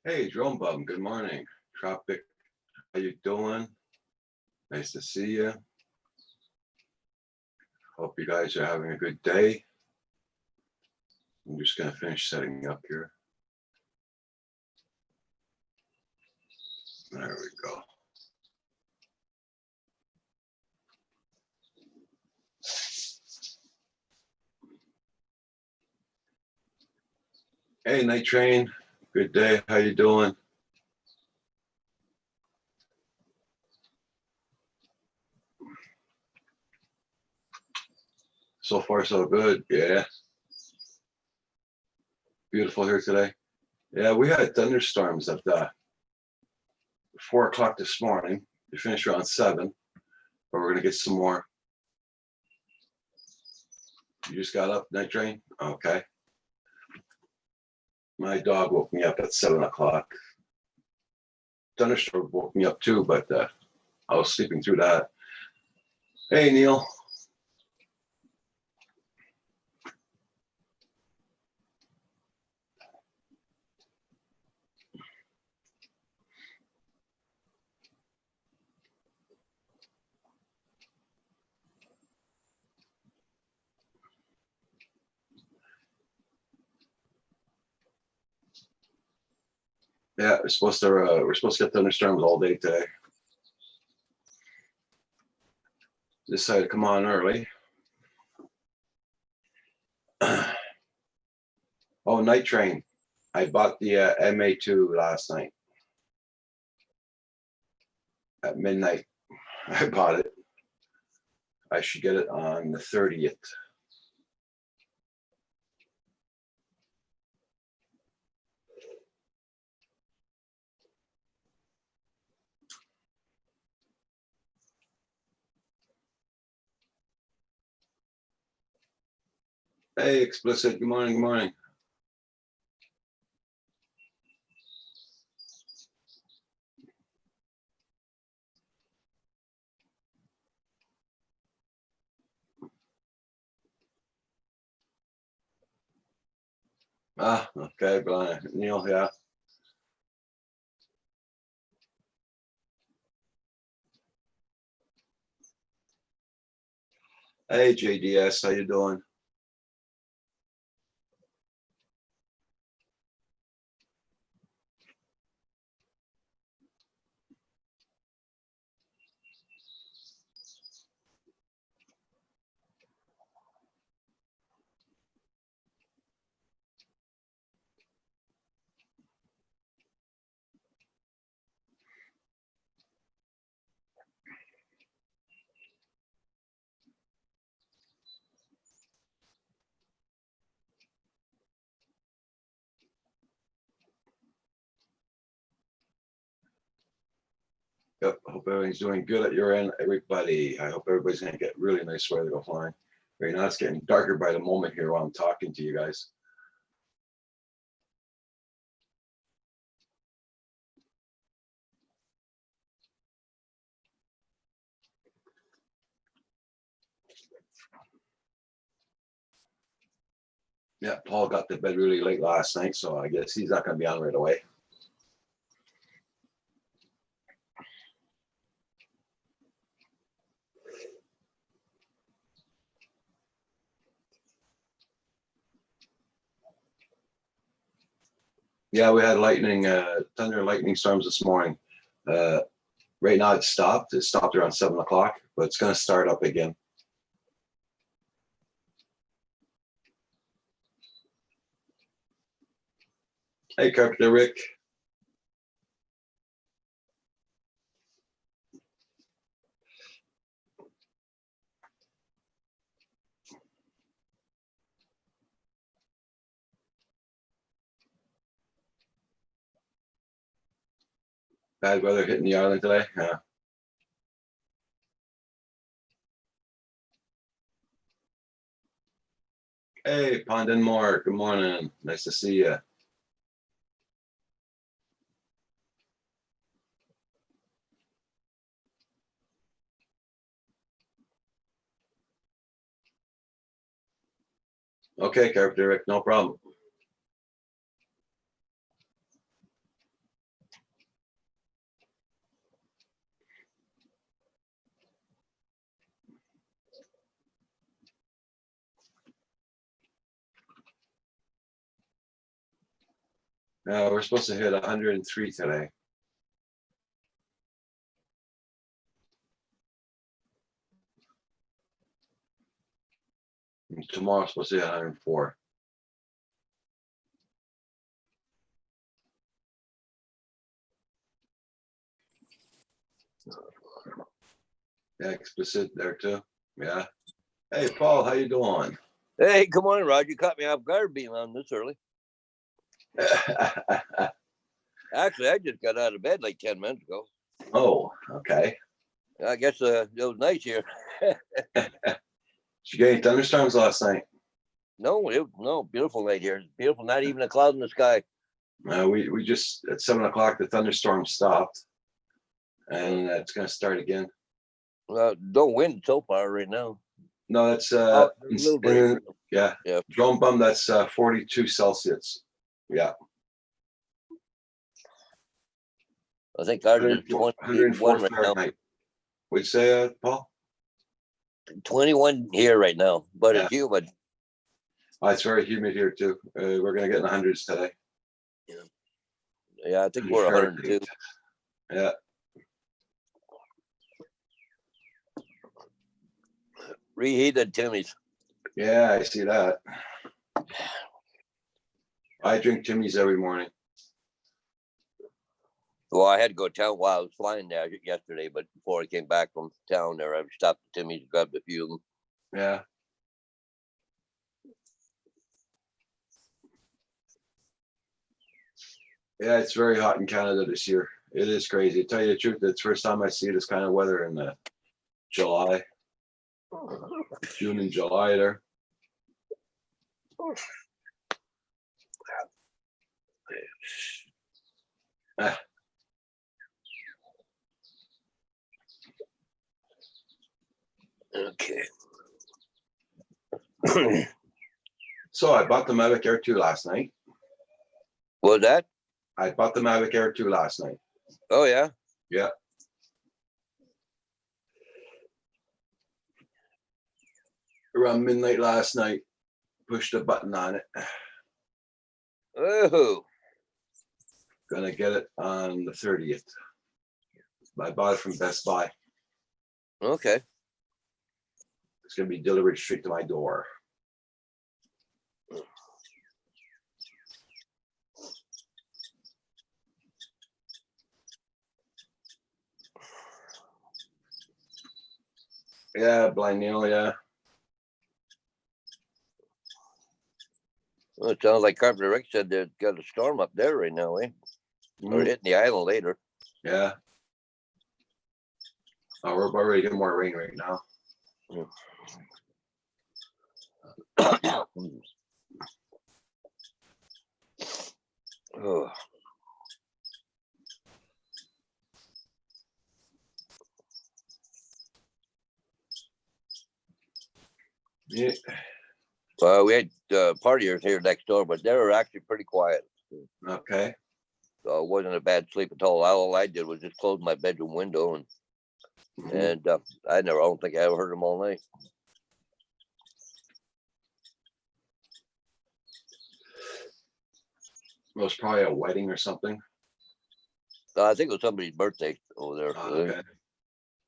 Hey, Drone Bum, good morning. Tropic, how you doing? Nice to see you. Hope you guys are having a good day. I'm just gonna finish setting up here. There we go. Hey, Night Train, good day, how you doing? So far, so good, yeah. Beautiful here today. Yeah, we had thunderstorms at 4 o'clock this morning. We finished around 7, but we're gonna get some more. You just got up, Night Train? Okay. My dog woke me up at 7 o'clock. Thunderstorm woke me up too, but I was sleeping through that. Hey, Neil. Yeah, we're supposed to get thunderstorms all day today. Decided to come on early. Oh, Night Train. I bought the MA2 last night at midnight. I bought it. I should get it on the 30th. Hey, Explicit. Good morning. Good morning. Ah, okay, Brian. Neil, yeah. Hey, JDS, how you doing? Yep, hope everything's doing good at your end, everybody. I hope everybody's gonna get really nice weather to go flying. Right now it's getting darker by the moment here while I'm talking to you guys. Yeah, Paul got to bed really late last night, so I guess he's not gonna be on right away. Yeah, we had lightning, thunder and lightning storms this morning. Right now it stopped. It stopped around 7 o'clock, but it's going to start up again. Hey, Carpenter Rick. Bad weather hitting the island today. Yeah. Hey, Pondon Moore. Good morning. Nice to see you. Okay, Carpenter Rick, no problem. We're supposed to hit 103 today. And tomorrow's supposed to hit 104. Yeah, explicit there too. Yeah. Hey, Paul, how you doing? Hey, good morning, Roger. You caught me off guard being on this early. Actually, I just got out of bed like 10 minutes ago. Oh, okay. I guess it was nice here. Did you get any thunderstorms last night? No, beautiful night here. It's beautiful, not even a cloud in the sky. We just at 7 o'clock the thunderstorm stopped, and it's gonna start again. No wind so far right now. No, that's there's a little breeze. yeah. Yeah. Drone bum, that's 42 Celsius. Yeah. I think ours is 104 21 right now. Fahrenheit. What'd you say, Paul? 21 here right now, but Yeah. it's humid. Oh, it's very humid here too. We're gonna get in the hundreds today. Yeah, I think we're 102. Yeah. Reheated Timmy's. Yeah, I see that. I drink Timmy's every morning. Well, I had to go to town while I was flying there yesterday, but before I came back from town there, I stopped at Timmy's and grabbed a few of them. Yeah. Yeah, it's very hot in Canada this year. It is crazy. To tell you the truth, it's the first time I see this kind of weather in July. June and July there. Ah. Okay. So I bought the Mavic Air 2 last night. What was that? I bought the Mavic Air 2 last night. Oh, yeah? Yeah. Around midnight last night, pushed a button on it. Oh. Gonna get it on the 30th. I bought it from Best Buy. Okay. It's gonna be delivered straight to my door. Yeah, Blind Neil, yeah. Well, it sounds like Carpenter Rick said they've got a storm up there right now, eh? Or hitting the island later. Yeah. Oh, we're already getting more rain right now. Oh. Yeah. We had partiers here next door, but they were actually pretty quiet. Okay. So it wasn't a bad sleep at all. All I did was just close my bedroom window, and I don't think I ever heard them all night. It was probably a wedding or something. I think it was somebody's birthday over there. Oh, okay.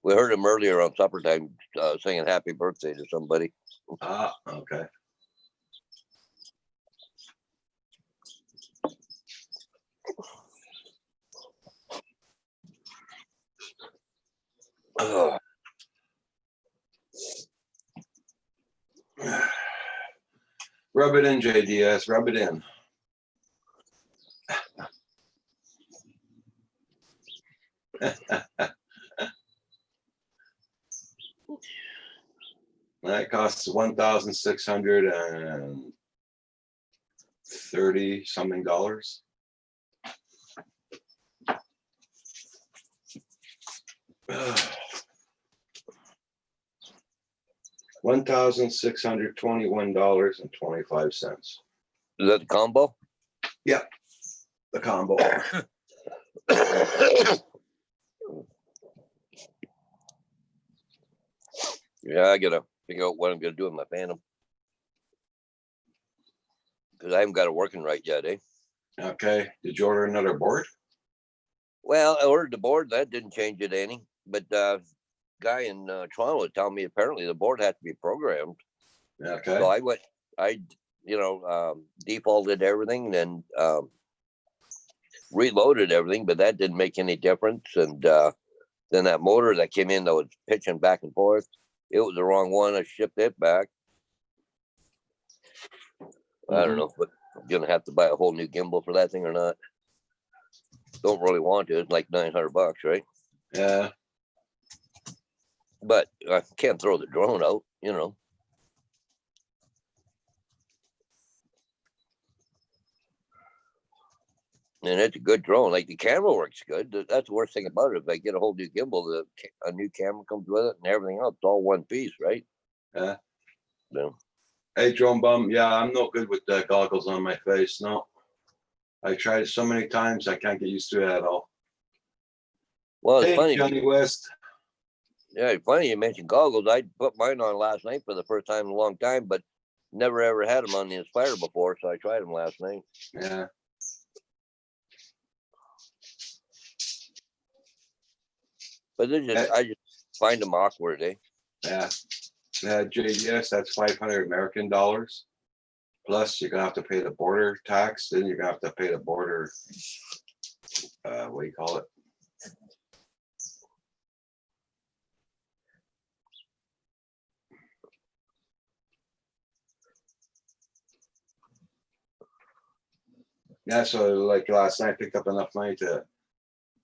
We heard him earlier on supper time singing happy birthday to somebody. Ah, okay. Rub it in, JDS. Rub it in. That costs $1,630 something dollars. $1,621.25. Is that the combo? Yeah, the combo. Yeah, I gotta figure out what I'm gonna do with my Phantom, because I haven't got it working right yet, eh? Okay, did you order another board? Well, I ordered the board. That didn't change it any. But guy in Toronto was telling me apparently the board had to be programmed. So Okay, I went, I, defaulted everything and reloaded everything, but that didn't make any difference. And then that motor that came in that was pitching back and forth, it was the wrong one. I shipped it back. I don't Mhm. know, but I'm gonna have to buy a whole new gimbal for that thing or not. Don't really want to. It's like $900, right? Yeah, But I can't throw the drone out, And it's a good drone. Like the camera works good. That's the worst thing about it. If I get a whole new gimbal, a new camera comes with it and everything else, it's all one piece, right? yeah. So, Hey, Drone Bum, yeah, I'm no good with the goggles on my face, no. I tried it so many times, I can't get used to it at all. well, it's Hey, funny. Johnny West. Yeah, it's funny you mentioned goggles. I put mine on last night for the first time in a long time, but never ever had them on the Inspire before, so I tried them last night. Yeah, But I just find them awkward, eh? yeah, yeah, JDS, that's 500 American dollars. Plus, you're gonna have to pay the border tax, then you're gonna have to pay the border, what do you call it? Yeah, so like last night, I picked up enough money to,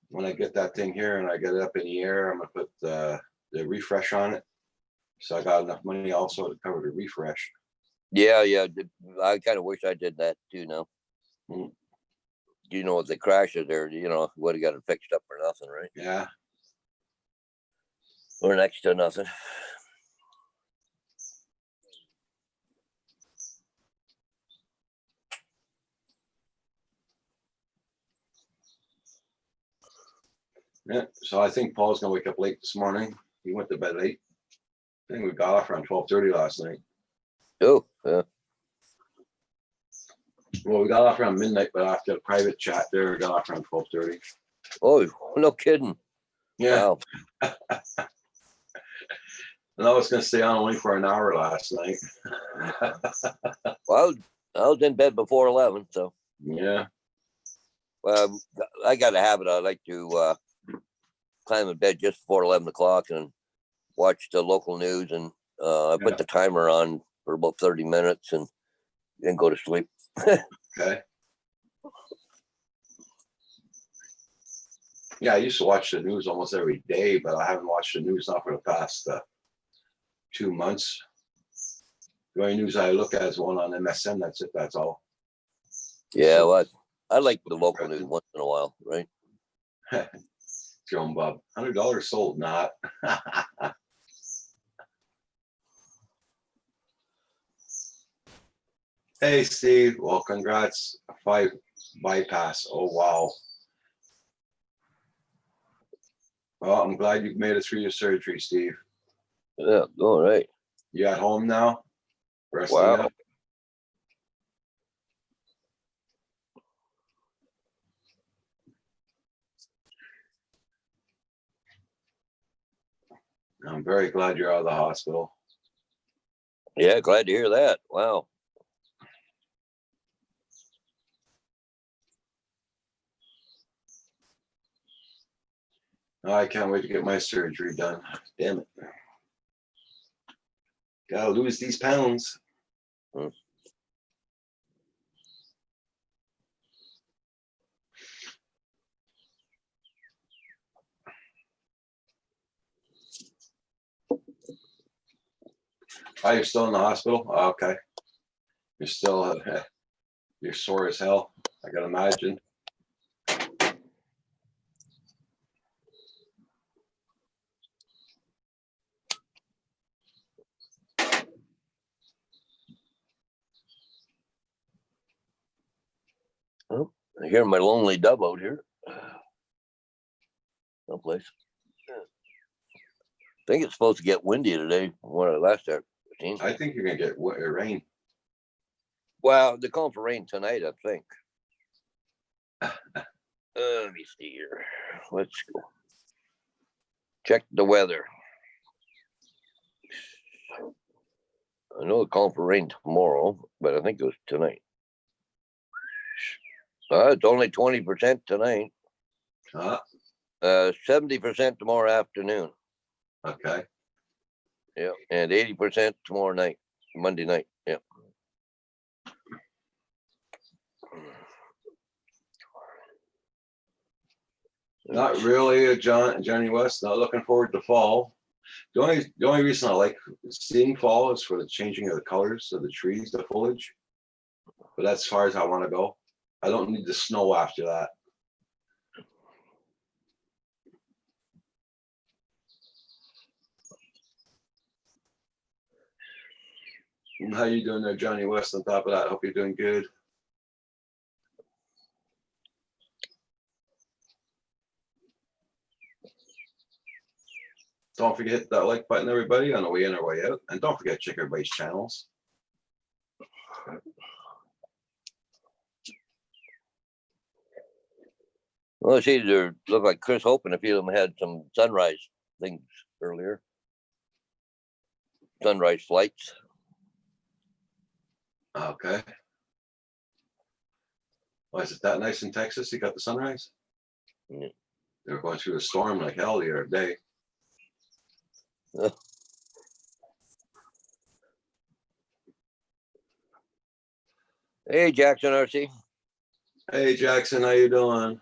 when I get that thing here and I get it up in the air, I'm gonna put the refresh on it. So I got enough money also to cover the refresh. Yeah, yeah. I kind of wish I did that too now. Mm. If they crash it there, would have got it fixed up for nothing, right? Yeah, Or next to nothing. yeah. So I think Paul's gonna wake up late this morning. He went to bed late. I think we got off around 12:30 last night. Oh, yeah. Well, we got off around midnight, but after a private chat there, we got off around 12:30. Oh, no kidding. Yeah, Wow. and I was gonna stay on only for an hour last night. Well, I was in bed before 11, so Yeah, I got a habit. I like to climb in bed just before 11 o'clock and watch the local news. And I put yeah, the timer on for about 30 minutes and then go to sleep. okay. Yeah, I used to watch the news almost every day, but I haven't watched the news now for the past 2 months. The only news I look at is one on MSN. That's it. That's all. Yeah, So, well, I like the local news once in a while, right? Joan Bob, $100 sold, not. Hey, Steve. Well, congrats. 5 bypass. Oh, wow. Well, I'm glad you made it through your surgery, Steve. Yeah, all right. You at home now? Resting Wow. up? I'm very glad you're out of the hospital. Yeah, glad to hear that. Wow. Oh, I can't wait to get my surgery done. Damn it. Gotta lose these pounds. Hmm. Oh, you're still in the hospital? Oh, okay. You're still, you're sore as hell. I can imagine. Oh, I hear my lonely dove out here. Someplace. I think it's supposed to get windy today from what I last seen. I think you're gonna get rain. Well, they're calling for rain tonight, I think. Let me see here. Let's go. Check the weather. I know it's calling for rain tomorrow, but I think it was tonight. It's only 20% tonight. 70% tomorrow afternoon. Okay. Yeah, and 80% tomorrow night, Monday night. Yeah. Not really, Johnny West. Not looking forward to fall. The only reason I like seeing fall is for the changing of the colors of the trees, the foliage. But that's as far as I want to go. I don't need the snow after that. How you doing there, Johnny West? On top of that, hope you're doing good. Don't forget to hit that like button, everybody, on the way in or way out. And don't forget to check everybody's channels. Well, see, there looked like Chris Hope and a few of them had some sunrise things earlier. Sunrise flights. Okay. Why is it that nice in Texas? You got the sunrise? Yeah. They were going through a storm like hell the other day. Hey, Jackson RC. Hey, Jackson, how you doing?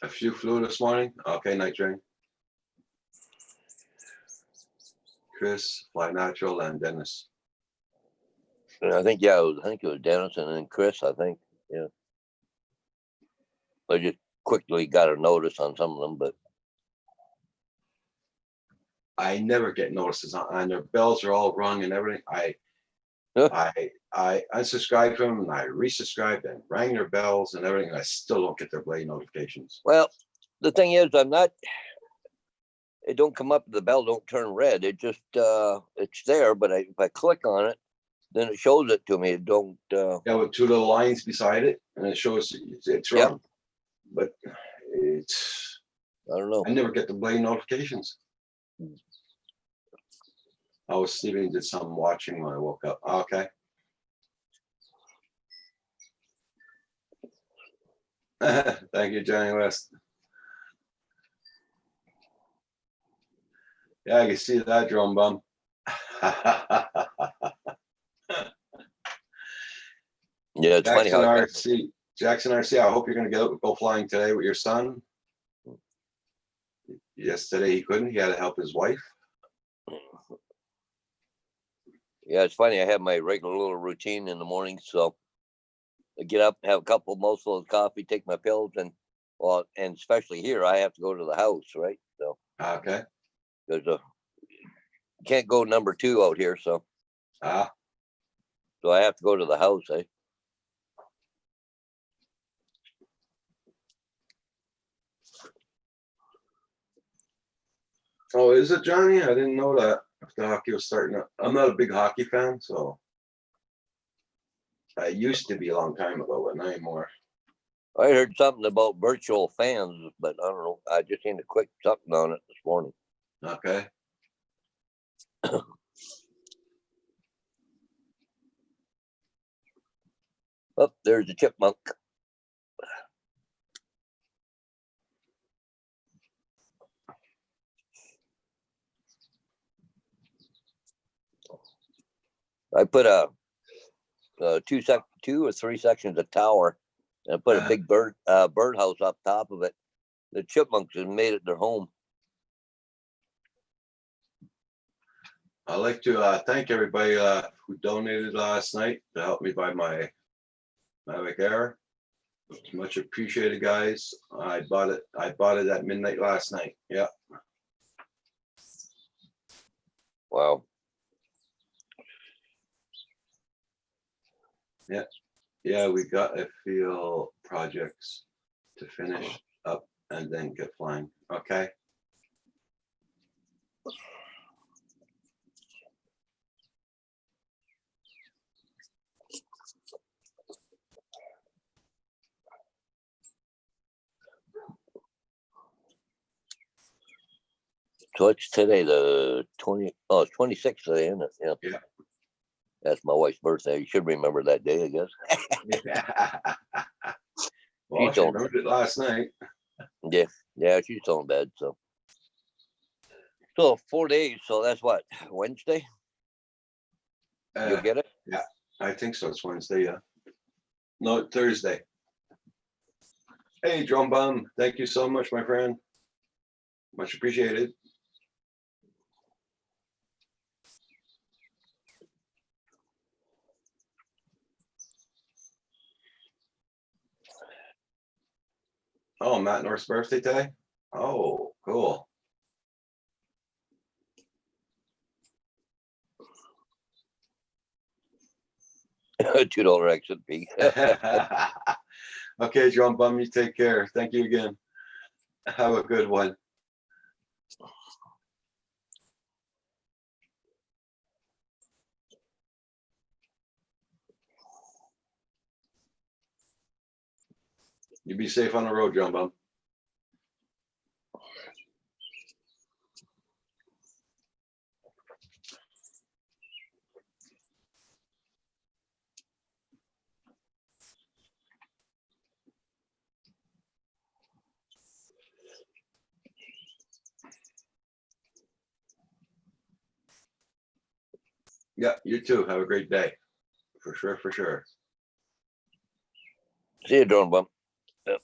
A few flew this morning. Okay, night train. Chris, Fly Natural, and Dennis. And I think, yeah, I think it was Dennis and then Chris, I think. Yeah. I just quickly got a notice on some of them, but I never get notices on their bells are all rung and everything. I unsubscribed from them and I resubscribed and rang their bells and everything. And I still don't get their blade notifications. well, the thing is, it don't come up, the bell don't turn red. It just, it's there, but if I click on it, then it shows it to me. It don't, Yeah, with two little lines beside it, and it shows it's Yep. wrong. But it's I don't know. I never get the blade notifications. I was sleeping, did some watching when I woke up. Okay. Thank you, Johnny West. Yeah, I can see that drone bum. Yeah, it's funny Jackson how RC. Jackson RC, I hope you're gonna go flying today with your son. Yesterday he couldn't, he had to help his wife. Yeah, it's funny. I have my regular little routine in the morning. So I get up, have a couple mouthfuls of coffee, take my pills, and well, and especially here, I have to go to the house, right? So Okay. there's can't go number 2 out here, so Ah, I have to go to the house, eh? oh, is it Johnny? I didn't know that. If the hockey was starting up. I'm not a big hockey fan, so I used to be a long time ago, but not anymore. I heard something about virtual fans, but I don't know. I just seen a quick something on it this morning. Okay. Oh, there's a chipmunk. I put a 2 or 3 sections of tower, and I put a big birdhouse up top of it. The chipmunks have made it their home. I'd like to thank everybody who donated last night to help me buy my Mavic Air. It's much appreciated, guys. I bought it at midnight last night. Yeah. Wow. Yeah, we got a few projects to finish up and then get flying. Okay. So it's today, the 26th today, isn't it? Yeah. Yeah. That's my wife's birthday. You should remember that day, I guess. Well, She's she on. wrote it last night. Yeah, she's still in bed. So 4 days. So that's what, Wednesday? You'll Uh, get it? yeah, I think so. It's Wednesday. Yeah. No, Thursday. Hey, Drum Bum. Thank you so much, my friend. Much appreciated. Oh, Matt North's birthday today. Oh, cool. $2 exit fee. Okay, Drum Bum, you take care. Thank you again. Have a good one. You be safe on the road, Drum Bum. Yeah, you too. Have a great day. For sure, for sure. See you, Drone Bum. Yep.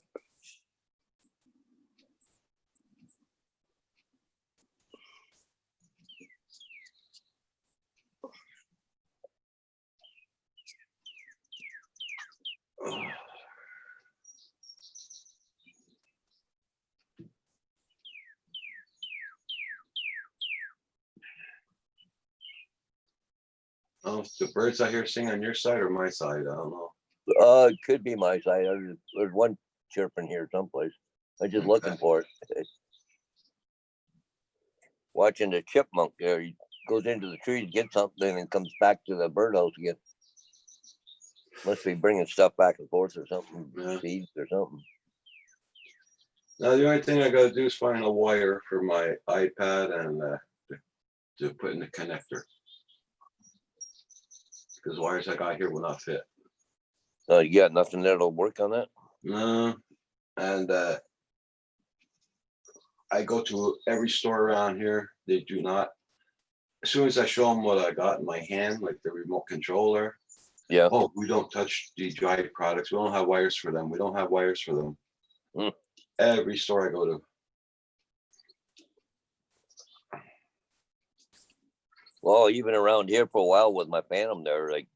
Oh, the birds I hear sing on your side or my side? I don't know. It could be my side. There's one chirping here someplace. I'm just looking Okay. for it. Watching the chipmunk there. He goes into the tree to get something and comes back to the birdhouse again. Must be bringing stuff back and forth or something, Yeah. seeds or something. Now the only thing I gotta do is find a wire for my iPad and to put in the connector. Because wires I got here will not fit. Oh, you got nothing there to work on that? No. And I go to every store around here. They do not. As soon as I show them what I got in my hand, like the remote controller, Yeah. oh, we don't touch DJI products. We don't have wires for them. We don't have wires for them. Hmm. Every store I go to. Well, even around here for a while with my Phantom there, like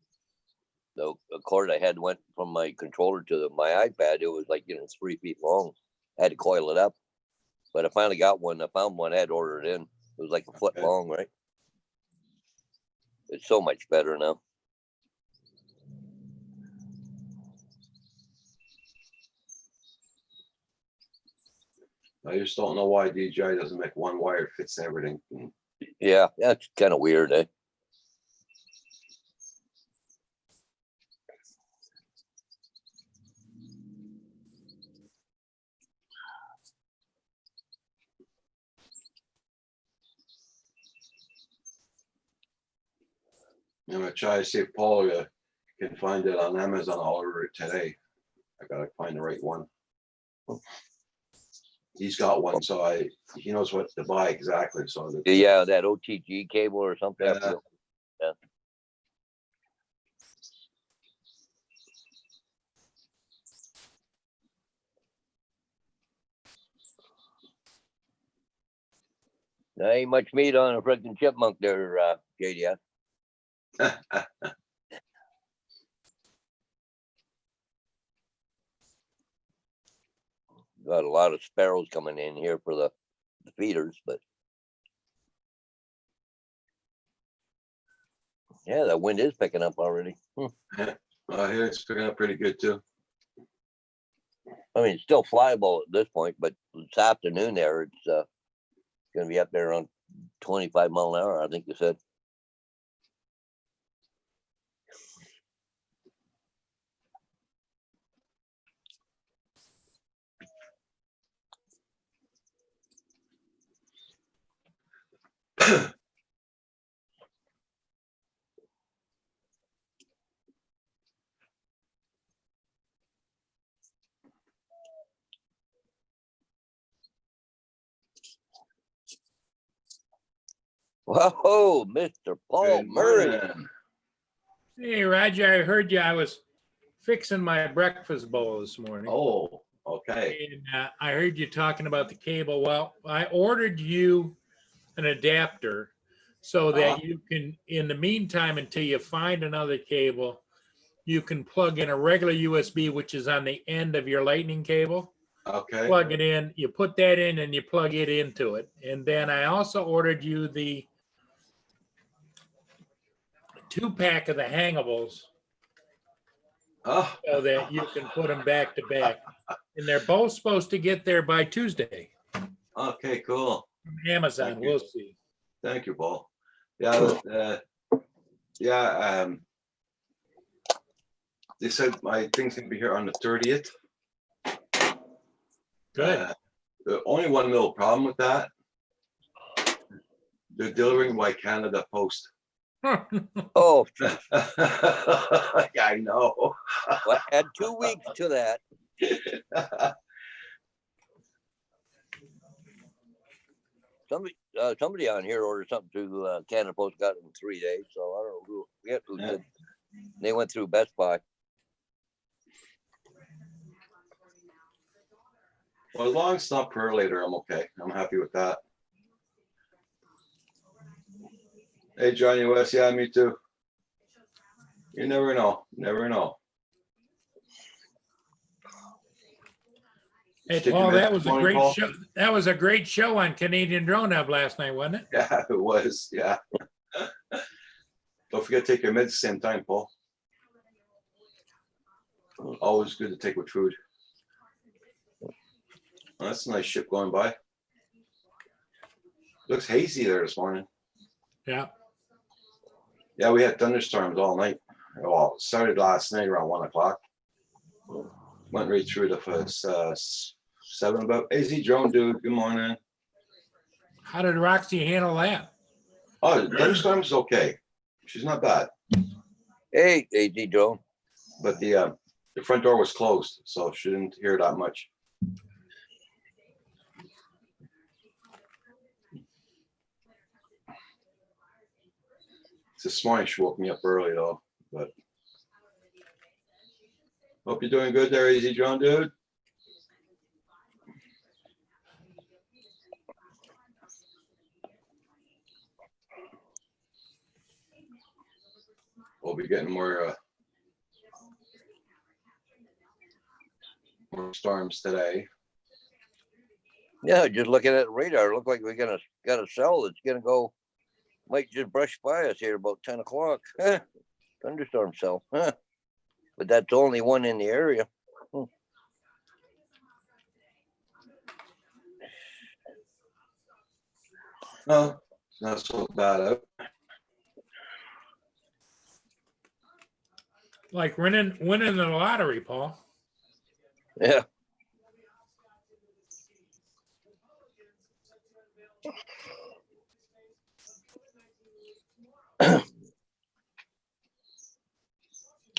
the cord I had went from my controller to my iPad. It was like, 3 feet long. I had to coil it up. But I finally got one. I found one. I had to order it in. It was like a foot Okay. long, right? It's so much better now. I just don't know why DJI doesn't make one wire fits everything. Yeah, that's kind of weird, eh? I'm gonna try to see if Paul can find it on Amazon. I'll order it today. I gotta find the right one. He's got one, so he knows what to buy exactly. So that, Yeah, that OTG cable or something. I Yeah. feel. Yeah. There ain't much meat on a freaking chipmunk there, JDS. Got a lot of sparrows coming in here for the feeders, but yeah, that wind is picking up already. I hear it's picking up pretty good too. I mean, it's still flyable at this point, but this afternoon there, it's gonna be up there around 25 mile an hour, I think they said. Whoa, Mr. Paul Good Murray. morning. Hey, Roger, I heard you. I was fixing my breakfast bowl this morning. Oh, okay. And I heard you talking about the cable. Well, I ordered you an adapter so that you can, in the meantime, until you find another cable, you can plug in a regular USB, which is on the end of your lightning cable. Okay. Plug it in, you put that in and you plug it into it. And then I also ordered you the 2-pack of the hangables Oh, so that you can put them back to back. And they're both supposed to get there by Tuesday okay, cool. from Amazon. Thank you. We'll see. Thank you, Paul. Yeah, they said my thing's gonna be here on the 30th. Good. The only one little problem with that, they're delivering by Canada Post. Oh, Yeah, I know. well, add 2 weeks to that. Somebody on here ordered something to Canada Post, got it in 3 days. So I don't know who Yeah. did. They went through Best Buy. Well, as long as it's not per later, I'm okay. I'm happy with that. Hey, Johnny West, yeah, me too. You never know, never know. Hey, Stick Paul, your that head was a morning, great Paul. show. That was a great show on Canadian Drone Hub last night, wasn't it? Yeah, it was, yeah. Don't forget to take your meds at the same time, Paul. Always good to take with food. Well, that's a nice ship going by. Looks hazy there this morning. Yeah. Yeah, we had thunderstorms all night. Well, it started last night around 1 o'clock. Went right through the first 7 about. AZ Drone Dude, good morning. How did Roxy handle that? Oh, the thunderstorm's okay. She's not bad, Hey, AZ Drone. but the front door was closed, so she didn't hear that much. This morning she woke me up early though, but hope you're doing good there, AZ Drone Dude. We'll be getting more storms today. Yeah, just looking at the radar, look like we're got a cell that's gonna go, might just brush by us here about 10 o'clock. Thunderstorm cell, but that's only one in the area. No, not so bad out. Like winning the lottery, Paul. Yeah.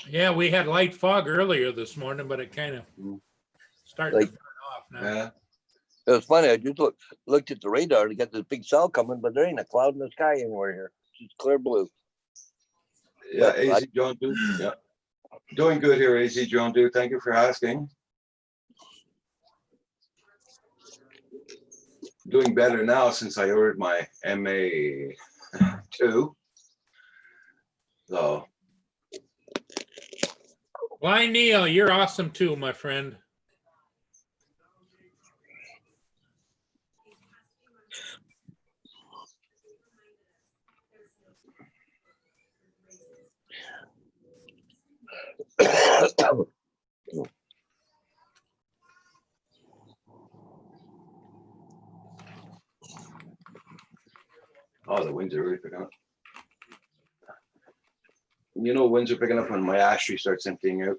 Yeah, we had light fog earlier this morning, but it kind of starting Like- to burn off now. Yeah, It was funny. I just looked at the radar to get this big cell coming, but there ain't a cloud in the sky anywhere here. It's clear blue. yeah, But AZ Drone Dude, yeah. Doing good here, AZ Drone Dude. Thank you for asking. Doing better now since I ordered my MA2. So, Why, Neil, you're awesome too, my friend. Oh, the winds are really picking up. You know, winds are picking up when my ash tree starts emptying out.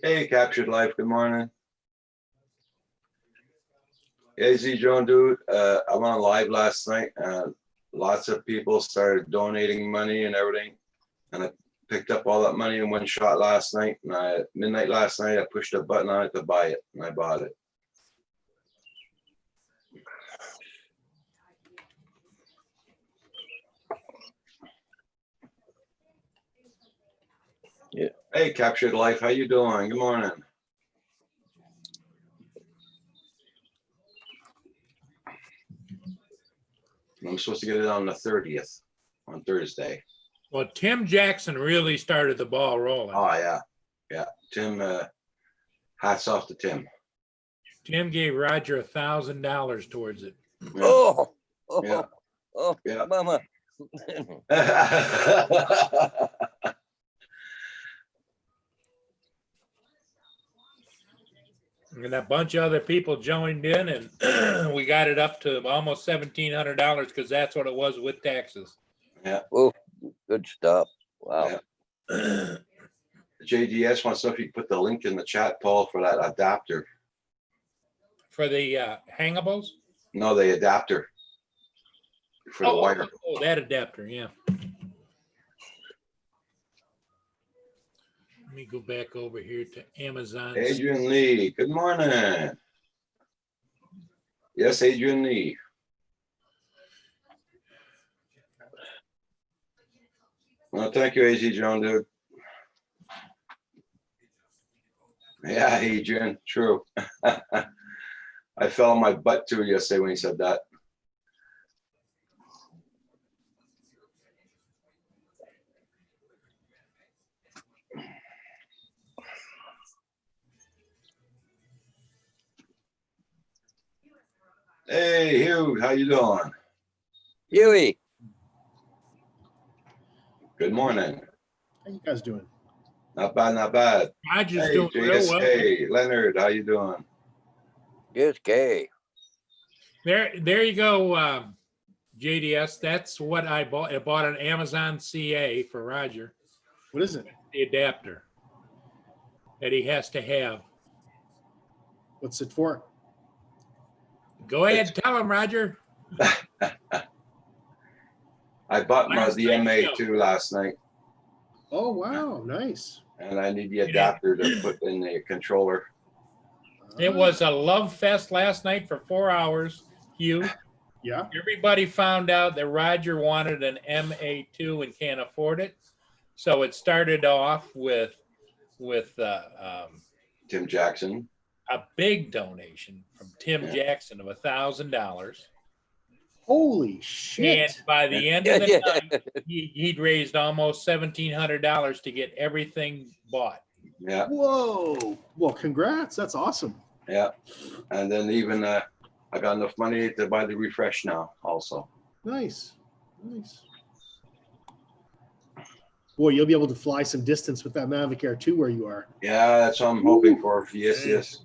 Hey, Captured Life, good morning. Hey, Z Joan, dude, I went on live last night and lots of people started donating money and everything. And I picked up all that money in one shot last night. And midnight last night, I pushed a button on it to buy it and I bought it. Yeah. Hey, Captured Life, how you doing? Good morning. I'm supposed to get it on the 30th, on Thursday. Well, Tim Jackson really started the ball rolling. Oh, yeah. Yeah. Tim, hats off to Tim. Tim gave Roger $1,000 towards it. Yeah. Oh, oh, Yeah. oh, Yeah. mama. And a bunch of other people joined in, and we got it up to almost $1,700 because that's what it was with taxes. Yeah. Oh, good stuff. Wow. Yeah. JDS wants to know if you can put the link in the chat, Paul, for that adapter. For the hangables? No, the adapter for the wire. Oh, that adapter, yeah. Let me go back over here to Amazon. Adrian Lee, good morning. Yes, Adrian Lee. Well, thank you, AZ Joan, dude. Yeah, Adrian, true. I fell on my butt too yesterday when he said that. Hey, Hugh, how you doing? Huey. Good morning. How you guys doing? Not bad, not bad. Roger's Hey, doing real well. JSK, Leonard, how you doing? Yes, Kay. There you go, JDS. That's what I bought. I bought an Amazon CA for Roger, What is it? the adapter that he has to have. What's it for? Go ahead, tell him, Roger. I bought Last the night, MA2 last night, Oh, wow. Nice. and I need the adapter to put in the controller. It was a love fest last night for 4 hours. Hugh, Yeah. everybody found out that Roger wanted an MA2 and can't afford it. So it started off with Tim Jackson. a big donation from Tim Yeah. Jackson of $1,000. Holy shit. And by the end of the night, he'd raised almost $1,700 to get everything bought. Yeah, Whoa. Well, congrats. That's awesome. yeah. And then even I got enough money to buy the refresh now also. Nice. Nice. Boy, you'll be able to fly some distance with that Mavic Air 2 where you are. Yeah, that's what I'm hoping for. Yes, yes.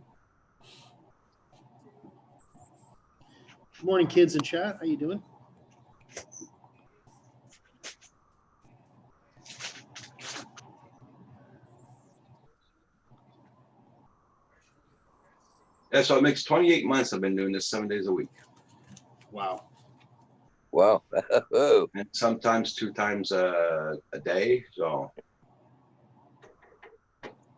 Good morning, kids in chat. How you doing? Yeah, so it makes 28 months I've been doing this 7 days a week. Wow. Wow. Oh, And sometimes 2 times a day. So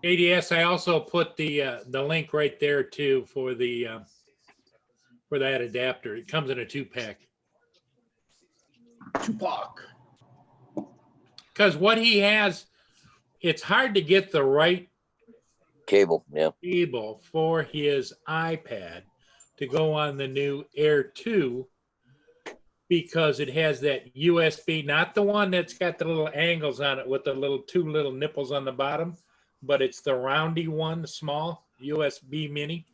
ADS, I also put the link right there too for that adapter. It comes in a 2-pack. Tupac. Because what he has, it's hard to get the right cable. Yeah. cable for his iPad to go on the new Air 2 because it has that USB, not the one that's got the little angles on it with the two little nipples on the bottom, but it's the roundy one, the small USB mini.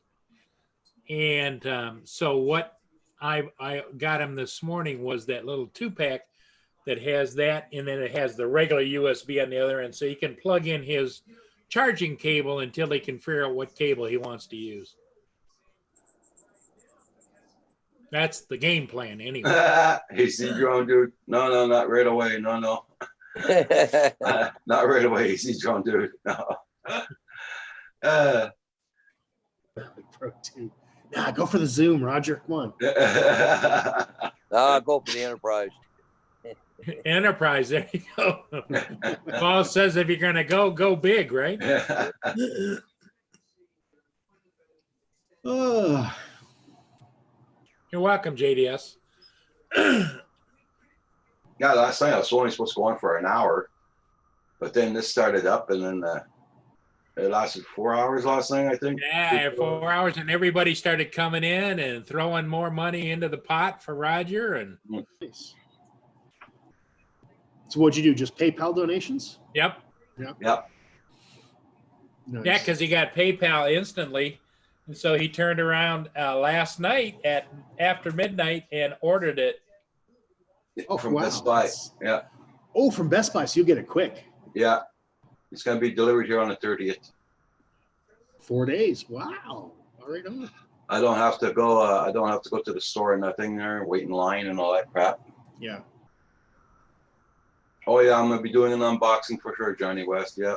And so what I got him this morning was that little 2-pack that has that, and then it has the regular USB on the other end, so you can plug in his charging cable until he can figure out what cable he wants to use. That's the game plan anyway. AC drone, dude. No, not right away. No. Not right away, AC drone, dude. No. Pro 2. Nah, go for the Zoom, Roger. Come on. I'll go for the Enterprise. Enterprise, there you go. Paul says if you're gonna go big, right? Oh, You're welcome, JDS. Yeah, last night I was only supposed to go on for an hour, but then this started up, and then it lasted 4 hours last night, I think. Yeah, 4 hours, and everybody started coming in and throwing more money into the pot for Roger. And nice. So what'd you do? Just PayPal donations? yep, Yep. Nice. yeah, because he got PayPal instantly, and so he turned around last night at after midnight and ordered it. Oh, From wow. Best Buy. Yeah. Oh, from Best Buy, so you'll get it quick. Yeah. It's gonna be delivered here on the 30th. 4 days. Wow. All right on. I don't have to go. I don't have to go to the store and nothing there, wait in line and all that crap. Yeah. Oh yeah, I'm gonna be doing an unboxing for sure, Johnny West. Yeah,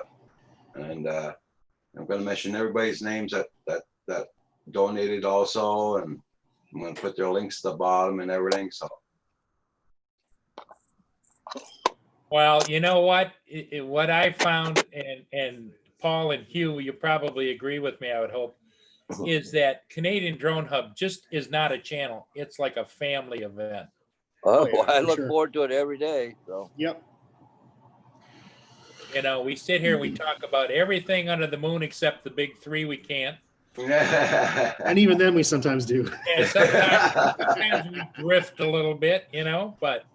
and I'm gonna mention everybody's names that donated also, and I'm gonna put their links at the bottom and everything. So Well, you know what? What I found, and Paul and Hugh, you probably agree with me, I would hope, is that Canadian Drone Hub just is not a channel. It's like a family event. Oh, yeah, I for look sure. forward to it every day. So Yep. You know, we sit here, we talk about everything under the moon except the big three we can't. And even then, we sometimes do. And sometimes we drift a little bit, you know, but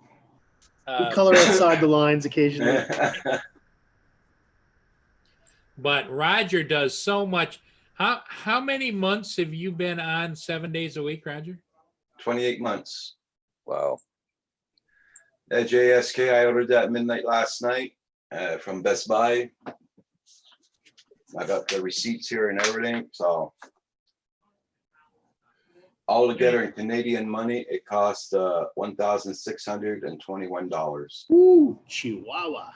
We color outside the lines occasionally. but Roger does so much. How many months have you been on 7 days a week, Roger? 28 months. wow. At JSK, I ordered that midnight last night from Best Buy. I got the receipts here and everything. So all together in Canadian money, it cost $1,621. Ooh, Chihuahua.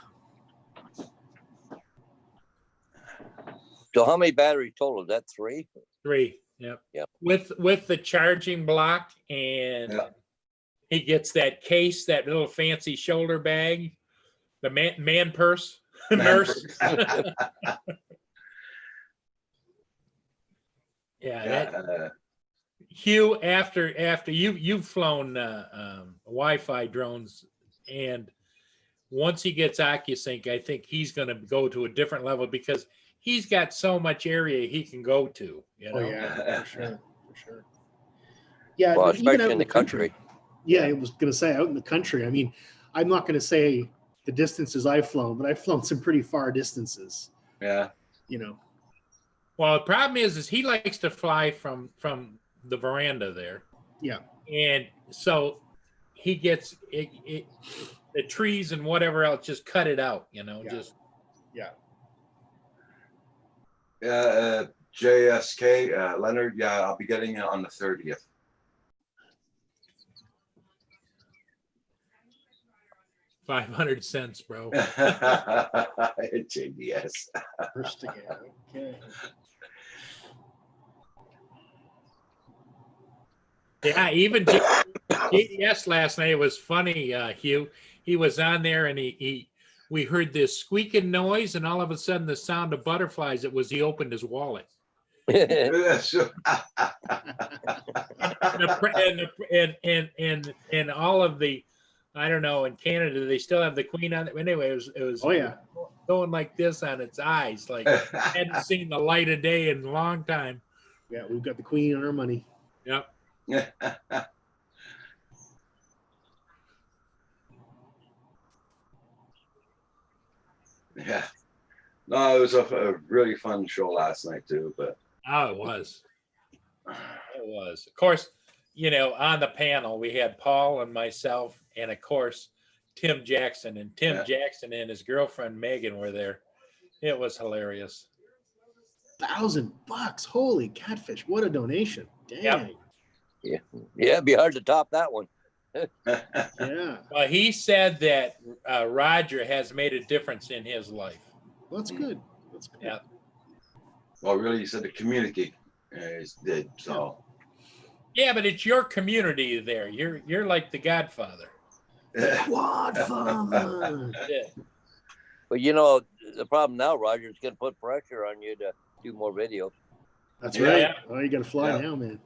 So how many batteries total? Is that 3? 3. Yep. Yep. With the charging block, and Yeah. he gets that case, that little fancy shoulder bag, the man purse, nurse. Yeah, that Hugh, after you've flown Wi-Fi drones, and once he gets OcuSync, I think he's going to go to a different level because he's got so much area he can go to. You know? Oh yeah, for sure, for sure. Yeah, Well, but even especially out in the country. Yeah, I was gonna say out in the country. I mean, I'm not gonna say the distances I've flown, but I've flown some pretty far distances. Yeah. You know. Well, the problem is he likes to fly from the veranda there. Yeah. And so he gets the trees and whatever else, just cut it out, you know, Yeah. just. Yeah. Yeah, JSK, Leonard, yeah, I'll be getting it on the 30th. $500, bro. JBS. First again. Okay. Yeah, even JDS last night was funny, Hugh. He was on there and we heard this squeaking noise, and all of a sudden the sound of butterflies. It was he opened his wallet. And all of the, I don't know, in Canada they still have the queen on it. Anyway, it was Oh yeah. going like this on its eyes, like hadn't seen the light of day in a long time. Yeah, we've got the queen on our money. Yep. Yeah. No, it was a really fun show last night too, but Oh, it was. It was. Of course, you know, on the panel we had Paul and myself, and of course Tim Jackson. And Tim Yeah. Jackson and his girlfriend Megan were there. It was hilarious. $1,000. Holy catfish. What a donation. Dang. Yeah, it'd be hard to top that one. Yeah. Well, he said that Roger has made a difference in his life. Well, that's good. That's good. Yeah. Well, really, you said the community is dead, so. Yeah, but it's your community there. You're like the Godfather. Godfather. Yeah. But you know, the problem now, Roger, is going to put pressure on you to do more videos. That's Yeah. right. Oh, you got to fly Yeah. now, man.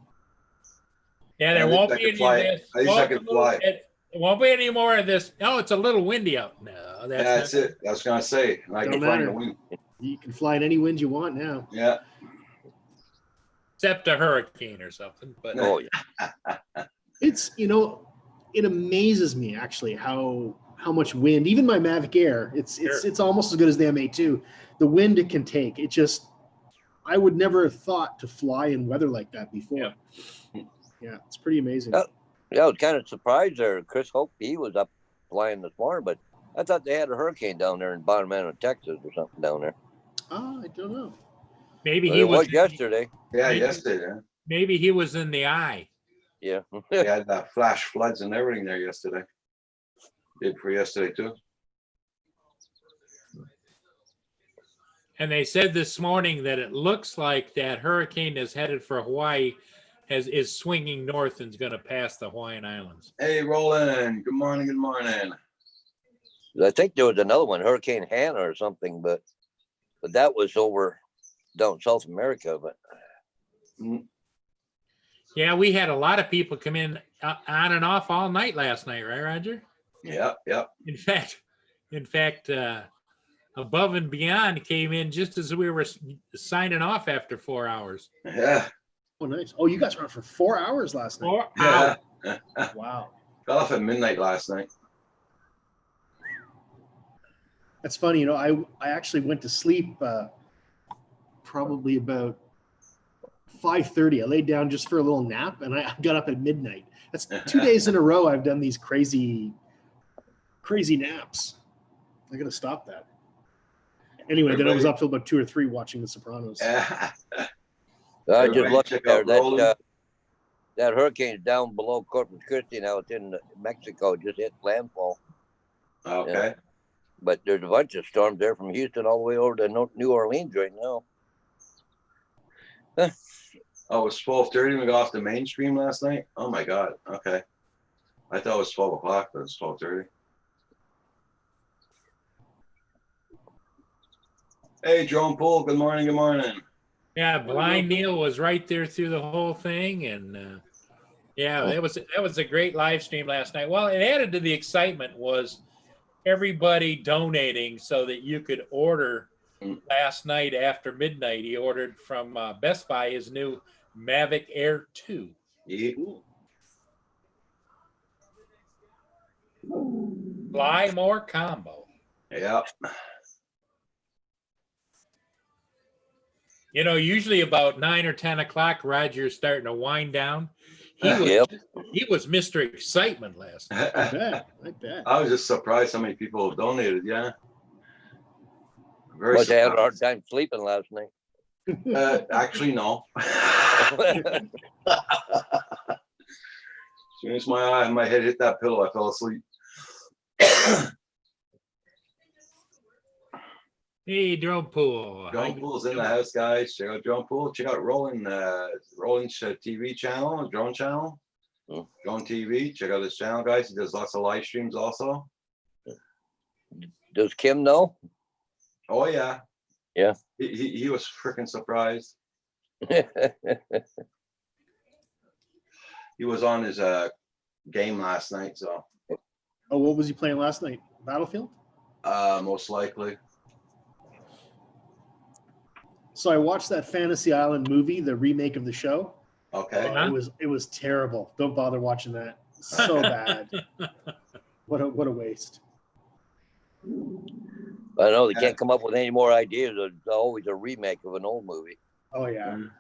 Yeah, there At least won't I be could any fly of it. this. At least I could fly. It won't be any more of this. Oh, it's a little windy out. No, That's not, it. I was gonna say, and I Don't can find matter. the wind. You can fly in any wind you want now. Yeah. except a hurricane or something. But Oh yeah, It's, it amazes me actually how much wind, even my Mavic Air, it's Sure. almost as good as the M8 II. The wind it can take, it just, I would never have thought to fly in weather like that before. Yeah, it's pretty amazing. Yeah. I was kind of surprised there. Chris Hope, he was up flying this morning, but I thought they had a hurricane down there in Bonamano, Texas, or something down there. Oh, I don't know. maybe But he it was was yesterday. Yeah, Maybe. yesterday. maybe he was in the eye. Yeah. They had flash floods and everything there yesterday. Did for yesterday too. And they said this morning that it looks like that hurricane is headed for Hawaii, is swinging north and is going to pass the Hawaiian Islands. Hey, Roland. Good morning. Good morning. I think there was another one, Hurricane Hannah or something, but that was over down South America. But Yeah, we had a lot of people come in on and off all night last night, right, Roger? Yeah, yeah. In fact, Above and Beyond came in just as we were signing off after 4 hours. Yeah. Oh, nice. Oh, you guys were on for 4 hours last night. 4 Yeah. hours. Wow. Got off at midnight last night. That's funny. I actually went to sleep probably about 5:30. I laid down just for a little nap and I got up at midnight. That's 2 days in a row I've done these crazy naps. I got to stop that. Anyway, then I was up till about 2 or 3 watching The Sopranos. Yeah. I Everybody just looked check there. out Roland. That hurricane's down below Corpus Christi now. It's in Mexico. Just hit landfall. Okay. But there's a bunch of storms there from Houston all the way over to New Orleans right now. Oh, it was 12:30 we got off the mainstream last night. Oh my God. Okay. I thought it was 12 o'clock, but it's 12:30. Hey, Drone Pool. Good morning. Good morning. Yeah, Blind Neil was right there through the whole thing, and yeah, that was a great live stream last night. Well, it added to the excitement was everybody donating so that you could order. Last night after midnight, he ordered from Best Buy his new Mavic Air 2. Yeah. Fly more combo. Yeah. Usually about 9 or 10 o'clock, Roger's starting to wind down. He was Mr. Excitement last night. I bet. I was just surprised how many people donated. Yeah. Very Must have had a hard surprised. time sleeping last night. Actually, no. As soon as my head hit that pillow, I fell asleep. Hey, Drone Pool. Drone Pool's in the house, guys. Check out Drone Pool. Check out Roland's TV channel, Drone channel. Oh. Drone TV. Check out his channel, guys. He does lots of live streams also. Does Kim know? Oh yeah. Yeah. He was freaking surprised. He was on his game last night, so Oh, what was he playing last night? Battlefield? most likely. So I watched that Fantasy Island movie, the remake of the show. Okay. Uh-huh. It was terrible. Don't bother watching that. So bad. What a waste. I know they can't come up with any more ideas. There's always a remake of an old movie. Oh yeah. Mm.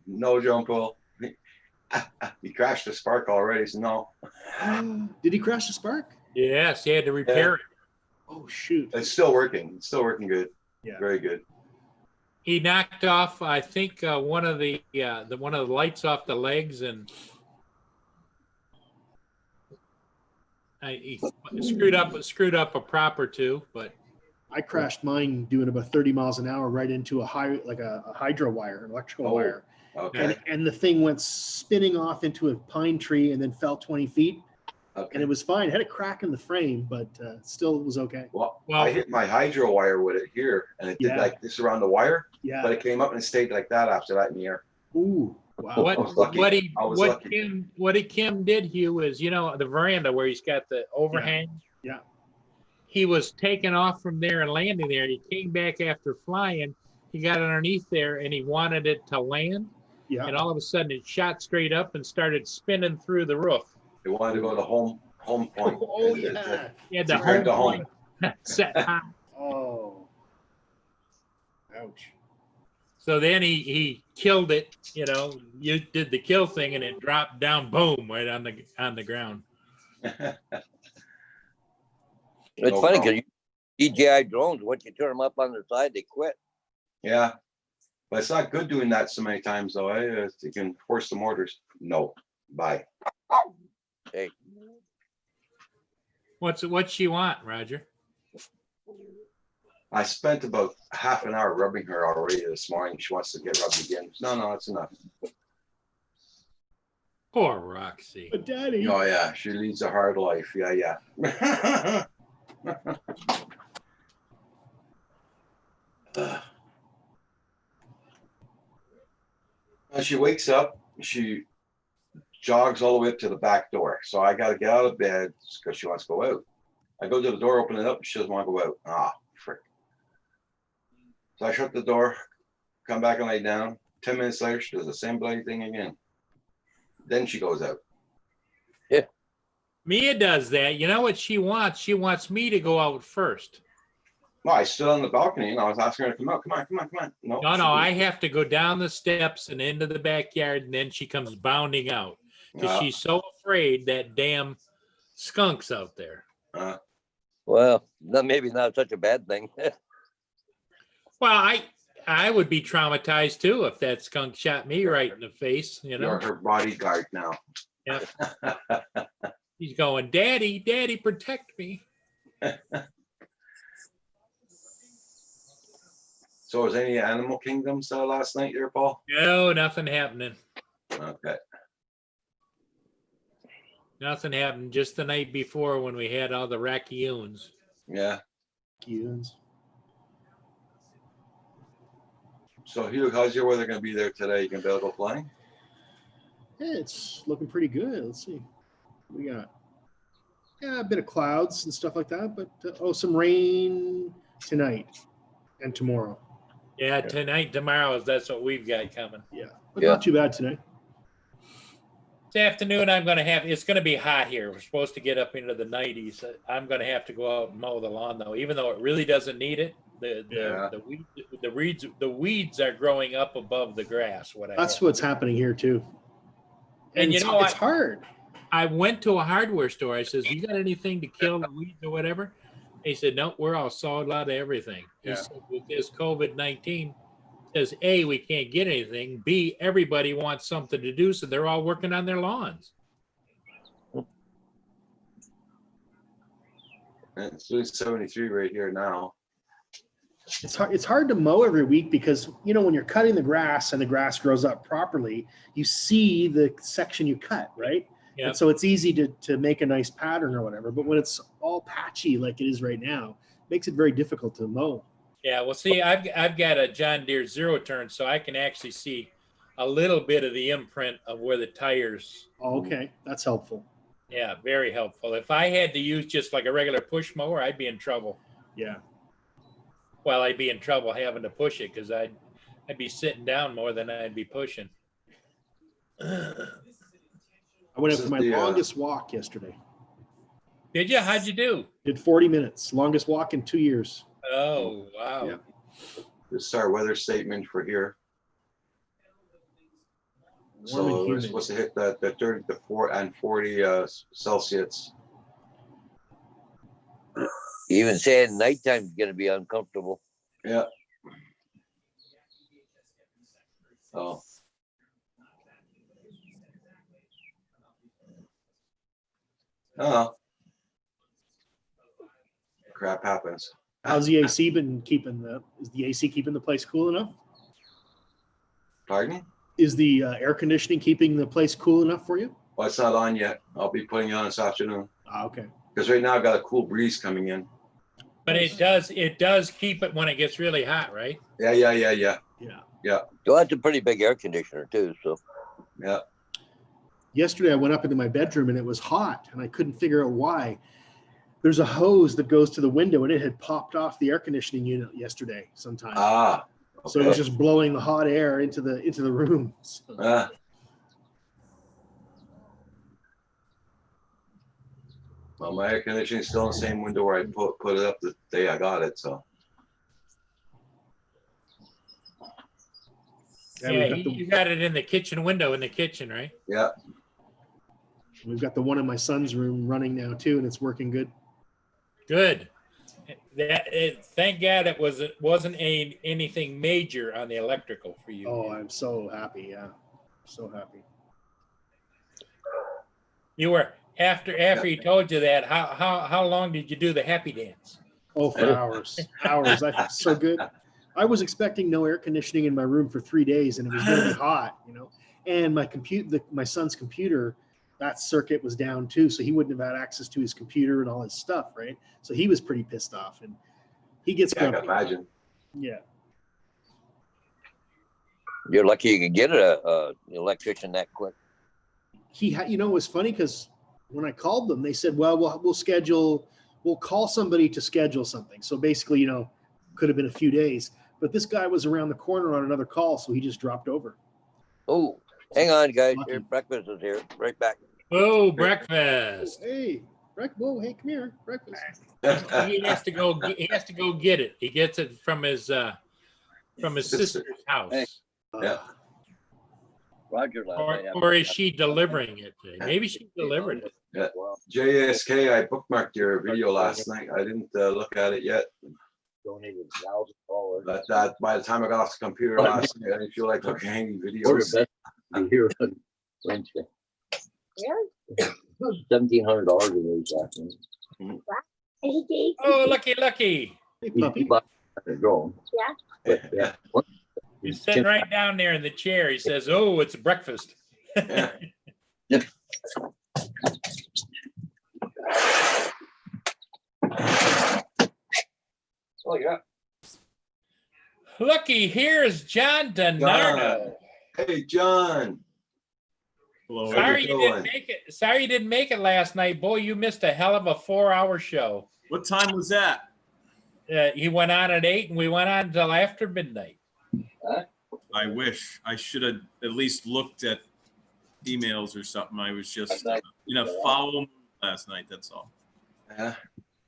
No, Joan Paul. He crashed the Spark already, so no. Did he crash the Spark? Yes, he had to repair it. Oh, shoot. It's still working. It's still working good. Yeah. Very good. He knocked off, I think, one of the lights off the legs, and he screwed up a prop or two. But I crashed mine doing about 30 miles an hour right into a hydro wire, an electrical Oh. wire. Okay. And the thing went spinning off into a pine tree and then fell 20 feet. And Okay. it was fine. It had a crack in the frame, but still it was okay. Well, Well- I hit my hydro wire with it here, and it did Yeah. like this around the wire, Yeah. but it came up and it stayed like that after that in the air. Ooh. Wow. what I was lucky. I was lucky. Kim did, Hugh, is the veranda where he's got the overhang. Yeah. He was taken off from there and landing there. He came back after flying. He got underneath there and he wanted it to land. Yeah. And all of a sudden it shot straight up and started spinning through the roof. It wanted to go to home point. Oh, It- it- yeah. He had the It's turned to home home. point set high. Oh. Ouch. So then he killed it. You did the kill thing and it dropped down, boom, right on the ground. It's No funny problem. because DJI drones, once you turn them up on the side, they quit. Yeah, but it's not good doing that so many times though. You can force the mortars. No, bye. Hey, What's she want, Roger? I spent about half an hour rubbing her already this morning. She wants to get rubbed again. No, it's enough. Poor Roxy. But Daddy. Oh yeah, she leads a hard life. Yeah. When she wakes up, she jogs all the way up to the back door. So I got to get out of bed because she wants to go out. I go to the door, open it up, she doesn't want to go out. Ah, frick. So I shut the door, come back and lay down. 10 minutes later, she does the same bloody thing again. Then she goes out. Mia does that. You know what she wants? She wants me to go out first. No, I stood on the balcony and I was asking her to come out. Come on. No, No, I have to go down the steps and into the backyard, and then she comes bounding out because she's so afraid that damn skunk's out there. well, maybe not such a bad thing. Well, I would be traumatized too if that skunk shot me right in the face. You're her bodyguard now. Yeah. He's going, Daddy, protect me. So was any Animal Kingdoms last night there, Paul? No, nothing happening. Okay. Nothing happened. Just the night before when we had all the raccoons. Yeah. Humans. So Hugh, how's your weather gonna be there today? You gonna be able to go flying? Yeah, it's looking pretty good. Let's see. We got a bit of clouds and stuff like that, but some rain tonight and tomorrow. Yeah, tonight, tomorrow, that's what we've got coming. Yeah, but Yeah. not too bad tonight. This afternoon, it's going to be hot here. We're supposed to get up into the 90s. I'm going to have to go out and mow the lawn, though, even though it really doesn't need it. The weeds are growing up above the grass. That's what's happening here too. And it's, you know it's what? hard. I went to a hardware store. I says, "You got anything to kill the weeds or whatever?" He said, "No, we're all sold out of everything." He Yeah. said, "With this COVID-19, says A, we can't get anything. B, everybody wants something to do, so they're all working on their lawns." It's doing 73 right here now. It's hard to mow every week because when you're cutting the grass and the grass grows up properly, you see the section you cut, right? Yep. And so it's easy to make a nice pattern or whatever. But when it's all patchy like it is right now, it makes it very difficult to mow. Yeah, well, see, I've got a John Deere zero turn, so I can actually see a little bit of the imprint of where the tires. Oh, okay, that's helpful. Yeah, very helpful. If I had to use just like a regular push mower, I'd be in trouble. Yeah. Well, I'd be in trouble having to push it because I'd be sitting down more than I'd be pushing. I went out This for my is the, longest walk yesterday. Did you? How'd you do? Did 40 minutes, longest walk in 2 years. Oh, wow. Yeah. This is our weather statement for here. So we're humid. supposed to hit the 30 to 4 and 40 Celsius. Even saying nighttime's gonna be uncomfortable. Yeah. Oh. Oh. Crap happens. How's the AC been keeping is the AC keeping the place cool enough? Pardon? Is the air conditioning keeping the place cool enough for you? Well, it's not on yet. I'll be putting it on this afternoon. Ah, okay. Because right now I've got a cool breeze coming in. But it does keep it when it gets really hot, right? Yeah. Yeah. So that's a pretty big air conditioner too, so. Yeah. Yesterday I went up into my bedroom and it was hot and I couldn't figure out why. There's a hose that goes to the window and it had popped off the air conditioning unit yesterday sometime. Ah. Okay. So it was just blowing the hot air into the room. So, Well, my air conditioning is still in the same window where I put it up the day I got it. So yeah, Yeah, you got it in the kitchen window in the kitchen, right? yeah. we've got the one in my son's room running now too, and it's working good. Good. Thank God it wasn't anything major on the electrical for you. Oh, I'm so happy. Yeah, so happy. You were after he told you that. How long did you do the happy dance? Oh, for hours. I felt so good. I was expecting no air conditioning in my room for 3 days, and it was going to be hot, And my son's computer, that circuit was down too, so he wouldn't have had access to his computer and all his stuff, right? So he was pretty pissed off, and he gets I can grumpy. imagine. Yeah. You're lucky you could get an electrician that quick. It was funny because when I called them, they said, well, we'll call somebody to schedule something. So basically, could have been a few days, but this guy was around the corner on another call. So he just dropped over. Oh, hang on, guys. Lucky. Here, breakfast is here. Right back. Oh, breakfast. Hey, whoa, hey, come here, breakfast. He has to go get it. He gets it from his sister's house. Hey. Yeah. Roger last night. Or is she delivering it today? Maybe she delivered it. Well, JSK, I bookmarked your video last night. I didn't look at it yet. donated $1,000. But by the time I got off the computer last night, I didn't feel like looking at any We're videos. the best to be here on Wednesday. $1,700 in those last night. Oh, lucky. Hey, He puppy. bought a drone. But, yeah. He's sitting right down there in the chair. He says, "Oh, it's breakfast." Yeah. Oh, yeah. Lucky, here's John Donardo. Hey, John. Hello. Sorry you doing? didn't make it. Sorry you didn't make it last night. Boy, you missed a hell of a 4-hour show. What time was that? He went on at 8 and we went on until after midnight. I wish I should have at least looked at emails or something. I was just foul mood last night. That's all. Yeah.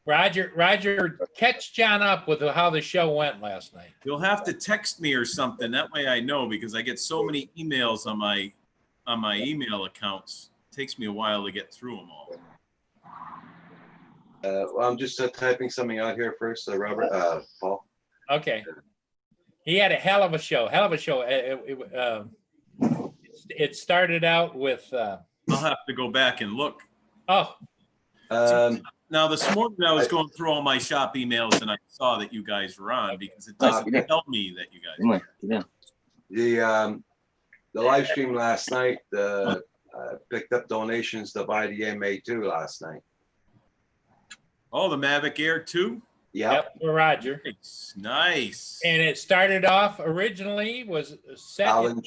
Roger, catch John up with how the show went last night. You'll have to text me or something. That way I know, because I get so many emails on my email accounts. It takes me a while to get through them all. Well, I'm just typing something out here first, Robert, Paul. Okay. He had a hell of a show. It started out with. I'll have to go back and look. Now, this morning I was going through all my shop emails and I saw that you guys were on, because it doesn't tell me that you guys are. Yeah. The live stream last night picked up donations to buy the MA2 last night. Oh, the Mavic Air 2? Yep. For Roger. Nice. And it started off originally was set. Alan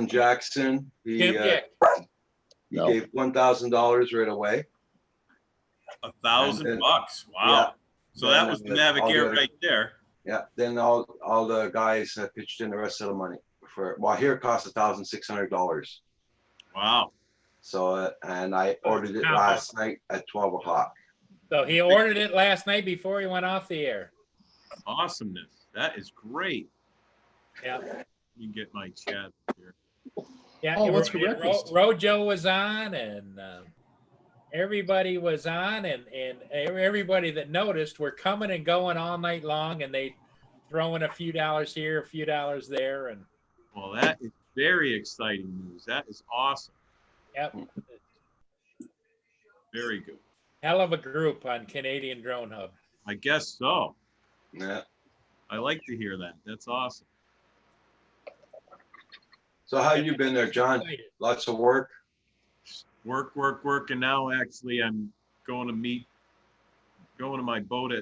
Jackson. He Tim Dick. gave $1,000 right away. $1,000. Wow. Yeah. So that was the Mavic Air right there. Yeah. Then all the guys pitched in the rest of the money here it cost $1,600. Wow. So and I ordered it last night at 12 o'clock. So he ordered it last night before he went off the air. Awesomeness. That is great. Yeah. Let me get my chat here. Yeah, Oh, what's for and breakfast? Rojo was on, and everybody was on, and everybody that noticed were coming and going all night long, and they throwing a few dollars here, a few dollars there, and Well, that is very exciting news. That is awesome. yep, Very good. hell of a group on Canadian Drone Hub. I guess so. Yeah. I like to hear that. That's awesome. So how you been there, John? Excited. Lots of work? Work. And now actually I'm going to my boat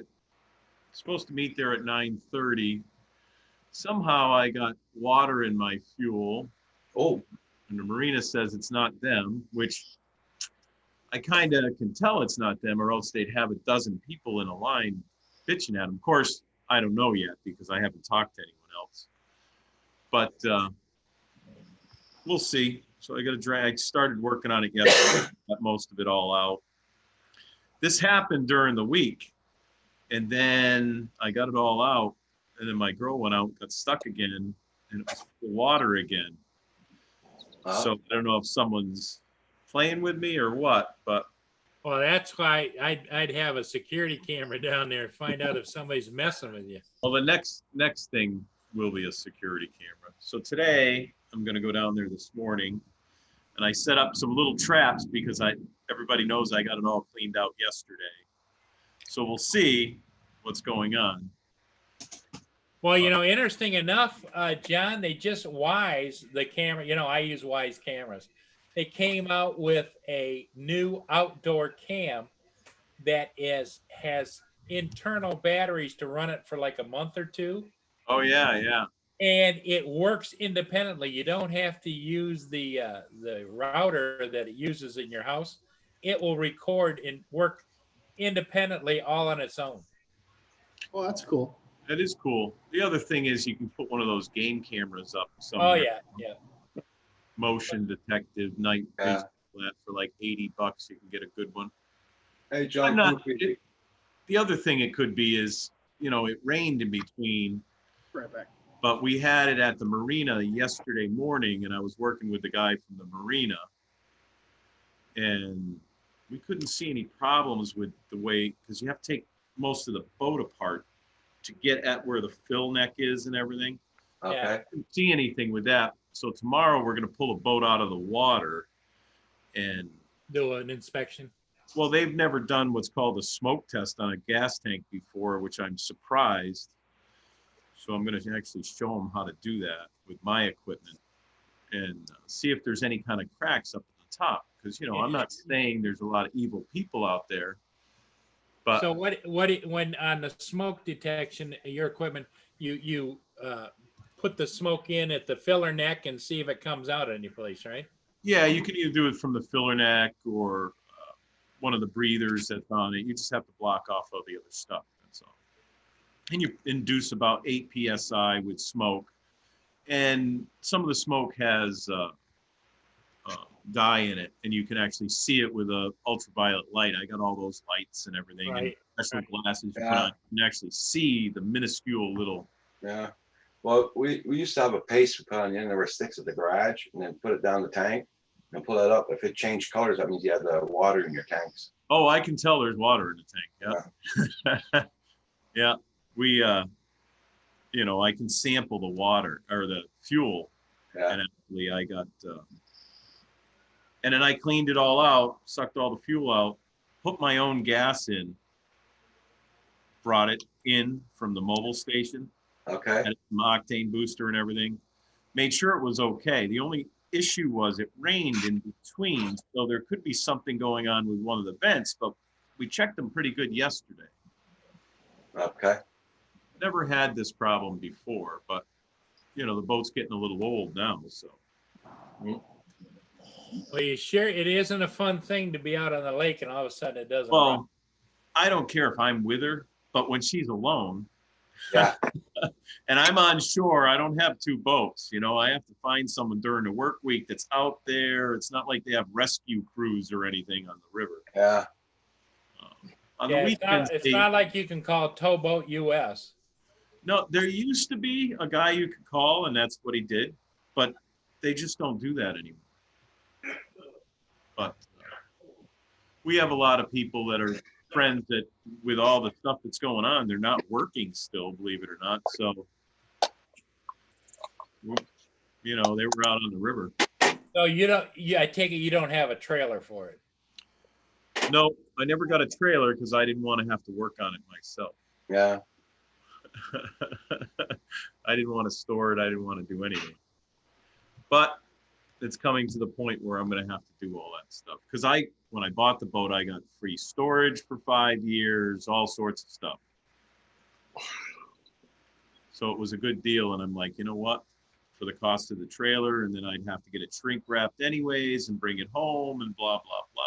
supposed to meet there at 9:30. Somehow I got water in my fuel, Oh, and the marina says it's not them, which I kind of can tell it's not them, or else they'd have a dozen people in a line bitching at them. Of course, I don't know yet because I haven't talked to anyone else. But we'll see. So I started working on it yesterday, got most of it all out. This happened during the week, and then I got it all out, and then my girl went out, got stuck again, and it was full of water again. So I don't know if someone's playing with me or what, but Well, that's why I'd have a security camera down there and find out if somebody's messing with you. well, the next thing will be a security camera. So today I'm going to go down there this morning, and I set up some little traps because everybody knows I got it all cleaned out yesterday. So we'll see what's going on. Well, interesting enough, John, they just the camera. I use Wise cameras. They came out with a new outdoor cam that has internal batteries to run it for like a month or two, Oh yeah. and it works independently. You don't have to use the router that it uses in your house. It will record and work independently all on its own. Oh, that's cool. That is cool. The other thing is you can put one of those game cameras up somewhere. Oh yeah. Motion detective night Yeah. vision flat for like $80. You can get a good one. hey, John. The other thing it could be is, it rained in between, Right back. but we had it at the marina yesterday morning, and I was working with the guy from the marina, and we couldn't see any problems with the way, because you have to take most of the boat apart to get at where the fill neck is and everything. Okay. Couldn't see anything with that. So tomorrow we're going to pull a boat out of the water, and Do an inspection. well, they've never done what's called a smoke test on a gas tank before, which I'm surprised. So I'm going to actually show them how to do that with my equipment and see if there's any kind of cracks up at the top. Because, I'm not saying there's a lot of evil people out there, but So when on the smoke detection, your equipment, you put the smoke in at the filler neck and see if it comes out any place, right? yeah, you can either do it from the filler neck or one of the breathers that's on it. You just have to block off all the other stuff. That's all. And you induce about 8 psi with smoke. And some of the smoke has dye in it, and you can actually see it with a ultraviolet light. I got all those lights and everything, Right. and special glasses you put Yeah. on. You can actually see the minuscule little. Yeah. Well, we used to have a paste we put on the end of our sticks at the garage and then put it down the tank and pull it up. If it changed colors, that means you had the water in your tanks. Oh, I can tell there's water in the tank. Yeah. Yeah. We, I can sample the water or the fuel. Yeah. And actually I got, and then I cleaned it all out, sucked all the fuel out, put my own gas in, brought it in from the mobile station, Okay. had some octane booster and everything, made sure it was okay. The only issue was it rained in between, so there could be something going on with one of the vents, but we checked them pretty good yesterday. Okay. Never had this problem before, but the boat's getting a little old now, so. Well, you sure it isn't a fun thing to be out on the lake and all of a sudden it doesn't run. Well, I don't care if I'm with her, but when she's alone, Yeah. and I'm on shore, I don't have two boats. I have to find someone during the work week that's out there. It's not like they have rescue crews or anything on the river. Yeah. On Yeah, the weekends, it's not like you can call Towboat US. no, there used to be a guy you could call, and that's what he did. But they just don't do that anymore. But we have a lot of people that are friends that, with all the stuff that's going on, they're not working still, believe it or not. So, you know, they were out on the river. So you don't, yeah, I take it you don't have a trailer for it. No, I never got a trailer because I didn't want to have to work on it myself. Yeah, I didn't want to store it. I didn't want to do anything. But it's coming to the point where I'm going to have to do all that stuff. Because when I bought the boat, I got free storage for 5 years, all sorts of stuff. So it was a good deal. And I'm like, you know what? For the cost of the trailer, and then I'd have to get it shrink wrapped anyways and bring it home and blah, blah, blah.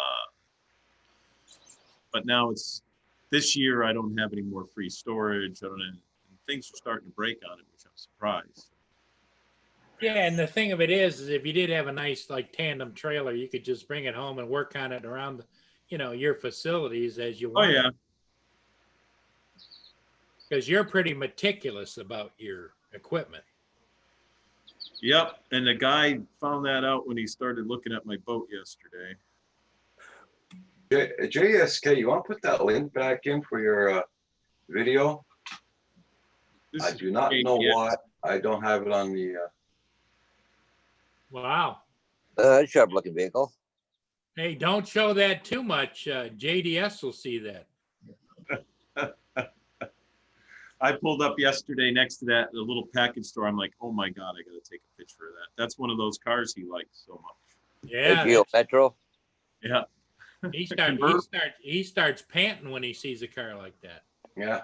But now this year, I don't have any more free storage. I don't have, things are starting to break on it, which I'm surprised. Yeah, and the thing of it is if you did have a nice like tandem trailer, you could just bring it home and work on it around, your facilities as you Oh, want. yeah. Because you're pretty meticulous about your equipment. Yep. And the guy found that out when he started looking at my boat yesterday. JSK, you want to put that link back in for your video? This I is do not know JDS. why I don't have it on the. Wow. Sharp looking vehicle. Hey, don't show that too much. JDS will see that. I pulled up yesterday next to the little package store. I'm like, oh my God, I got to take a picture of that. That's one of those cars he likes so much. Yeah, Geo Metro. Yeah. he starts panting when he sees a car like that. Yeah,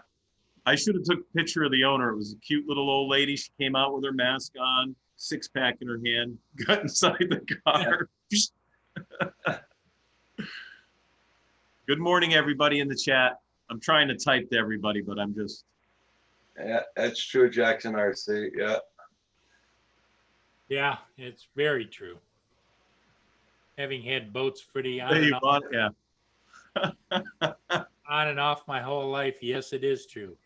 I should have took a picture of the owner. It was a cute little old lady. She came out with her mask on, 6-pack in her hand, got inside the car. Good morning, everybody in the chat. I'm trying to type to everybody, but I'm just. yeah, that's true, Jackson RC. Yeah, Yeah, it's very true. Having had boats pretty on There and you off, go. Yeah. on and off my whole life, yes, it is true.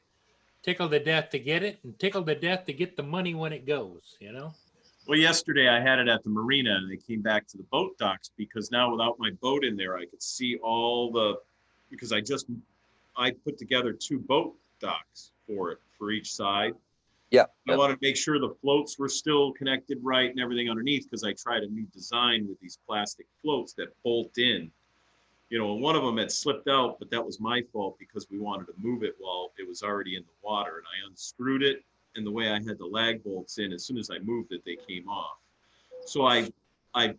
Tickled to death to get it, and tickled to death to get the money when it goes. Well, yesterday I had it at the marina and I came back to the boat docks because now without my boat in there, I could see because I put together 2 boat docks for it, for each side. Yeah. I wanted to make sure the floats were still connected right and everything underneath because I tried a new design with these plastic floats that bolt in. And one of them had slipped out, but that was my fault because we wanted to move it while it was already in the water. And I unscrewed it, and the way I had the lag bolts in, as soon as I moved it, they came off. So I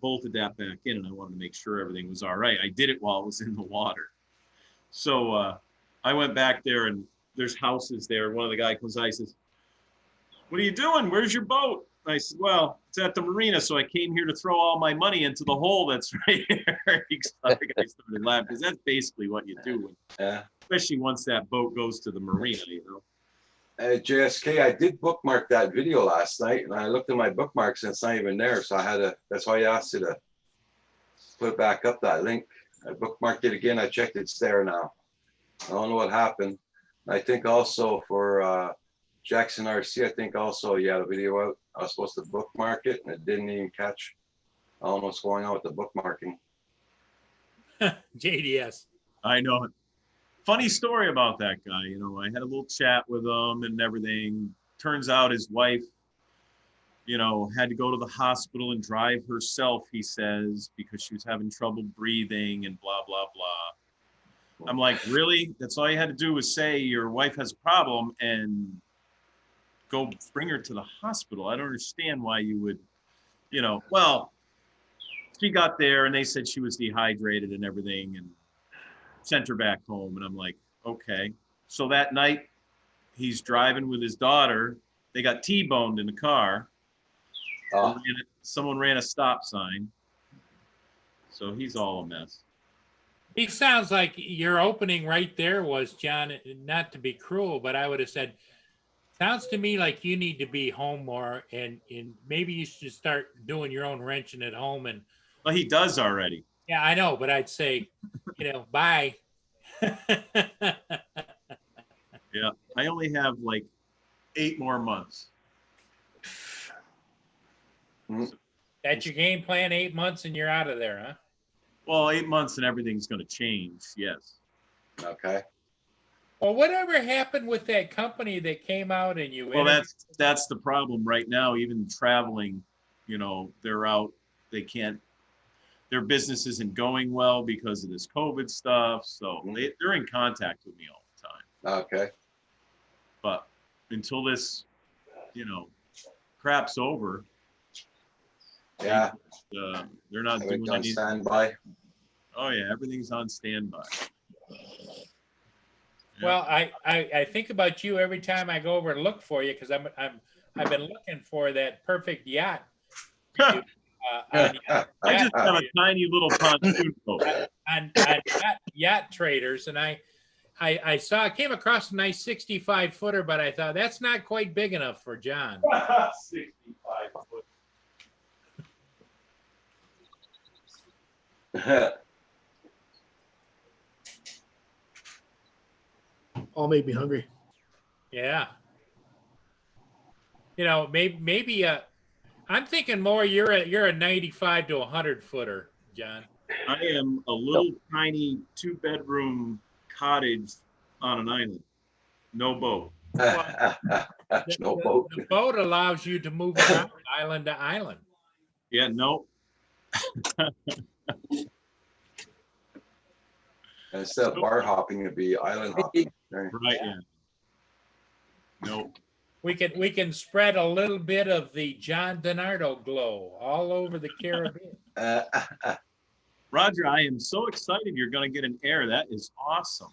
bolted that back in, and I wanted to make sure everything was all right. I did it while it was in the water. So I went back there, and there's houses there. One of the guys comes by, he says, "What are you doing? Where's your boat?" I said, "Well, it's at the marina, so I came here to throw all my money into the hole that's right here." The guy started laughing because that's basically what you do, yeah. especially once that boat goes to the marina, JSK, I did bookmark that video last night, and I looked at my bookmarks and it's not even there. So I had to. That's why I asked you to put back up that link. I bookmarked it again. I checked it's there now. I don't know what happened. I think also for Jackson RC, I think also you had a video out. I was supposed to bookmark it and it didn't even catch. I don't know what's going on with the bookmarking. JDS. I know it. Funny story about that guy. I had a little chat with him and everything. Turns out his wife, had to go to the hospital and drive herself, he says, because she was having trouble breathing and blah, blah, blah. I'm like, really? That's all you had to do was say your wife has a problem and go bring her to the hospital. I don't understand why you would, well, she got there and they said she was dehydrated and everything and sent her back home. And I'm like, okay. So that night he's driving with his daughter. They got T-boned in the car. Someone ran a stop sign. So he's all a mess. He sounds like your opening right there was, John, not to be cruel, but I would have said, sounds to me like you need to be home more and maybe you should start doing your own wrenching at home. And Well, he does already. yeah, I know, but I'd say, bye. Yeah. I only have like 8 more months. That's your game plan, 8 months and you're out of there, huh? Well, 8 months and everything's gonna change, yes. Okay. Well, whatever happened with that company that came out and you Well, interviewed? that's the problem right now, even traveling, you know, they're out, they can't, their business isn't going well because of this COVID stuff, so they're in contact with me all the time. Okay. But until this, you know, crap's over, Yeah. they're not doing Everything on anything. standby. Oh yeah, everything's on standby. Well, I think about you every time I go over and look for you because I've been looking for that perfect yacht. on I just have a tiny little pontoon boat. on yacht traders, and I came across a nice 65 footer, but I thought that's not quite big enough for John. 65 foot. All made me hungry. Yeah. You know, maybe I'm thinking more. You're a 95 to 100 footer, John. I am a little tiny 2-bedroom cottage on an island. No boat. No boat. The boat allows you to move around island to island. Yeah, no. Instead of bar hopping, it'd be island hopping. Right. Right, yeah. No. We can spread a little bit of the John DiNardo glow all over the Caribbean. Roger, I am so excited you're going to get an air. That is awesome.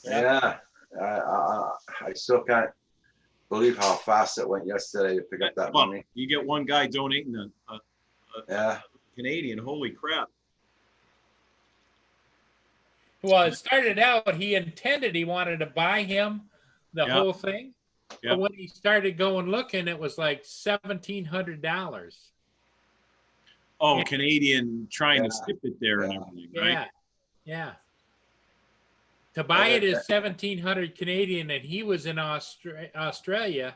Yeah. I still can't believe how fast it went yesterday to pick up that Well, money. you get one guy donating a Yeah. Canadian. Holy crap. Well, it started out, he wanted to buy him the Yeah. whole thing. Yeah. But when he started going looking, it was like $1,700. Oh, Yeah. Canadian trying to Yeah. skip it there and Yeah. everything, Yeah. right? Yeah. To buy it is 1,700 Canadian, and he was in Australia.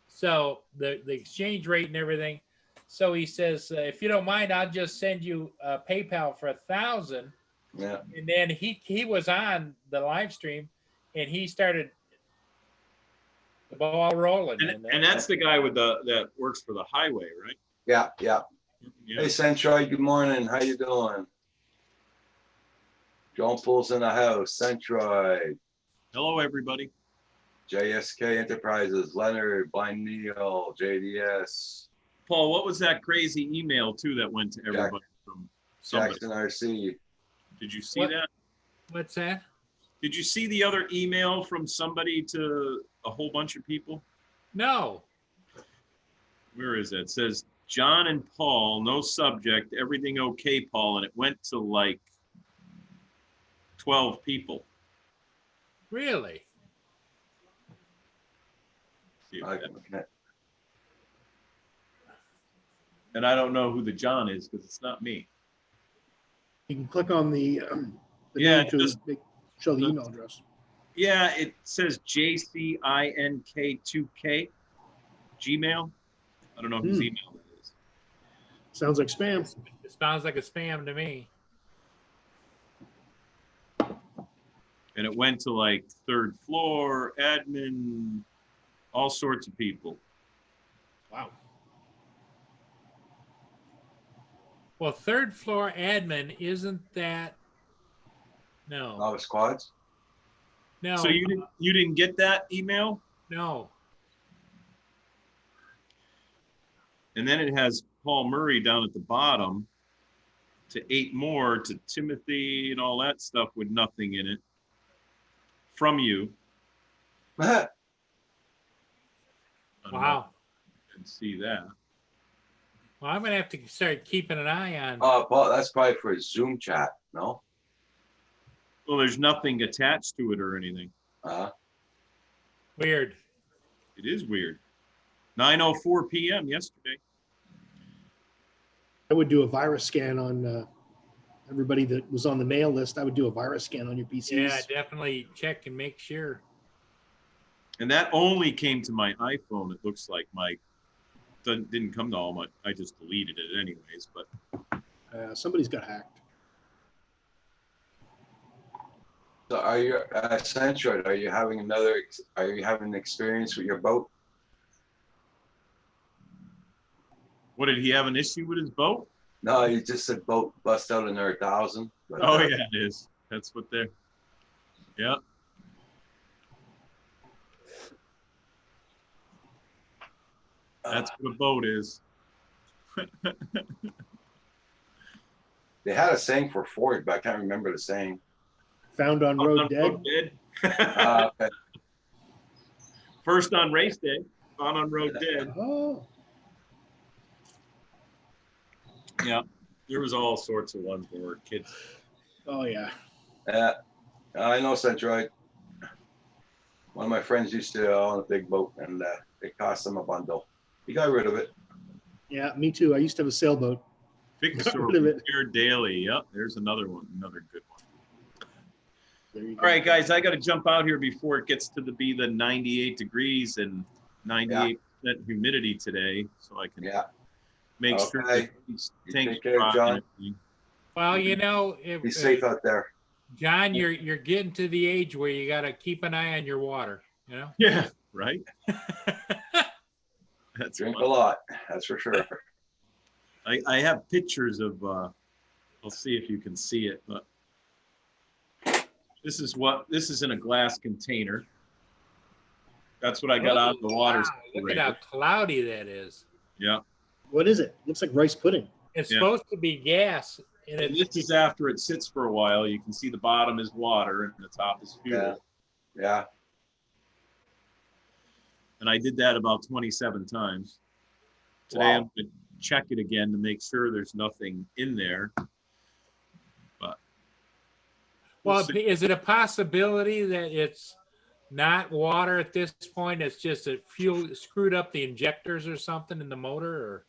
So the exchange rate and everything. So he says, if you don't mind, I'll just send you PayPal for 1,000. Yeah. And then he was on the live stream, and he started the ball rolling. And that's the guy with that works for the highway, right? Yeah. Yeah. Yeah. Hey, Centroid, good morning. How you doing? John Pool's in the house. Centroid, Hello, everybody. JSK Enterprises, Leonard, Blind Neil, JDS, Paul, what was that crazy email too that went to everybody from somebody? Jackson RC. Did you see What? that? What's that? Did you see the other email from somebody to a whole bunch of people? No. Where is that? It says, John and Paul, no subject, everything okay, Paul, and it went to like 12 people. Really? See if I that- can't- And I don't know who the John is because it's not me. You can click on the Yeah, name to just- show the email address. Yeah, it says JCINK2K Gmail. I don't know whose Hmm. email that is. Sounds like spam. It sounds like a spam to me. And it went to like third floor, admin, all sorts of people. Wow. Well, third floor admin, isn't that? No. Lava Squads? No. So you didn't get that email? No. And then it has Paul Murray down at the bottom to 8 more to Timothy and all that stuff with nothing in it from you. I don't know Wow. if you can see that. Well, I'm gonna have to start keeping an eye on. Well, that's probably for Zoom chat, no? Well, there's nothing attached to it or anything. Weird. It is weird. 9:04 p.m. yesterday. I would do a virus scan on everybody that was on the mail list. I would do a virus scan on your PCs. Yeah, definitely check and make sure. And that only came to my iPhone, it looks like, Mike. didn't come to all my, I just deleted it anyways, but Somebody's got hacked. So are you, Centroid, are you having an experience with your boat? what, did he have an issue with his boat? No, you just said boat bust out in their 1,000. but, Oh yeah, it is. That's what they're, yeah. That's what a boat is. They had a saying for Ford, but I can't remember the saying. Found on road dead. Okay. First on race day, found on road dead. Oh, Yeah, there was all sorts of ones when we were kids. oh yeah. Yeah, I know Centroid. One of my friends used to own a big boat, and it cost him a bundle. He got rid of it. Yeah, me too. I used to have a sailboat. Got rid of it. daily. Yep, there's another one, another good one. There you go. All right, guys, I got to jump out here before it gets to be the 98 degrees and 98% humidity today, so I can make sure Okay. that these You tanks take care, dry and John. everything. Well, Be safe out there. John, you're getting to the age where you got to keep an eye on your water, you know? Yeah, right. That's Drink fun. a lot, that's for sure. I have pictures of, I'll see if you can see it, but this is in a glass container. That's what I got out of the water. Wow, look at how cloudy that is. Yeah. What is it? Looks like rice pudding. It's Yeah. supposed to be gas. And And it's, this is after it sits for a while. You can see the bottom is water and the top is fuel. Yeah, And I did that about 27 times. Today Wow. I'm going to check it again to make sure there's nothing in there. But we'll well, see. is it a possibility that it's not water at this point? It's just a fuel screwed up the injectors or something in the motor, or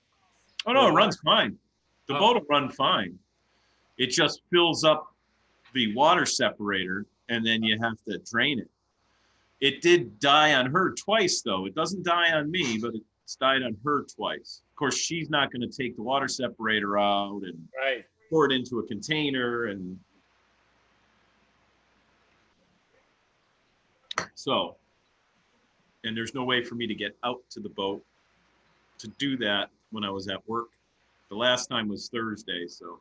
Oh no, it runs fine. The Oh. boat will run fine. It just fills up the water separator and then you have to drain it. It did die on her twice though. It doesn't die on me, but it's died on her twice. Of course, she's not going to take the water separator out and right? pour it into a container. And so, and there's no way for me to get out to the boat to do that when I was at work. The last time was Thursday, so.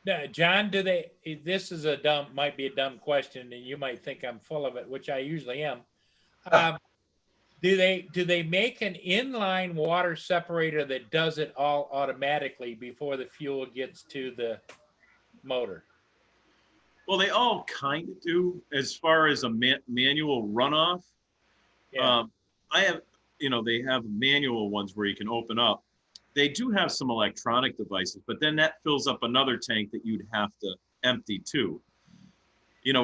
Now, John, do they? This is might be a dumb question, and you might think I'm full of it, which I usually am. Do they make an inline water separator that does it all automatically before the fuel gets to the motor? Well, they all kind of do as far as a manual runoff. Yeah. I have, they have manual ones where you can open up. They do have some electronic devices, but then that fills up another tank that you'd have to empty too.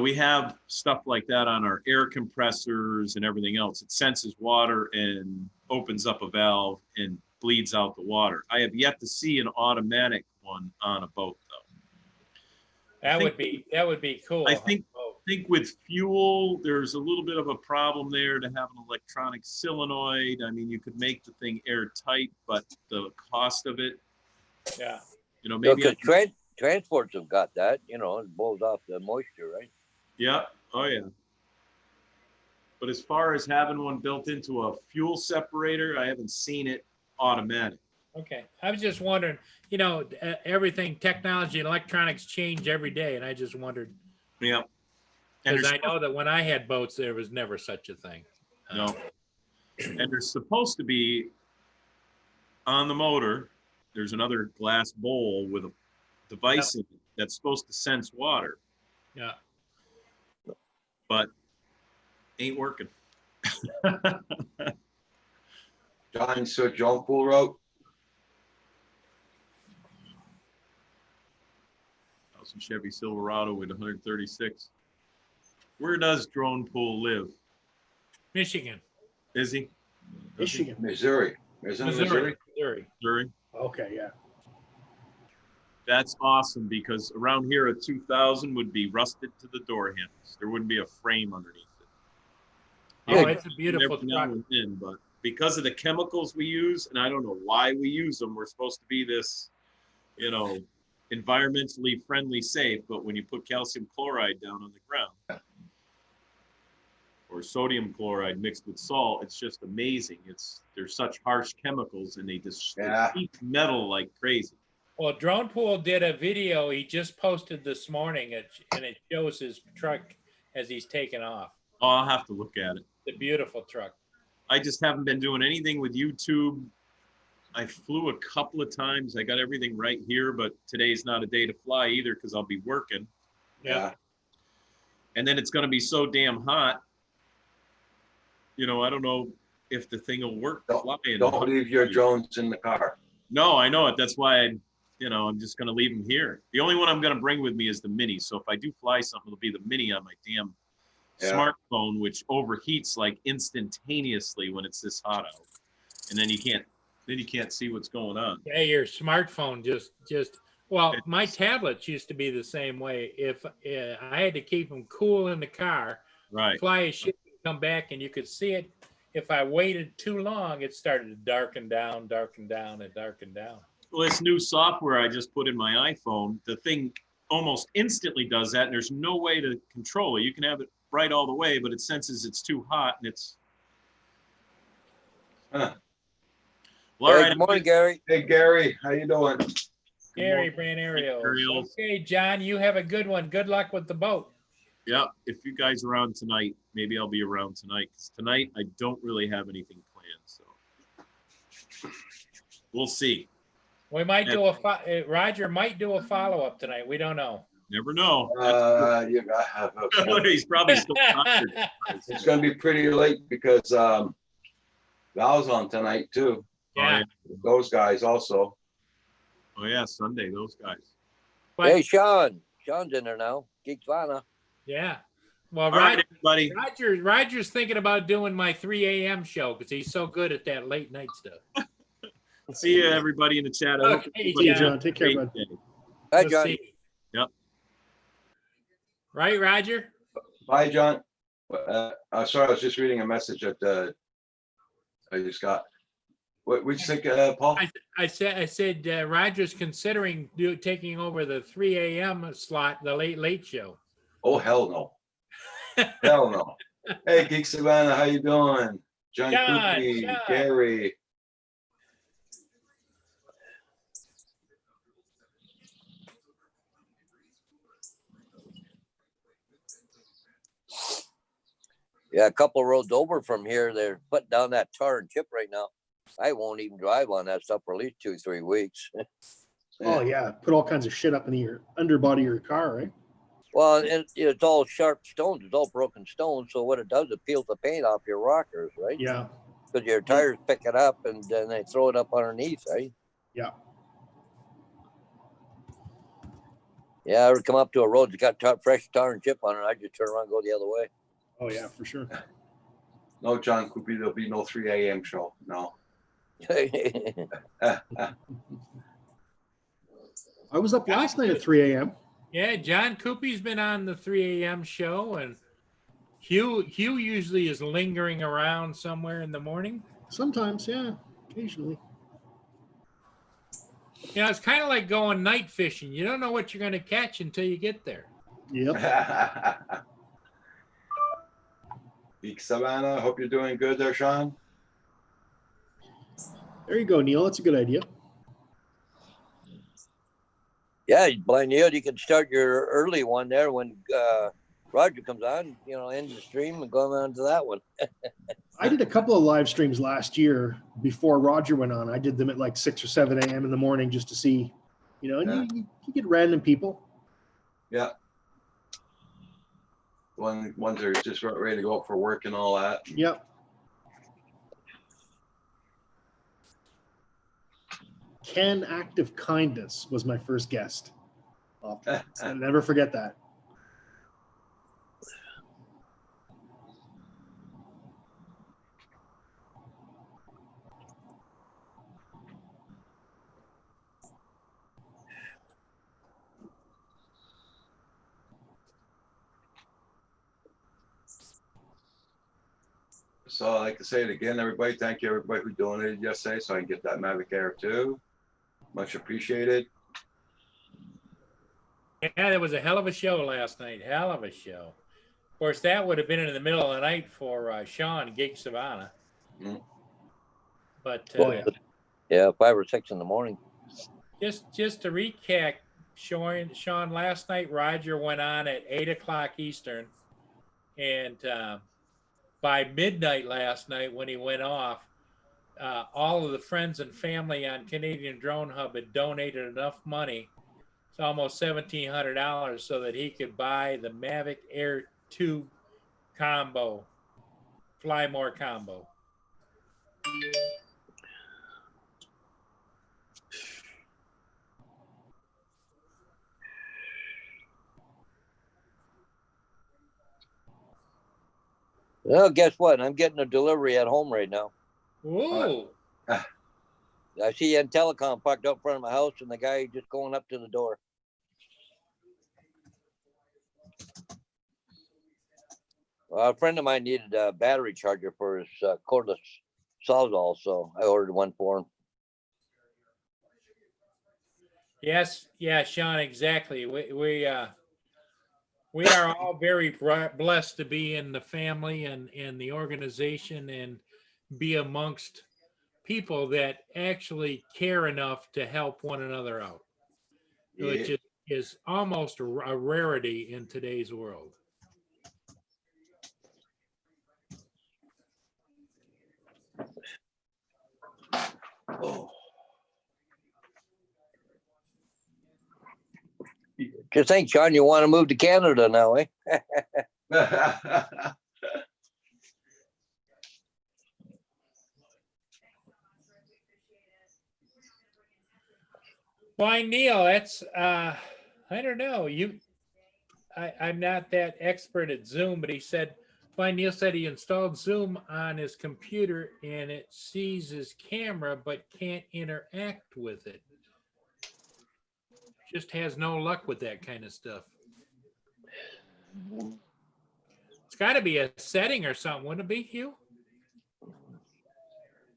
We have stuff like that on our air compressors and everything else. It senses water and opens up a valve and bleeds out the water. I have yet to see an automatic one on a boat though. That would be cool. I think with fuel, there's a little bit of a problem there to have an electronic solenoid. I mean, you could make the thing airtight, but the cost of it, Yeah. maybe. Because transports have got that, it blows off the moisture, right? Yeah. Oh, yeah. But as far as having one built into a fuel separator, I haven't seen it automatic. Okay. I was just wondering, everything, technology and electronics change every day. And I just wondered, Yeah. And because I know that when I had boats, there was never such a thing. no. And there's supposed to be on the motor, there's another glass bowl with a device in it that's supposed to sense water, Yeah. but ain't working. John, so John Pool Road, House and Chevy Silverado with 136. Where does Drone Pool live? Michigan. Is he? Michigan. Missouri. Isn't it Missouri? Missouri. Okay, yeah. That's awesome because around here a 2000 would be rusted to the door handles. There wouldn't be a frame underneath it. Oh, it's a beautiful Everything truck. else within, but because of the chemicals we use, and I don't know why we use them. We're supposed to be this, you know, environmentally friendly safe, but when you put calcium chloride down on the ground or sodium chloride mixed with salt, it's just amazing. They're such harsh chemicals, and they just Yeah. heat metal like crazy. Well, Drone Pool did a video he just posted this morning, and it shows his truck as he's taking off. Oh, I'll have to look at it. The beautiful truck. I just haven't been doing anything with YouTube. I flew a couple of times. I got everything right here, but today's not a day to fly either because I'll be working. Yeah. And then it's going to be so damn hot. You know, I don't know if the thing will work flying. Don't leave your drones in the car. No, I know it. That's why I'm just going to leave them here. The only one I'm going to bring with me is the Mini. So if I do fly something, it'll be the Mini on my damn smartphone, which overheats like instantaneously when it's this hot out. And then you can't see what's going on. Yeah, your smartphone well, my tablets used to be the same way. If I had to keep them cool in the car, Right. fly a ship, come back, and you could see it. If I waited too long, it started to darken down, and darken down. Well, this new software I just put in my iPhone, the thing almost instantly does that, and there's no way to control it. You can have it bright all the way, but it senses it's too hot, and it's... Huh. Well, all Hey, right. good morning, Gary. Hey, Gary, how you doing? Gary Branario. Ariel. Okay, John, you have a good one. Good luck with the boat. Yeah, if you guys are around tonight, maybe I'll be around tonight. 'Cause tonight, I don't really have anything planned, so we'll see. We might do Roger might do a follow-up tonight. We don't know. Never know. You got have He's probably still tired. It's gonna be pretty late because Val's on tonight too. Yeah. Those guys also. Oh yeah, Sunday, those guys. But, Hey, Sean. Sean's in there now. Geeksvana. yeah. Well, All right, everybody. Roger's thinking about doing my 3 a.m. show because he's so good at that late night stuff. See you, everybody in the chat. I hope Okay, everybody has a John. Take care, great bud. day. Hi, We'll John. see. Yep. Right, Roger? Bye, John. Sorry, I was just reading a message that I just got. What would you think, Paul? I said Roger's considering taking over the 3 a.m. slot, the late show. Oh, hell no. Hell no. Hey, Geek Savannah, how you doing? John Cookie, John. Gary. Yeah, a couple roads over from here, they're putting down that tar and chip right now. I won't even drive on that stuff for at least 2-3 weeks. Oh yeah, put all kinds of shit up in your underbody of your car, right? Well, and it's all sharp stones. It's all broken stones. So what it does, it peels the paint off your rockers, right? Yeah, Because your tires pick it up and then they throw it up underneath, right? yeah. Yeah, I would come up to a road that's got fresh tar and chip on it. I just turn around and go the other way. Oh yeah, for sure. No, John Cookie, there'll be no 3 a.m. show. No. I was up last night at 3 a.m. Yeah, John Coopy's been on the 3 a.m. show, and Hugh usually is lingering around somewhere in the morning. Sometimes, yeah, occasionally. You know, it's kind of like going night fishing. You don't know what you're going to catch until you get there. Yep. Geek Savannah, hope you're doing good there, Sean. There you go, Neil. That's a good idea. Yeah, Blind Neil, you can start your early one there when Roger comes on, end the stream and go on to that one. I did a couple of live streams last year before Roger went on. I did them at like 6 or 7 a.m. in the morning just to see, and you get random people. Yeah. Ones are just ready to go out for work and all that. Yep. Ken Active Kindness was my first guest. I'll never forget that. So I like to say it again, everybody, thank you, everybody who donated yesterday, so I can get that Mavic Air 2. Much appreciated. Yeah, there was a hell of a show last night. Hell of a show. Of course, that would have been in the middle of the night for Sean Gig Savannah. Mm. But Well, yeah, 5 or 6 in the morning. just to recap, Sean, last night Roger went on at 8 o'clock Eastern, and by midnight last night when he went off, all of the friends and family on Canadian Drone Hub had donated enough money. It's almost $1,700 so that he could buy the Mavic Air 2 combo, Fly More combo. Well, guess what? I'm getting a delivery at home right now. Ooh. I see Telecom parked up in front of my house, and the guy just going up to the door. A friend of mine needed a battery charger for his cordless Sawzall, so I ordered one for him. Yes, yeah, Sean, exactly. We are all very blessed to be in the family and the organization and be amongst people that actually care enough to help one another out, which is almost a rarity in today's world. Oh. Just think, Sean, you want to move to Canada now, eh? Why, Neil, that's I don't know. I'm not that expert at Zoom, but he said, why, Neil said he installed Zoom on his computer and it sees his camera but can't interact with it. Just has no luck with that kind of stuff. It's got to be a setting or something, wouldn't it be, Hugh?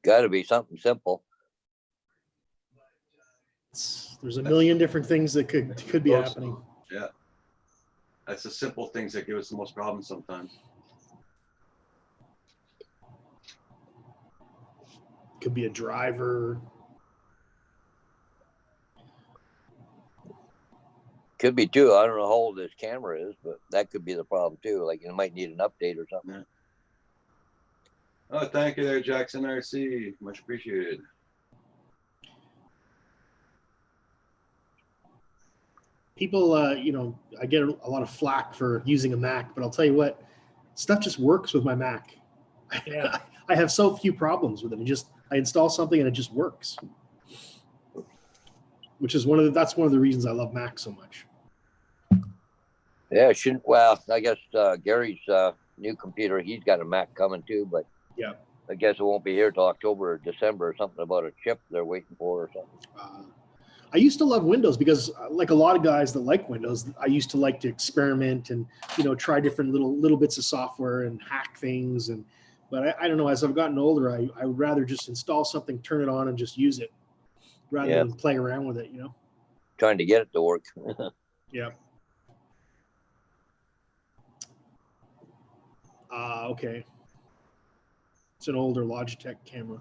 Got to be something simple. There's a million different things that could be happening. Yeah. That's the simple things that give us the most problems sometimes. Could be a driver. Could be too. I don't know how old this camera is, but that could be the problem too. Like it might need an update or something. Yeah. Oh, thank you there, Jackson RC. Much appreciated. People, you know, I get a lot of flack for using a Mac, but I'll tell you what, stuff just works with my Mac. Yeah. I have so few problems with it. I install something and it just works. Which is that's one of the reasons I love Mac so much. Yeah, shouldn't. Well, I guess Gary's new computer, he's got a Mac coming too, but yeah, I guess it won't be here till October or December or something about a chip they're waiting for or something. I used to love Windows because, like a lot of guys that like Windows, I used to like to experiment and, you know, try different little bits of software and hack things. But I don't know, as I've gotten older, I would rather just install something, turn it on, and just use it rather than play around with it, you know? Trying to get it to work. Yeah. Okay. It's an older Logitech camera.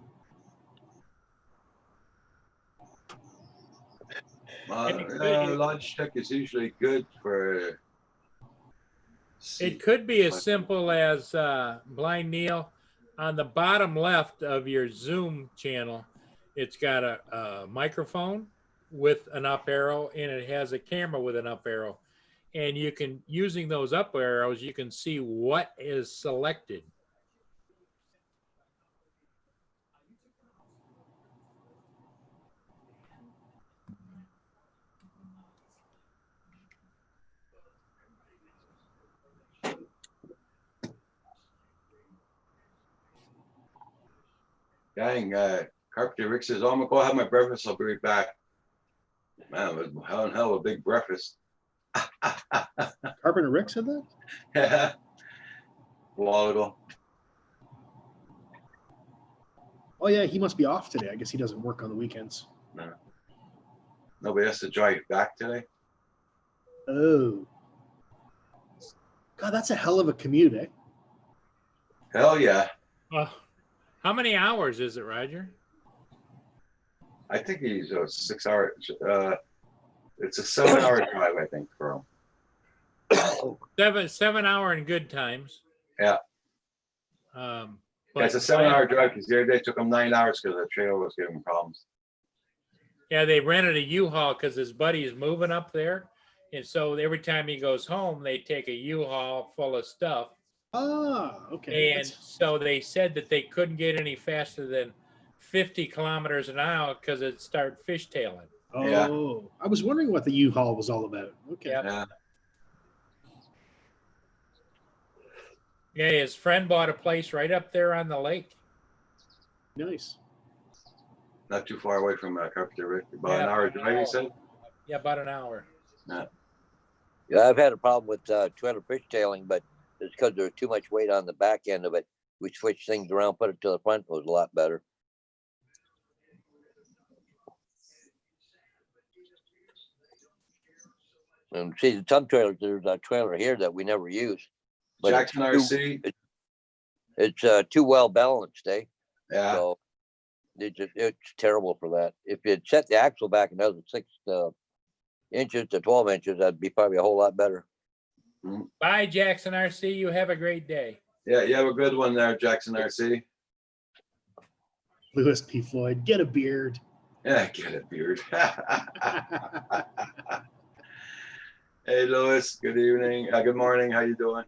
Logitech is usually good for. It could be as simple as Blind Neil on the bottom left of your Zoom channel. It's got a microphone with an up arrow and it has a camera with an up arrow. And you can, using those up arrows, you can see what is selected. Dang, Carpenter Rick says, oh, I'm gonna go have my breakfast. I'll be right back. Man, it was hell of a big breakfast. Carpenter Rick said that? A while ago. Oh yeah, he must be off today. I guess he doesn't work on the weekends. Nobody has to drive back today. Oh. God, that's a hell of a commute, eh? Hell yeah. How many hours is it, Roger? I think he's a 6 hour, it's a 7 hour drive, I think, for him. 7 hour in good times. Yeah. But It's a 7 hour drive because the other day it took him 9 hours because the trailer was giving him problems. yeah, they rented a U-Haul because his buddy is moving up there. And so every time he goes home, they take a U-Haul full of stuff. Ah, okay. And so they said that they couldn't get any faster than 50 kilometers an hour because it'd start fishtailing. Oh, Yeah. I was wondering what the U-Haul was all about. Okay. Yeah. Yeah. Yeah, his friend bought a place right up there on the lake. Nice. Not too far away from Carpenter Rick. About an Yeah. hour drive, you said? Yeah, about an hour. Yeah, I've had a problem with trailer fishtailing, but it's because there's too much weight on the back end of it. We switched things around, put it to the front, it was a lot better. And see, some trailers, there's a trailer here that we never use. But it's Jackson too- RC. It's too well balanced, eh? Yeah. So it's terrible for that. If you'd set the axle back another 6 inches to 12 inches, that'd be probably a whole lot better. Bye, Jackson RC. You have a great day. Yeah, you have a good one there, Jackson RC. Lewis P. Floyd, get a beard. Yeah, get it, beard. Hey, Louis. Good evening. Good morning. How you doing?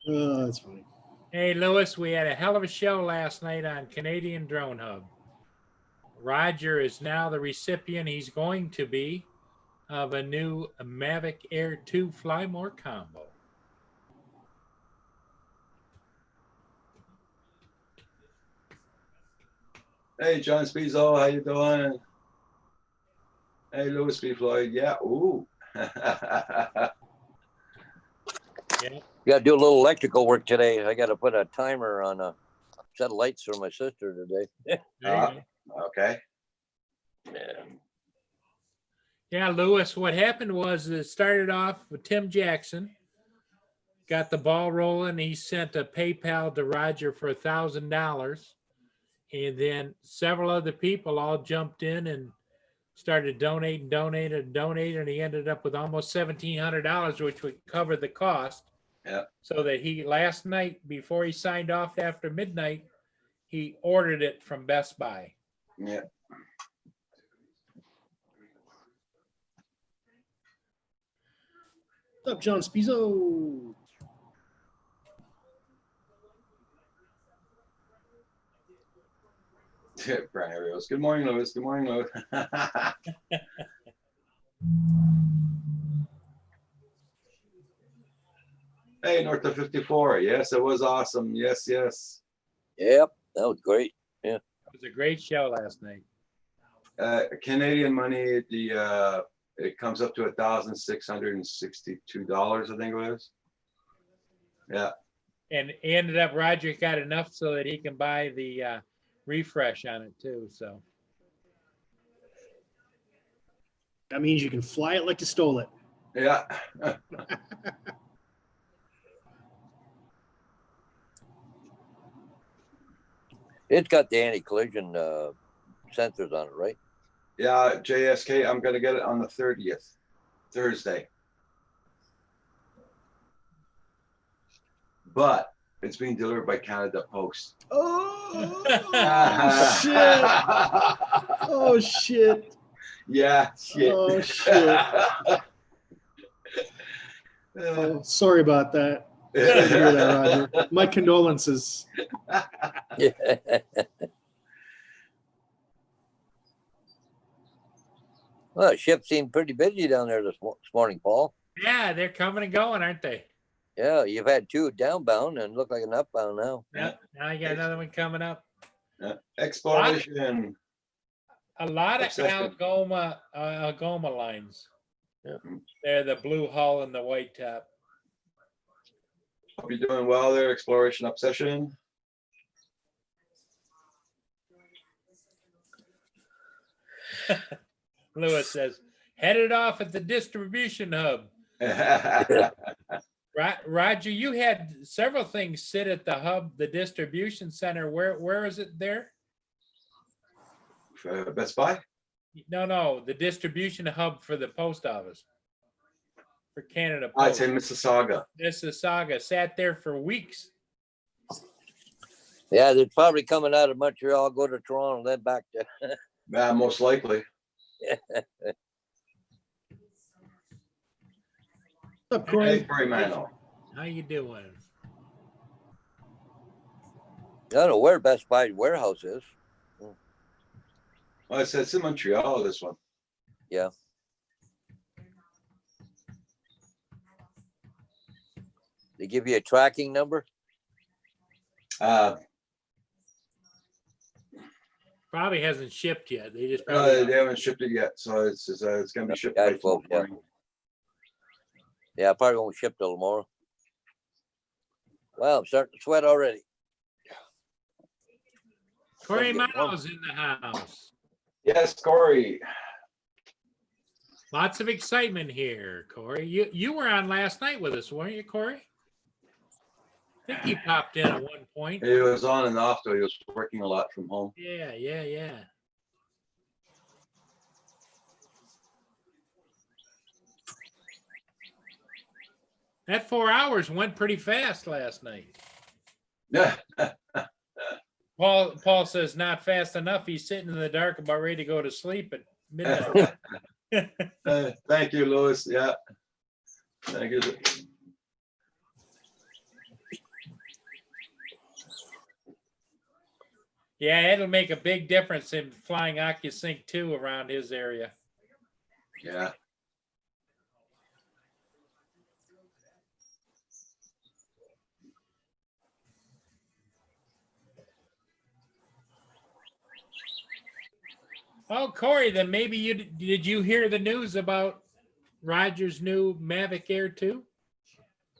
Oh, that's funny. Hey, Lewis, we had a hell of a show last night on Canadian Drone Hub. Roger is now the recipient. He's going to be of a new Mavic Air 2 Fly More combo. Hey, John Spizzo. How you doing? Hey, Louis P. Floyd. Yeah. Ooh. Yeah. Got to do a little electrical work today. I got to put a timer on a set of lights for my sister today. There you go. Okay. Yeah, Lewis, what happened was it started off with Tim Jackson, got the ball rolling. He sent a PayPal to Roger for $1,000. And then several other people all jumped in and started donating. And he ended up with almost $1,700, which would cover the cost. Yeah. So that he, last night, before he signed off after midnight, he ordered it from Best Buy. Yeah. What's up, John Spizzo? Brian Ariels. Good morning, Louis. Good morning, Louis. Hey, North of 54. Yes, it was awesome. Yes, yes. Yep, that was great. It was a great show last night. Canadian money, it comes up to $1,662, I think it was. Yeah. And he ended up, Roger got enough so that he can buy the refresh on it too. So That means you can fly it like you stole it. Yeah. It's got the anti-collision sensors on it, right? Yeah, JSK, I'm gonna get it on the 30th, Thursday. But it's being delivered by Canada Post. Oh, shit. Oh, shit. Yeah, shit. Oh, shit. Oh, sorry about that. Sorry to hear that, Roger. My condolences. Yeah. Well, the ship seemed pretty busy down there this morning, Paul. yeah, they're coming and going, aren't they? Yeah, you've had 2 downbound and look like an upbound now. Yeah. Now you got another one coming up. Exploration. A lot of Obsession. Algoma lines. Yeah. They're the blue hull and the white top. Hope you're doing well there, Exploration Obsession. Lewis says, headed off at the distribution hub. Roger, you had several things sit at the hub, the distribution center. Where is it there? For Best Buy? No, the distribution hub for the post office. For Canada Oh, it's Post. in Mississauga. Mississauga sat there for weeks. Yeah, they're probably coming out of Montreal, go to Toronto, then back to. Yeah, most likely. What's up, Hey, Corey? Corey Mano. How you doing? I don't know where Best Buy warehouse is. Oh, it's in Montreal, this one. Yeah. They give you a tracking number? Probably hasn't shipped yet. They just They probably, haven't shipped it yet, so it's gonna be shipped Yeah, by tomorrow 12, yeah. morning. Yeah, probably won't ship till tomorrow. Well, I'm starting to sweat already. Corey Gotta get warm. Miles in the house. Yes, Corey. Lots of excitement here, Corey. You were on last night with us, weren't you, Corey? I think he popped in at one point. He was on and off, though. He was working a lot from home. Yeah. That 4 hours went pretty fast last night. Yeah. Paul says not fast enough. He's sitting in the dark about ready to go to sleep at midnight. Thank you, Louis. Yeah. Thank you. Yeah, it'll make a big difference in flying OcuSync 2 around his area. Yeah. Oh, Corey, then maybe did you hear the news about Roger's new Mavic Air 2?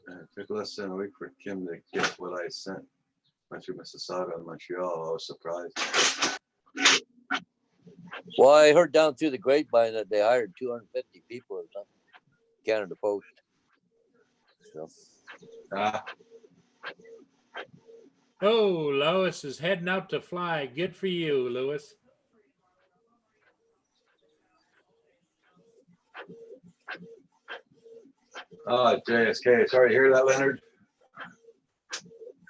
It took less than a week for Kim to get what I sent. Went through Mississauga and Montreal. I was surprised. Well, I heard down through the grapevine that they hired 250 people or something. Canada Post. So, Ah, Oh, Lois is heading out to fly. Good for you, Lewis. oh, JSK. Sorry to hear that, Leonard.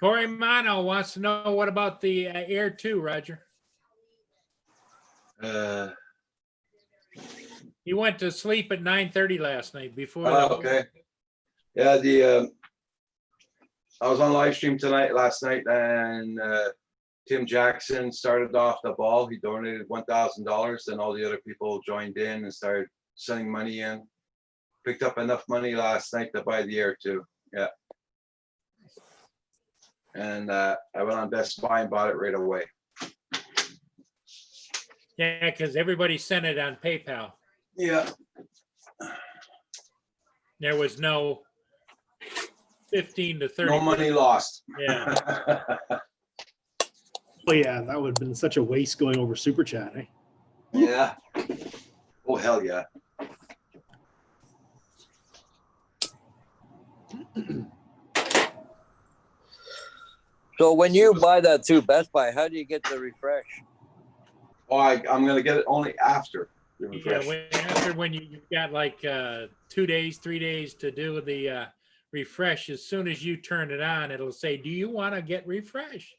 Corey Mano wants to know what about the Air 2, Roger? Uh, He went to sleep at 9:30 last night before. okay. Yeah, I was on live stream last night, and Tim Jackson started off the ball. He donated $1,000, and all the other people joined in and started sending money in. Picked up enough money last night to buy the Air 2. Yeah. And I went on Best Buy and bought it right away. Yeah, because everybody sent it on PayPal. Yeah. There was no 15 to 30. No money lost. Yeah. Oh yeah, that would have been such a waste going over Super Chat, eh? Yeah. Oh, hell yeah. so when you buy that through Best Buy, how do you get the refresh? Oh, I'm going to get it only after the Yeah, refresh. when you've got like 2 days, 3 days to do the refresh, as soon as you turn it on, it'll say, do you want to get refresh?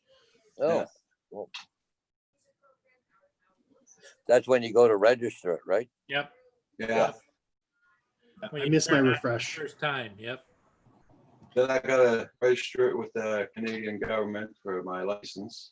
Oh, Yeah. well, that's when you go to register it, right? Yep. Yeah. When I you missed my turn it on refresh. First time, yep. Then I got to register it with the Canadian government for my license.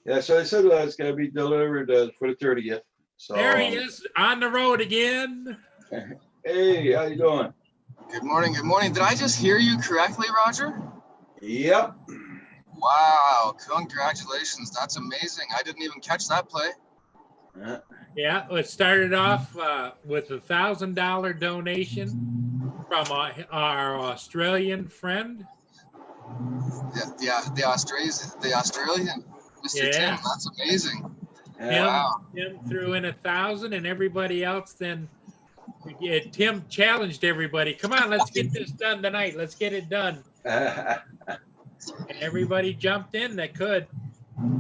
Yeah, so I said it's going to be delivered for the 30th. So There he is on the road again. Hey, how you doing? Good morning. Good morning. Did I just hear you correctly, Roger? Yep. Wow. Congratulations. That's amazing. I didn't even catch that play. Yeah. Yeah, it started off with $1,000 donation. from our Australian friend. The Australian, Mr. Yeah. Tim. That's amazing. Yeah. Wow. Tim threw in 1,000 and everybody else then, Tim challenged everybody. Come on, let's get this done tonight. Let's get it done. And everybody jumped in that could.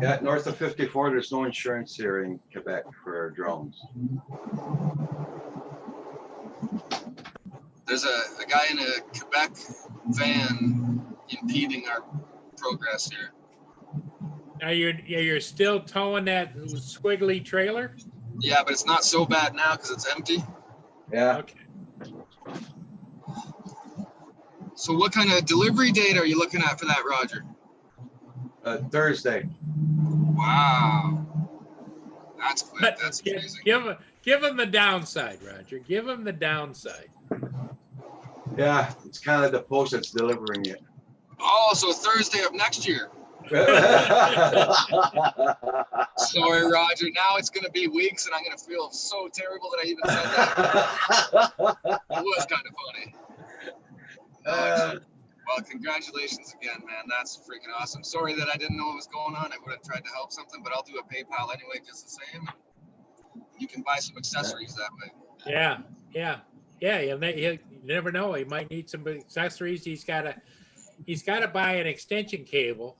Yeah, north of 54, there's no insurance here in Quebec for drones. There's a guy in a Quebec van impeding our progress here. Now you're still towing that squiggly trailer? Yeah, but it's not so bad now because it's empty. Yeah, Okay. So what kind of delivery date are you looking at for that, Roger? Thursday. Wow. That's quick. But That's amazing. give him the downside, Roger. Give him the downside. Yeah, it's kind of the post that's delivering it. Oh, so Thursday of next year. Sorry, Roger. Now it's going to be weeks, and I'm going to feel so terrible that I even said that. It was kind of funny. Well, congratulations again, man. That's freaking awesome. Sorry that I didn't know what was going on. I would have tried to help something, but I'll do a PayPal anyway, just the same. You can buy some accessories that way. Yeah. You never know. He might need some accessories. He's got to buy an extension cable.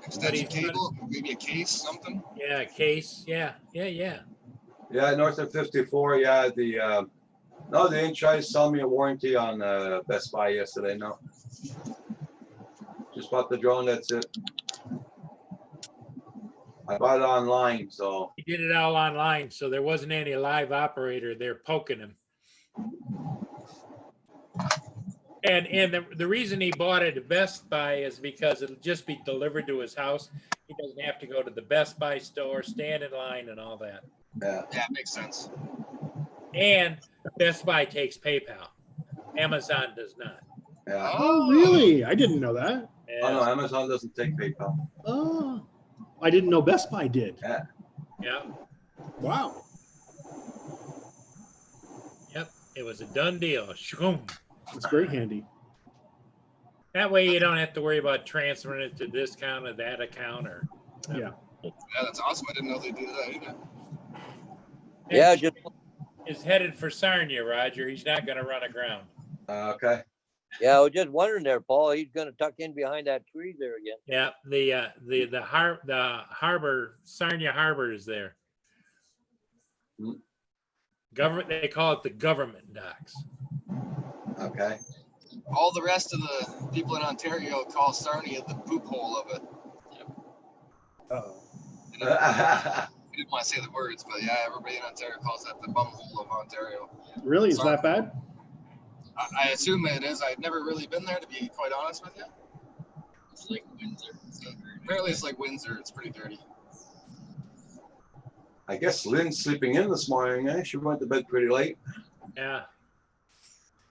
Extension cable, maybe a case, something. Yeah, a case. Yeah. Yeah, north of 54. Yeah, no, they didn't try to sell me a warranty on Best Buy yesterday. No, just bought the drone. That's it. I bought it online, so He did it all online, so there wasn't any live operator there poking him. And the reason he bought it at Best Buy is because it'll just be delivered to his house. He doesn't have to go to the Best Buy store, stand in line and all that. yeah. Yeah, it makes sense. And Best Buy takes PayPal. Amazon does not. Yeah. Oh, really? I didn't know that. Oh no, Amazon doesn't take PayPal. Oh, I didn't know Best Buy did. Yeah. Wow. Yep. It was a done deal. Shoom. That's very handy. That way you don't have to worry about transferring it to this account or that account or. Yeah. Yeah, that's awesome. I didn't know they do that either. Yeah, just Is headed for Sarnia, Roger. He's not going to run aground. Okay. I was just wondering there, Paul. He's gonna tuck in behind that tree there again. Yeah, the harbor, Sarnia Harbor is there. Hmm. Government, they call it the government docks. Okay. All the rest of the people in Ontario call Sarnia the poop hole of it. Uh-oh. You know, I didn't want to say the words, but yeah, everybody in Ontario calls that the bum hole of Ontario. Really? Is that bad? I assume it is. I've never really been there, to be quite honest with you. It's like Windsor. So apparently it's like Windsor. It's pretty dirty. I guess Lynn's sleeping in this morning. Eh? She went to bed pretty late. Yeah.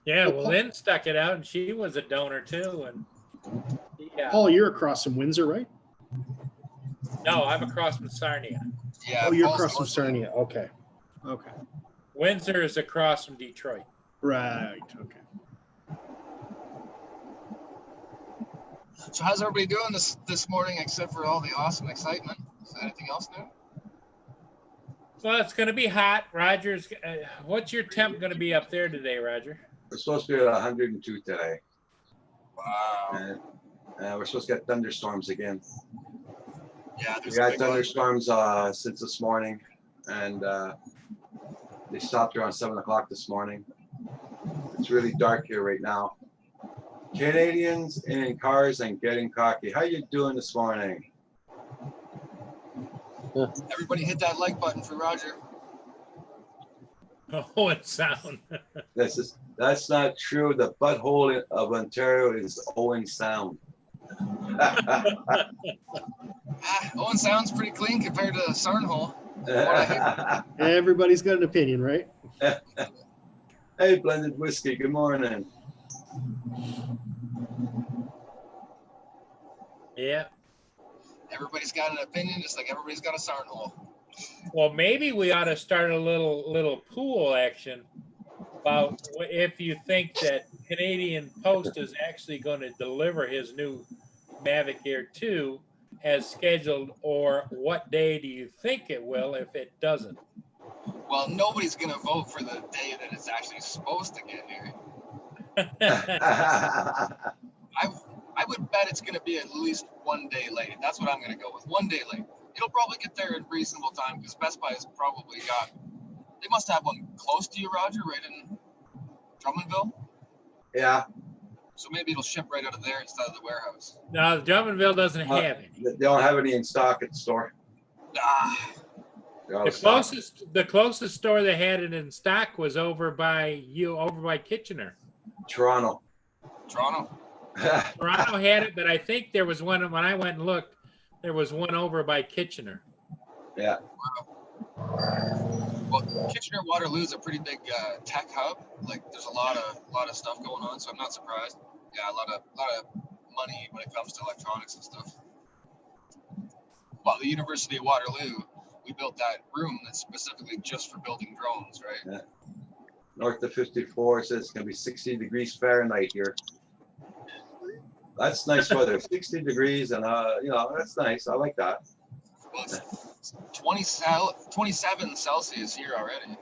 Yeah, well, Lynn stuck it out, and she was a donor too. And yeah, Paul, you're across from Windsor, right? no, I'm across from Sarnia. Yeah. Oh, you're Paul's across from north. Sarnia. Okay. Okay. Windsor is across from Detroit. Right. Okay. So how's everybody doing this morning, except for all the awesome excitement? Is there anything else new? Well, it's going to be hot. Roger's. What's your temp going to be up there today, Roger? We're supposed to be at 102 today. Wow. And we're supposed to get thunderstorms again. Yeah, We there's got a big one. thunderstorms since this morning, and they stopped around 7 o'clock this morning. It's really dark here right now. Canadians in cars and getting cocky. How you doing this morning? Everybody hit that like button for Roger. Oh, it sound. That's not true. The butthole of Ontario is Owen Sound. Owen sounds pretty clean compared to Sarnhole. Everybody's got an opinion, right? Hey, Blended Whiskey, good morning. Yeah. Everybody's got an opinion, just like everybody's got a Sarnhole. Well, maybe we ought to start a little pool action about if you think that Canadian Post is actually going to deliver his new Mavic Air 2 as scheduled, or what day do you think it will if it doesn't? Well, nobody's gonna vote for the day that it's actually supposed to get here. I would bet it's gonna be at least 1 day late. That's what I'm gonna go with. 1 day late. It'll probably get there in reasonable time because Best Buy has probably got. They must have one close to you, Roger, right in Drummondville. Yeah, So maybe it'll ship right out of there instead of the warehouse. No, Drummondville doesn't have any. they don't have any in stock at the store. Ah, They're out The of stock. closest store that had it in stock was over by Kitchener. Toronto. Toronto. Toronto had it, but I think there was one when I went and looked. There was one over by Kitchener. Yeah, Well, Kitchener Waterloo is a pretty big tech hub. Like, there's a lot of stuff going on, so I'm not surprised. Yeah, a lot of money when it comes to electronics and stuff. Well, the University of Waterloo, we built that room that's specifically just for building drones, right? north of 54 says it's gonna be 60 degrees Fahrenheit here. That's nice weather, 60 degrees, and that's nice. I like that. Well, it's 27 Celsius here already.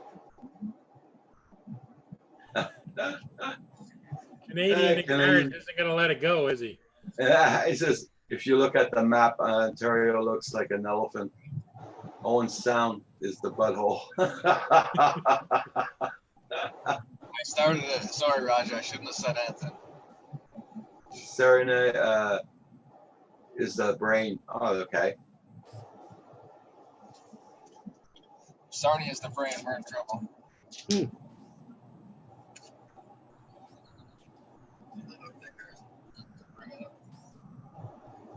Canadian Canadian. isn't going to let it go, is he? Yeah, it says if you look at the map, Ontario looks like an elephant. Owen Sound is the butthole. I started it. Sorry, Roger. I shouldn't have said anything. Serena is the brain. Oh, okay. Sarnia is the brain. We're in trouble.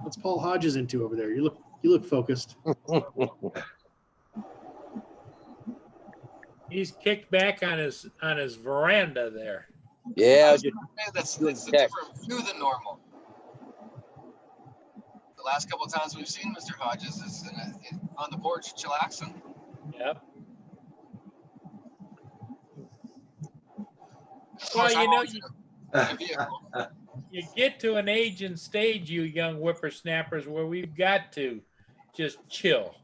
What's Paul Hodges into over there? You look focused. He's kicked back on his veranda there. Yeah, just That's Good a catch. different view than normal. The last couple of times we've seen Mr. Hodges is on the porch chillaxing. Yep. Of Well, course, I'm you know, always in a vehicle. you get to an age and stage, you young whippersnappers, where we've got to just chill.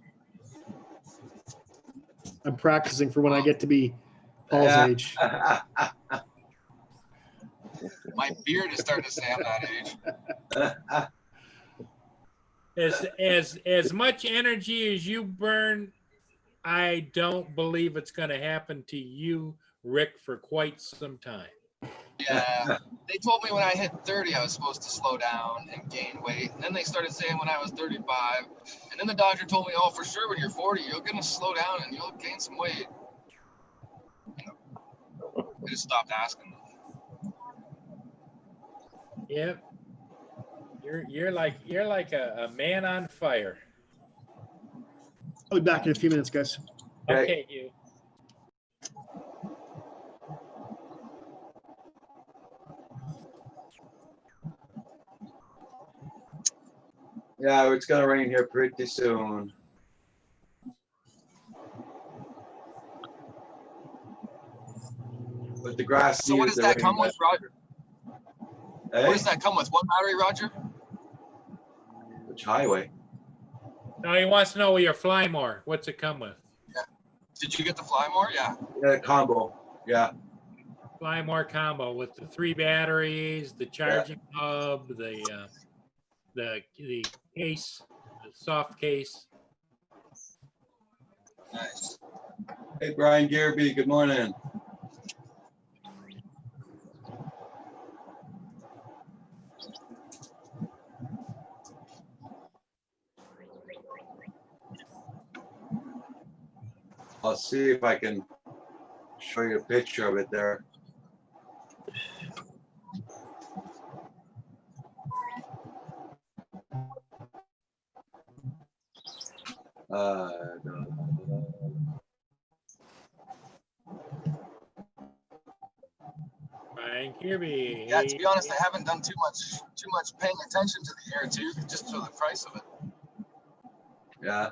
I'm practicing for when I get to be Paul's Yeah. age. My beard is starting to say I'm that age. As much energy as you burn, I don't believe it's going to happen to you, Rick, for quite some time. Yeah. They told me when I hit 30, I was supposed to slow down and gain weight. And then they started saying when I was 35. And then the doctor told me, oh, for sure, when you're 40, you're going to slow down and you'll gain some weight. I just stopped asking. Yep. You're like a man on fire. I'll be back in a few minutes, guys. Okay. Okay, you. Yeah, it's gonna rain here pretty soon. But the grass. So what needs does the that rain, come with, Roger? eh? What does that come with? One battery, Roger? Which highway? No, he wants to know your fly more. What's it come with? Did you get the Fly More? Yeah. Yeah, combo. Yeah. Fly more combo with the 3 batteries, the charging hub, the case, the soft case. Nice. Hey, Brian Garby, good morning. I'll see if I can show you a picture of it there. Brian Kirby. Yeah, to be honest, I haven't done too much paying attention to the Air 2 just for the price of it. Yeah.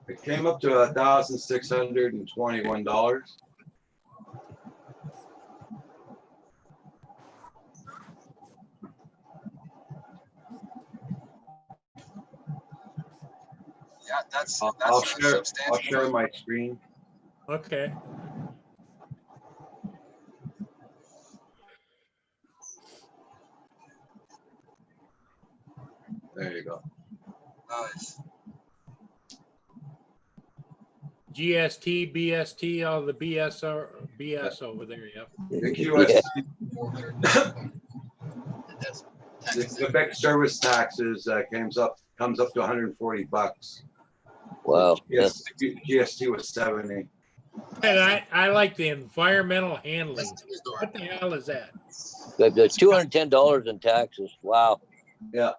I It came up to $1,621. Yeah, that's I'll a share. I'll substantial. share my screen. Okay. There you go. Nice. GST, BST, all the BS over there. Yep. The Yeah. QS, 400. That's the big service taxes comes up to $140. Wow. Yes, GST was 70. And I like the environmental handling. That's his door. What the hell is that? There's $210 in taxes. Wow. Yeah,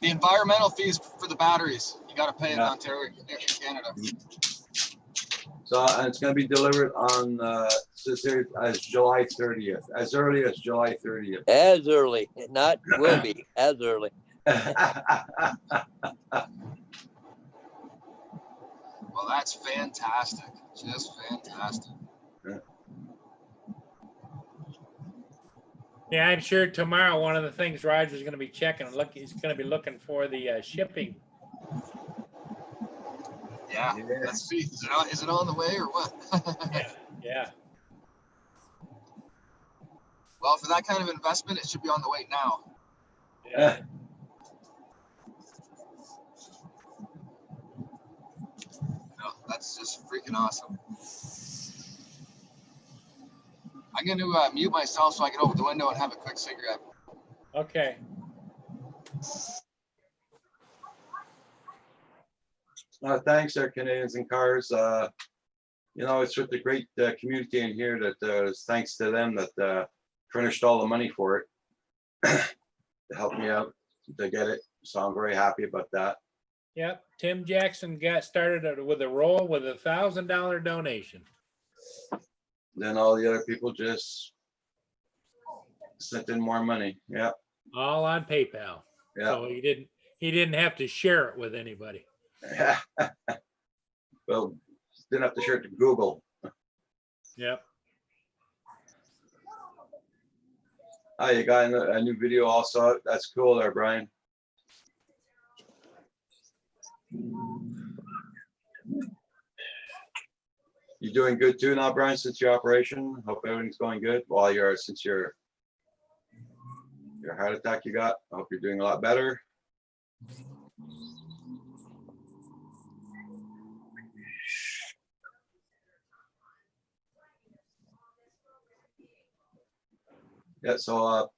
The environmental fees for the batteries, you got to pay in Yeah. Ontario, in Canada. so and it's going to be delivered on as July 30th, as early as July 30th. As early, not will be, as early. Well, that's fantastic. Just fantastic. Yeah, I'm sure tomorrow one of the things Roger's going to be checking, he's going to be looking for the shipping. Yeah. Yeah. Let's see. Is it on the way or what? Yeah. Well, for that kind of investment, it should be on the way now. Yeah. No, that's just freaking awesome. I'm going to mute myself so I can open the window and have a quick cigarette. Okay. Thanks, our Canadians and Cars. It's with the great community in here that it's thanks to them that furnished all the money for it to help me out to get it. So I'm very happy about that. Yep. Tim Jackson got started with a roll with $1,000 donation. Then all the other people just sent in more money. Yeah, All on PayPal. yeah. So he didn't have to share it with anybody. Well, didn't have to share it to Google. Yep. Oh, you got a new video also. That's cool there, Brian. You doing good too now, Brian, since your operation? Hope everything's going good. Since your heart attack you got. I hope you're doing a lot better. Yeah, so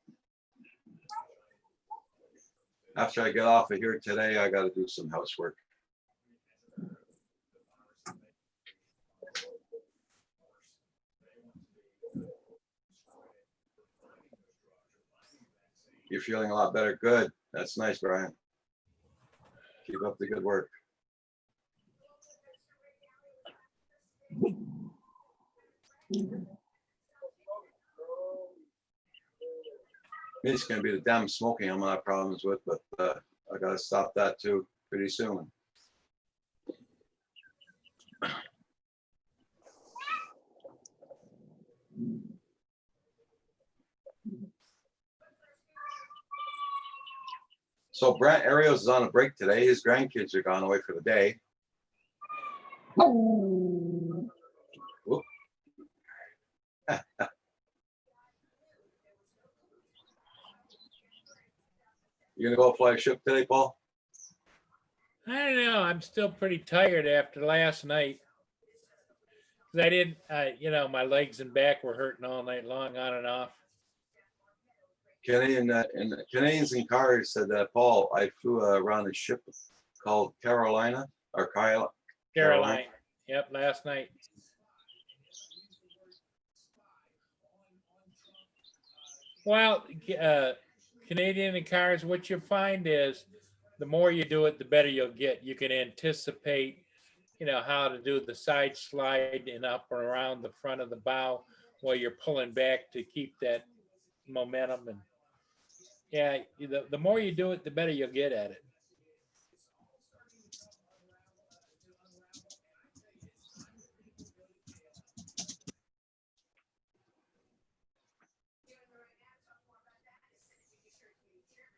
after I get off of here today, I got to do some housework. You're feeling a lot better. Good. That's nice, Brian. Keep up the good work. It's going to be the damn smoking I'm gonna have problems with, but I got to stop that too pretty soon. So Brent Arios is on a break today. His grandkids are gone away for the day. Whoop. You gonna go fly a ship today, Paul? I don't know. I'm still pretty tired after last night. 'Cause I didn't, my legs and back were hurting all night long, on and off. Canadians and Cars said that, Paul, I flew around a ship called Carolina or Caroline. Caroline. Yep, last night. Well, Canadian and Cars, what you find is the more you do it, the better you'll get. You can anticipate, how to do the side slide and up or around the front of the bow while you're pulling back to keep that momentum. And yeah, the more you do it, the better you'll get at it.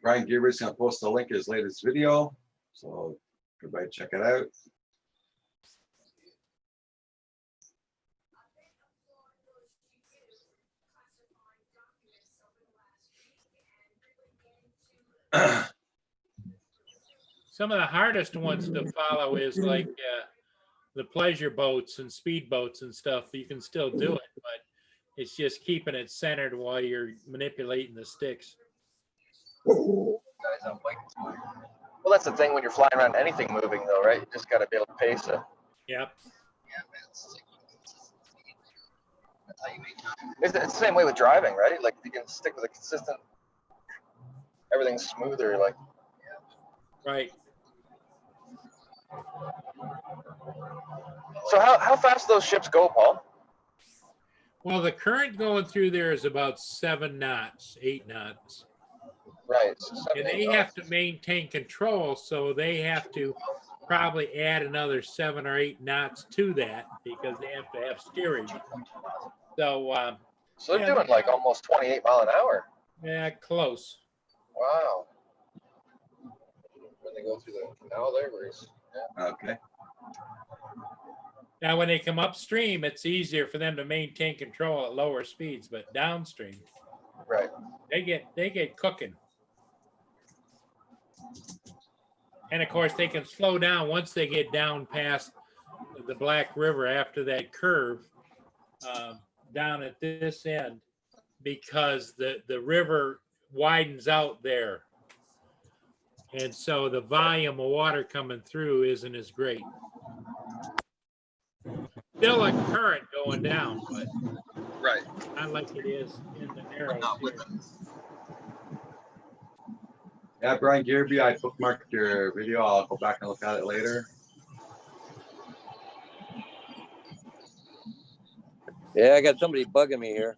Brian Gilbert's gonna post a link to his latest video, so everybody check it out. Some of the hardest ones to follow is like the pleasure boats and speed boats and stuff. You can still do it, but it's just keeping it centered while you're manipulating the sticks. Guys on bike. Well, that's the thing when you're flying around, anything moving though, right? You just got to be able to pace it. Yep. Yeah, man. That's how you make it. It's the same way with driving, right? Like you can stick with a consistent, everything's smoother. Like, Right. so how fast do those ships go, Paul? Well, the current going through there is about 7 knots, 8 knots. Right. So And they have to maintain control, so they have to probably add another 7 or 8 knots to that because they have to have steerage. So, So they're yeah. doing like almost 28 mile an hour. yeah, close. Wow. When they go through the canal there, where it's, Okay, Now, when they come upstream, it's easier for them to maintain control at lower speeds, but downstream, right. they get cooking. And of course, they can slow down once they get down past the Black River after that curve down at this end, because the river widens out there. And so the volume of water coming through isn't as great. Still a current going down, but Right. not like it is in the narrows Not here. with them. yeah, Brian Gearby, I bookmarked your video. I'll go back and look at it later. Yeah, I got somebody bugging me here.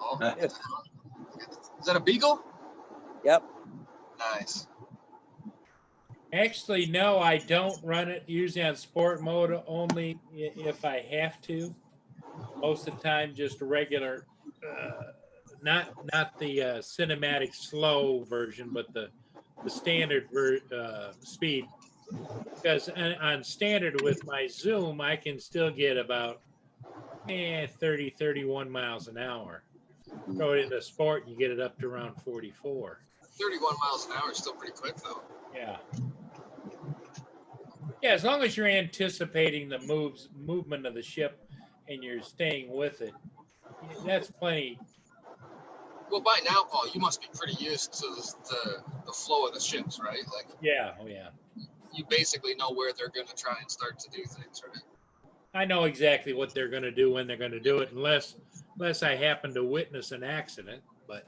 Oh. Is that a beagle? Yep. Nice. Actually, no, I don't run it usually on sport mode, only if I have to. Most of the time, just a regular, not the cinematic slow version, but the standard speed. Because on standard with my Zoom, I can still get about 30, 31 miles an hour. Throw it into sport, you get it up to around 44. 31 miles an hour is still pretty quick though. Yeah. Yeah, as long as you're anticipating the movement of the ship and you're staying with it, that's plenty. Well, by now, Paul, you must be pretty used to the flow of the ships, right? Like Yeah, oh yeah. you basically know where they're going to try and start to do things, right? I know exactly what they're going to do when they're going to do it, unless I happen to witness an accident. But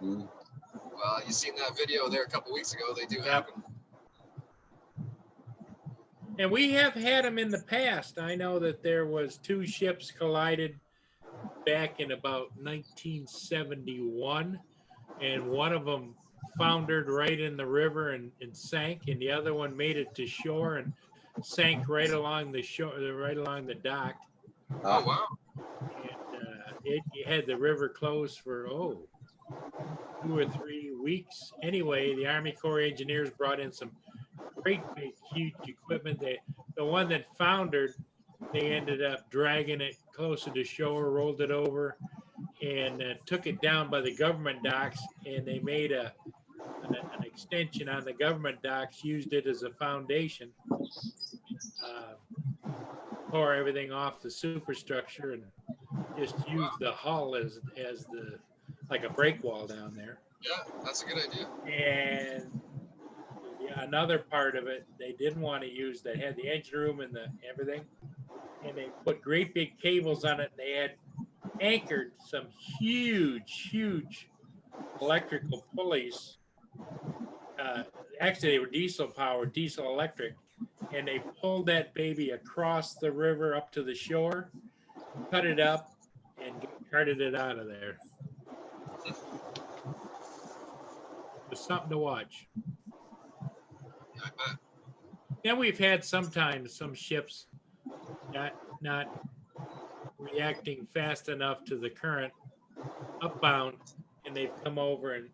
Mm. Well, you seen that video there a couple weeks ago. They do happen. and we have had them in the past. I know that there was 2 ships collided back in about 1971, and one of them foundered right in the river and sank, and the other one made it to shore and sank right along the shore, right along the dock. Oh wow. And it had the river closed for 2 or 3 weeks. Anyway, the Army Corps of Engineers brought in some great big huge equipment. The one that foundered, they ended up dragging it closer to shore, rolled it over, and took it down by the government docks, and they made an extension on the government docks, used it as a foundation, tore everything off the superstructure, and just used the hull as the like a break wall down there. Yeah, that's a good idea. And another part of it they didn't want to use, that had the engine room and the everything, and they put great big cables on it. They had anchored some huge electrical pulleys. Actually, they were diesel powered, diesel electric, and they pulled that baby across the river up to the shore, cut it up, and carted it out of there. It was something to watch. I bet. Then we've had sometimes some ships not reacting fast enough to the current upbound, and they've come over and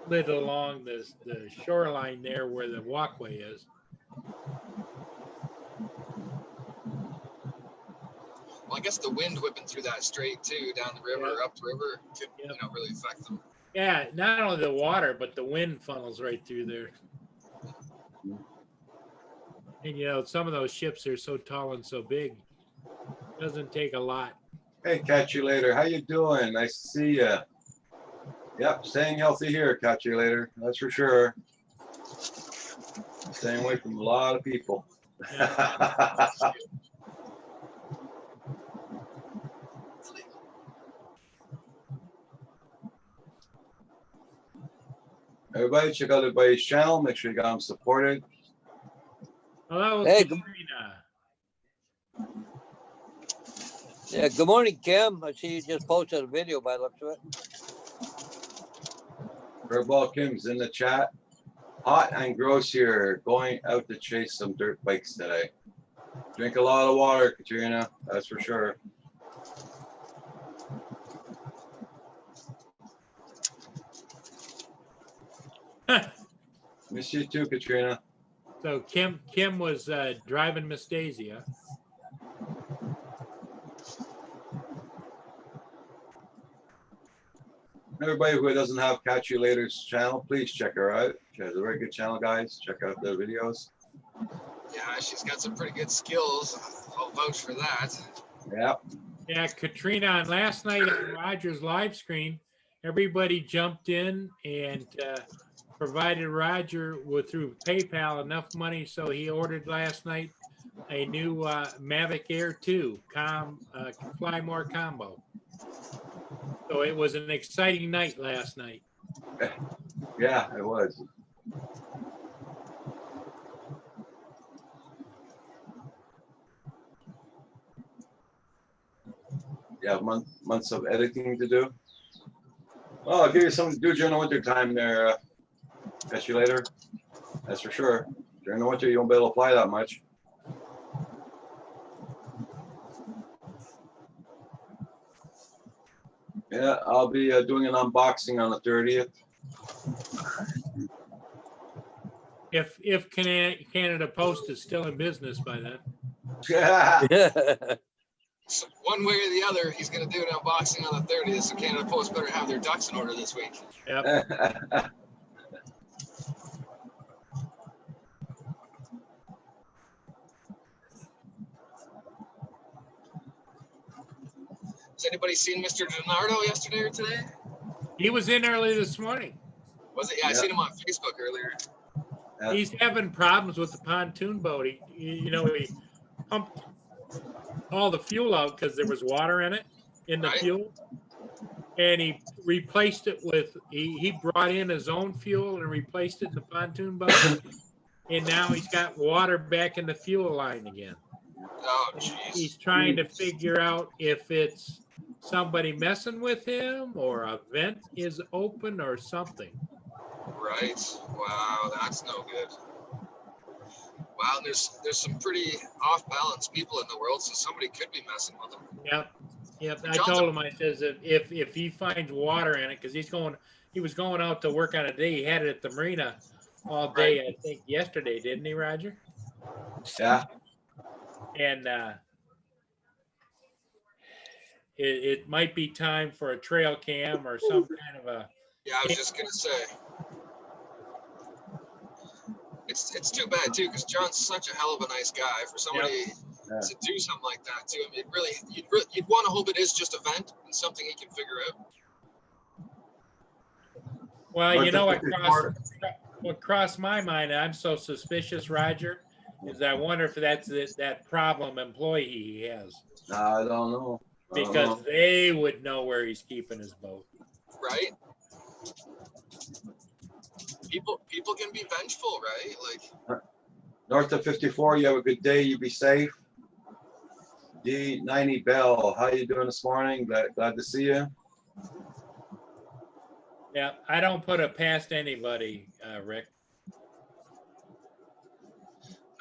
slid along the shoreline there where the walkway is. Well, I guess the wind whipping through that strait too, down the river, Yep. up the river, could Yep. really affect them. Yeah, not only the water, but the wind funnels right through there. And some of those ships are so tall and so big. Doesn't take a lot. Hey, catch you later. How you doing? Nice to see you. Yep, staying healthy here. Catch you later. That's for sure. Staying away from a lot of people. Everybody, check out everybody's channel. Make sure you got them supported. Hello, Hey, Katrina. Yeah, good morning, Kim. I see you just posted a video by the looks of it. Furball Kim's in the chat. Hot and gross here. Going out to chase some dirt bikes today. Drink a lot of water, Katrina. That's for sure. Miss you too, Katrina. So Kim was driving Miss Daisy, huh? Everybody who doesn't have Catch You Later's channel, please check her out. She has a very good channel, guys. Check out the videos. Yeah, she's got some pretty good skills. I'll vouch for that. Yeah. Yeah, Katrina, on last night on Roger's live screen, everybody jumped in and provided Roger with through PayPal enough money so he ordered last night a new Mavic Air 2 Fly More combo. So it was an exciting night last night. Yeah, it was. Yeah, months of editing to do. Well, I'll give you something to do during the winter time there. Catch you later. That's for sure. During the winter, you won't be able to fly that much. Yeah, I'll be doing an unboxing on the 30th. If Canada Post is still in business by then. So one way or the other, he's going to do an unboxing on the 30th, so Canada Post better have their ducks in order this week. Yep. Has anybody seen Mr. DiNardo yesterday or today? He was in early this morning. Was it? Yeah, I Yeah. seen him on Facebook earlier. Yeah. He's having problems with the pontoon boat. He pumped all the fuel out because there was water in the Right. fuel. And he replaced it with, he brought in his own fuel and replaced it in the pontoon boat. And now he's got water back in the fuel line again. Oh, jeez. He's trying to figure out if it's somebody messing with him or a vent is open or something. Right. Wow, that's no good. Wow, there's some pretty off-balance people in the world, so somebody could be messing with them. Yep. I told him, I says, if he finds water in it, because he was going out to work on a day, he had it at the marina all day, I think yesterday, didn't he, Roger? Yeah. And it might be time for a trail cam or some kind of a. Yeah, I was just gonna say. It's too bad too, because John's such a hell of a nice guy. For somebody Yeah. to do something like that to him, you'd want to hope it is just a vent and something he can figure out. Well, But what crossed my mind, I'm so suspicious, Roger, is I wonder if that's that problem employee he has, I don't know. I don't because know. they would know where he's keeping his boat. Right? People can be vengeful, right? Like, North of 54, you have a good day. You be safe. D90 Bell, how you doing this morning? Glad to see you. Yeah, I don't put it past anybody, Rick.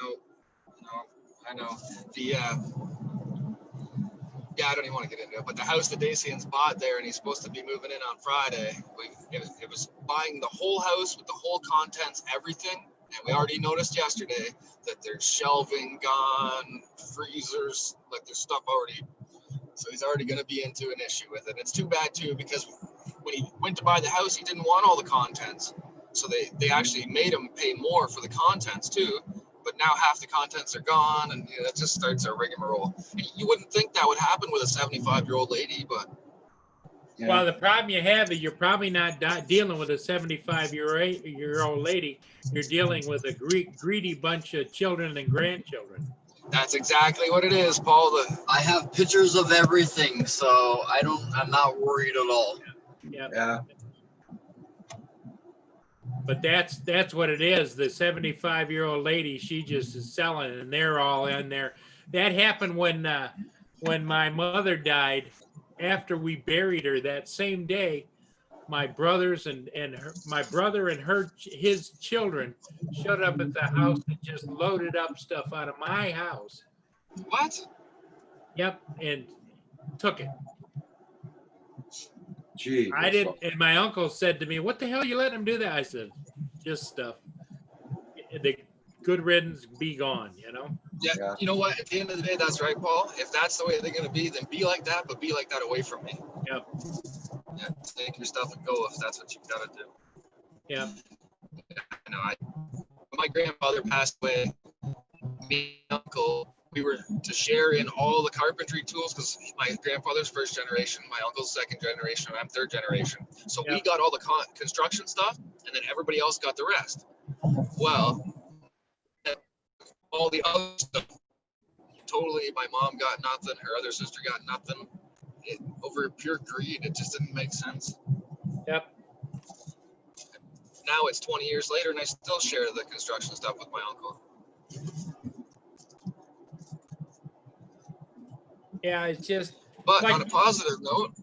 no, I know. yeah, I don't even want to get into it, but the house that Dacian's bought there, and he's supposed to be moving in on Friday. It was buying the whole house with the whole contents, everything. And we already noticed yesterday that there's shelving gone, freezers, like there's stuff already. So he's already going to be into an issue with it. It's too bad too, because when he went to buy the house, he didn't want all the contents. So they actually made him pay more for the contents too. But now half the contents are gone, and you know, it just starts a rigmarole. You wouldn't think that would happen with a 75-year-old lady, but Yeah. Well, the problem you have is you're probably not dealing with a 75-year-old lady. You're dealing with a greedy bunch of children and grandchildren. that's exactly what it is, Paul. I have pictures of everything, so I'm not worried at all. Yeah. Yeah. But that's what it is. The 75-year-old lady, she just is selling, and they're all in there. That happened when my mother died. After we buried her that same day, my brothers and my brother and his children showed up at the house and just loaded up stuff out of my house. What? Yep, and took it. Gee. I didn't, and my uncle said to me, "What the hell you letting him do that?" I said, "Just stuff. The good riddance, be gone." You know. Yeah, Yeah. you know what? At the end of the day, that's right, Paul. If that's the way they're going to be, then be like that, but be like that away from me. Yep. Yeah, take your stuff and go if that's what you've got to do. Yep. I know. When my grandfather passed away, me and uncle, we were to share in all the carpentry tools because my grandfather's first generation, my uncle's second generation, and I'm third generation. So we Yeah. got all the construction stuff, and then everybody else got the rest. Well, all the other stuff, totally, my mom got nothing, her other sister got nothing. Over pure greed, it just didn't make sense. Yep. Now it's 20 years later, and I still share the construction stuff with my uncle. Yeah, it's just But like- on a positive note,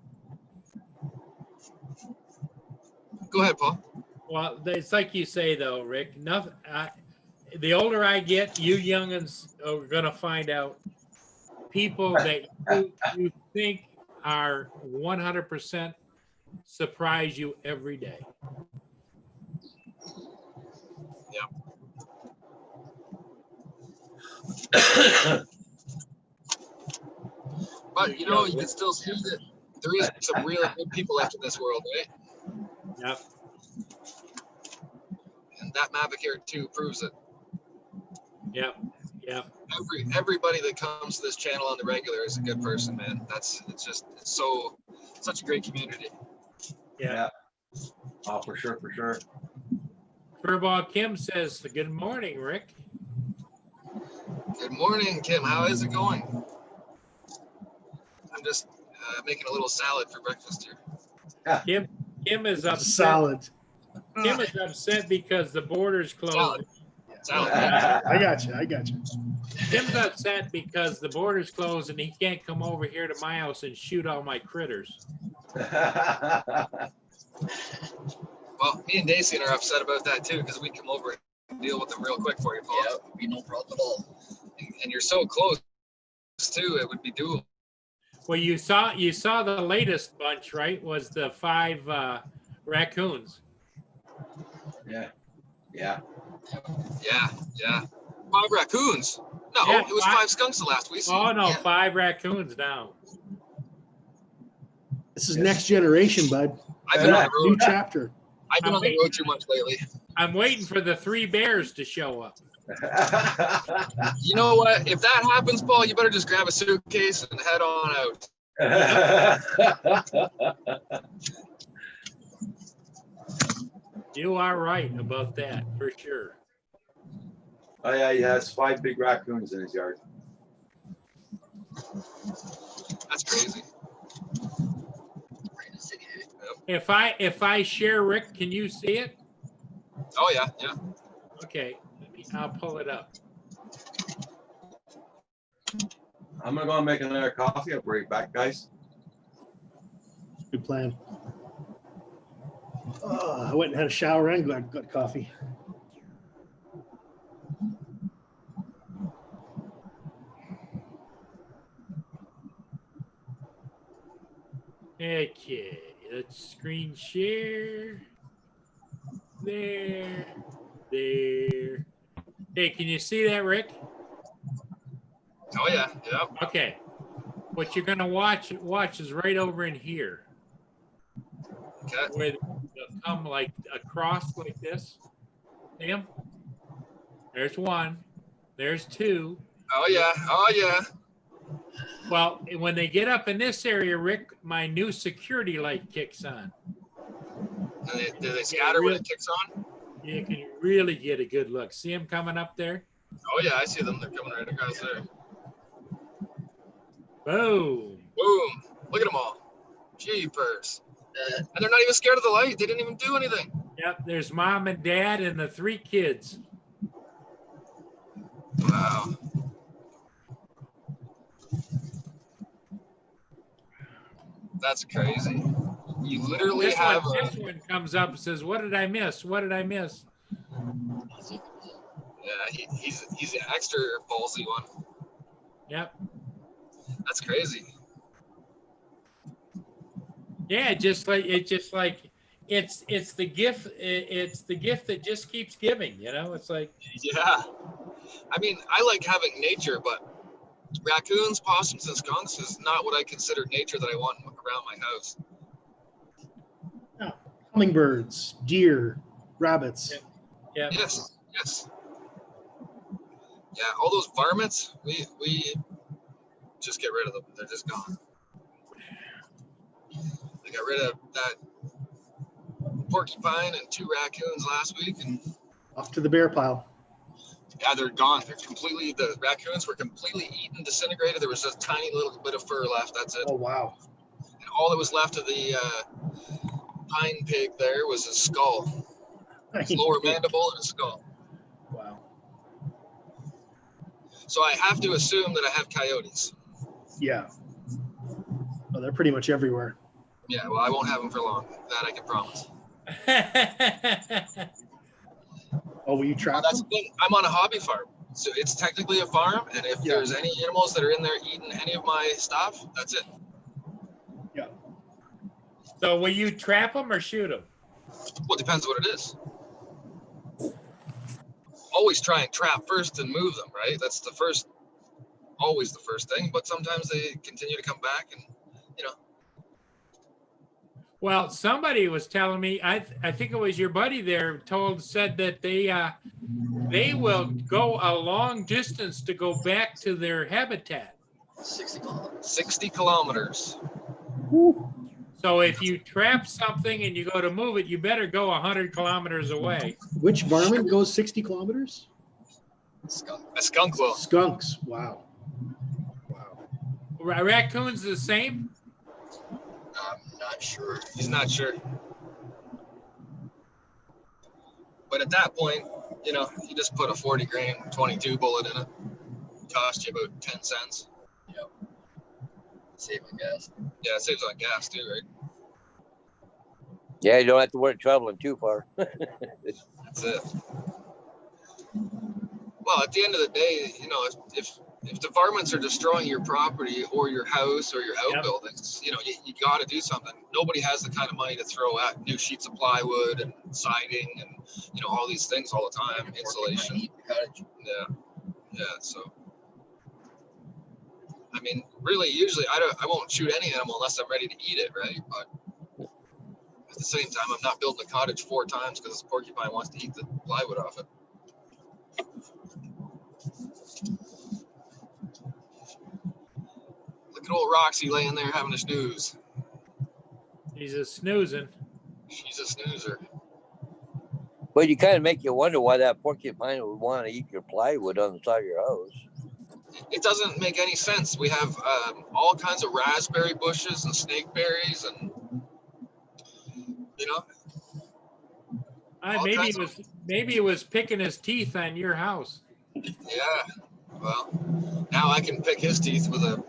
go ahead, Paul. well, it's like you say though, Rick. Nothing. The older I get, you youngins are gonna find out people that you think are 100% surprise you every day. But you know, you can still see that there is some real good people left in this world, right? Yep. And that Mavic Air 2 proves it. Yep. Yep. Everybody that comes to this channel on the regular is a good person, man. It's such a great community. Yeah. Oh, for sure, for sure. Furball Kim says, "Good morning, Rick." Good morning, Kim. How is it going? I'm just making a little salad for breakfast here. Kim is upset. Salad. Kim is upset because the border's closed. Salad. Salad. I got you. Kim's upset because the border's closed and he can't come over here to my house and shoot all my critters. Well, me and Dacian are upset about that too, because we come over and deal with them real quick for you, Paul. Yeah, it would be no problem at all. And you're so close too, it would be doable. Well, you saw the latest bunch, right? Was the 5 raccoons. Yeah. Yeah. 5 raccoons. No, Yeah, it was 5 skunks the last we seen. Oh no, Yeah. 5 raccoons now. This is next generation, bud. I've been on the New road. chapter. I've been on the road too much lately. I'm waiting for the 3 bears to show up. You know what? If that happens, Paul, you better just grab a suitcase and head on out. You are right about that, for sure. Oh yeah, he has 5 big raccoons in his yard. That's crazy. Right in the city, eh? If I share, Rick, can you see it? Oh yeah, yeah. Okay, I'll pull it up. I'm gonna go and make another coffee. I'll be right back, guys. Good plan. I went and had a shower and got coffee. Okay, let's screen share. There. Hey, can you see that, Rick? Oh yeah, yeah. Okay. What you're gonna watch is right over in here, Okay. where they'll come like across like this. See 'em? There's one. There's two. Oh yeah, oh yeah. Well, when they get up in this area, Rick, my new security light kicks on. Do they scatter when it kicks on? You can really get a good look. See them coming up there? Oh yeah, I see them. They're coming right across there. Boom. Boom! Look at them all. Jeepers. And they're not even scared of the light. They didn't even do anything. Yep, there's mom and dad and the 3 kids. Wow. That's crazy. You literally This have this one comes up and says, "What did I miss? What did I miss?" yeah, he's an extra ballsy one. Yep. That's crazy. Yeah, it's the gift. It's the gift that just keeps giving. You know, it's like, Yeah. I mean, I like having nature, but raccoons, possums, and skunks is not what I consider nature that I want around my house. Hummingbirds, deer, rabbits. yeah. Yes, yes. Yeah, all those varmints, we just get rid of them. They're just gone. I got rid of that porcupine and 2 raccoons last week, and Off to the bear pile. yeah, they're gone. They're completely, the raccoons were completely eaten, disintegrated. There was just a tiny little bit of fur left. That's it. Oh, wow. And all that was left of the pine pig there was his skull, his lower mandible and his skull. Wow. So I have to assume that I have coyotes. Yeah. Oh, they're pretty much everywhere. Yeah, well, I won't have them for long. That I can promise. Oh, will you trap That's them? the thing. I'm on a hobby farm, so it's technically a farm. And if Yeah. there's any animals that are in there eating any of my stuff, that's it. Yeah. So will you trap them or shoot them? Well, it depends what it is. Always try and trap first and move them, right? That's the first, always the first thing. But sometimes they continue to come back, and you know. Well, somebody was telling me, I think it was your buddy there, said that they will go a long distance to go back to their habitat. 60 kilometers. 60 kilometers. So if you trap something and you go to move it, you better go 100 kilometers away. Which varmint goes 60 kilometers? Skunk. A skunk will. Skunks. Wow. Wow. Raccoons the same? I'm not sure. He's not sure. But at that point, you know, you just put a 40 grain 22 bullet in it. Cost you about 10 cents. Save on gas. Yeah, it saves on gas too, right? Yeah, you don't have to worry traveling too far. That's it. Well, at the end of the day, you know, if the varmints are destroying your property or your house or your outbuildings, you know, you got to do something. Nobody has the kind of money to throw at new sheets of plywood and siding and, you know, all these things all the time, insulation. Yeah. So, I mean, really, usually I won't shoot any animal unless I'm ready to eat it, right? But at the same time, I'm not building a cottage 4 times because this porcupine wants to eat the plywood off it. Look at old Roxy laying there having a snooze. He's a snoozing. She's a snoozer. But you kind of make you wonder why that porcupine would want to eat your plywood on the side of your house. It doesn't make any sense. We have all kinds of raspberry bushes and snakeberries, and you know. All Maybe it was picking his teeth on your house. Yeah. Well, now I can pick his teeth with a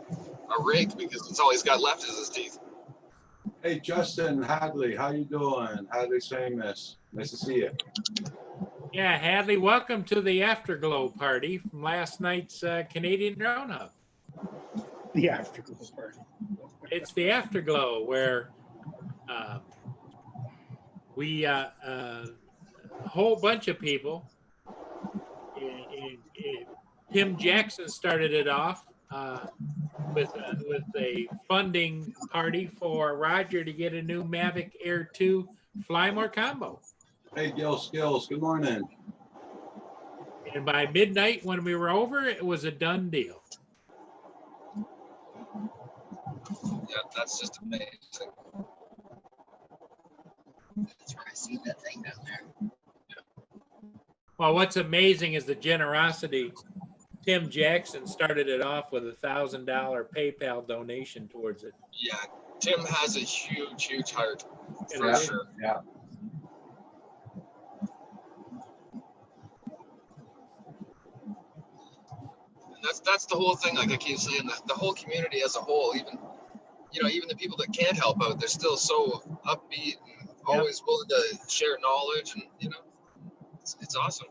rake because it's all he's got left is his teeth. Hey, Justin Hadley, how you doing? Hadley's famous. Nice to see you. Yeah, Hadley, welcome to the Afterglow party from last night's Canadian Drone Hub. The afterglow party. it's the afterglow where we a whole bunch of people. Tim Jackson started it off with a funding party for Roger to get a new Mavic Air 2 Fly More combo. Hey, Gil Skills, good morning. And by midnight, when we were over, it was a done deal. Yeah, that's just amazing. That's where I see that thing down there. Well, what's amazing is the generosity. Tim Jackson started it off with $1,000 PayPal donation towards it. Yeah, Tim has a huge heart for Yeah, sure. yeah. And that's the whole thing. Like I keep saying, the whole community as a whole, even even the people that can't help out, they're still so upbeat and always willing to share knowledge, and it's awesome.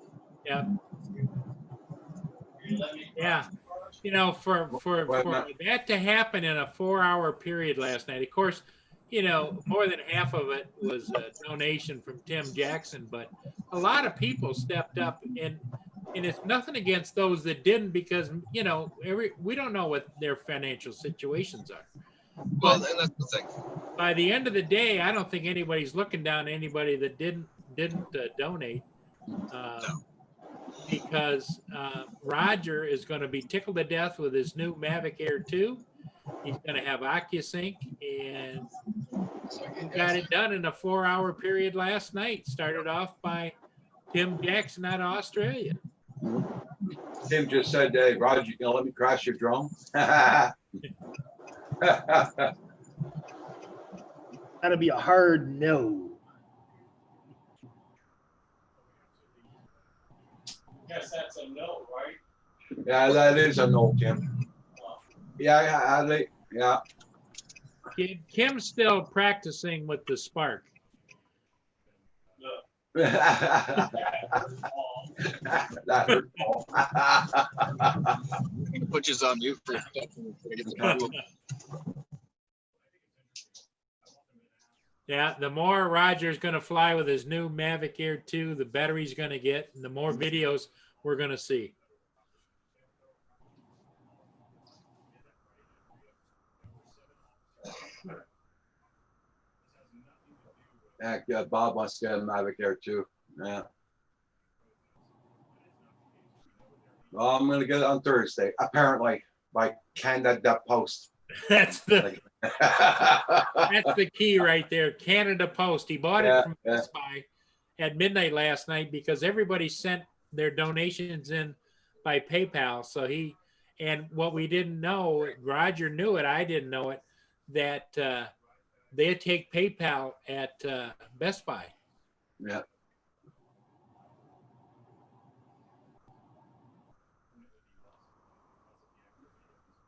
Yeah. Yeah. For that to happen in a 4-hour period last night, of course, more than half of it was a donation from Tim Jackson, but a lot of people stepped up, and it's nothing against those that didn't, because, we don't know what their financial situations are. Well, and that's the thing. By the end of the day, I don't think anybody's looking down on anybody that didn't donate. Because Roger is going to be tickled to death with his new Mavic Air 2. He's going to have AccuSync, and got it done in a 4-hour period last night. Started off by Tim Jackson out of Australia. Tim just said, hey, Roger, you gonna let me crash your drone? That'd be a hard no. Guess that's a no, right? Yeah, that is a no, Tim. Yeah. Kim's still practicing with the Spark. That hurt Paul. Put you on mute for a second before I get the move. Yeah, the more Roger's going to fly with his new Mavic Air 2, the better he's going to get, and the more videos we're going to see. Yeah, Bob wants to get a Mavic Air 2. Yeah. Well, I'm gonna get it on Thursday, apparently, by Canada Post. That's the key right there. Canada Post. He bought it from Best Buy at midnight last night because everybody sent their donations in by PayPal. So and what we didn't know, Roger knew it, I didn't know it, that they take PayPal at Best Buy. Yeah.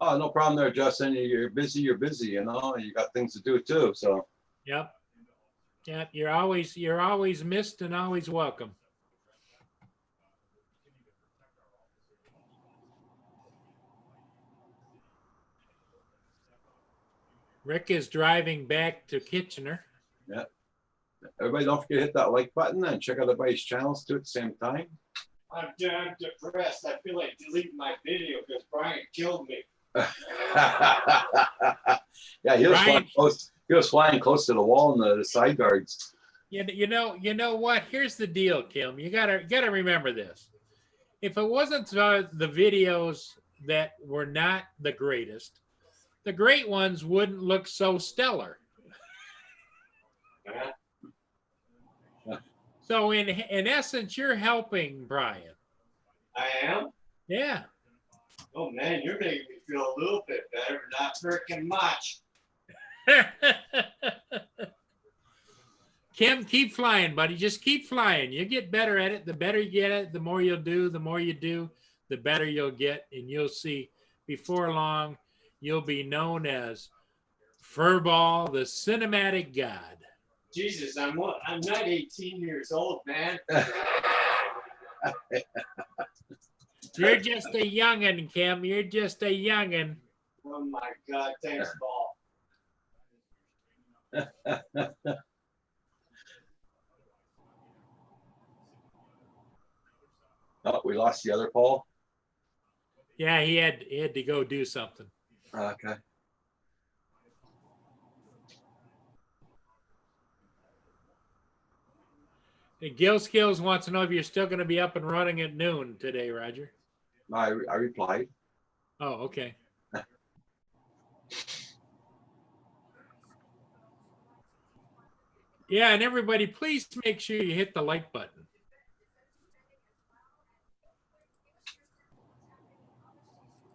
Oh, no problem there, Justin. You're busy, you got things to do too, so. Yep. You're always missed and always welcome. Rick is driving back to Kitchener. Yeah. Everybody don't forget to hit that like button and check out everybody's channels too at the same time. I'm depressed. I feel like deleting my video because Brian killed me. Yeah, he was flying close to the wall and the side guards. You know what? Here's the deal, Kim. You gotta remember this. If it wasn't the videos that were not the greatest, the great ones wouldn't look so stellar. So in essence, you're helping Brian. I am? Yeah. Oh man, you're making me feel a little bit better, not freaking much. Kim, keep flying, buddy. Just keep flying. You get better at it. The better you get at it, the more you'll do. The more you do, the better you'll get. And you'll see before long, you'll be known as Furball, the cinematic god. Jesus, I'm not 18 years old, man. You're just a youngin', Kim. You're just a youngin'. Oh my God, thanks, Paul. Oh, we lost the other Paul. Yeah, he had to go do something. Okay. And Gil Skills wants to know if you're still going to be up and running at noon today, Roger. I replied. Oh, okay. Yeah, and everybody, please make sure you hit the like button.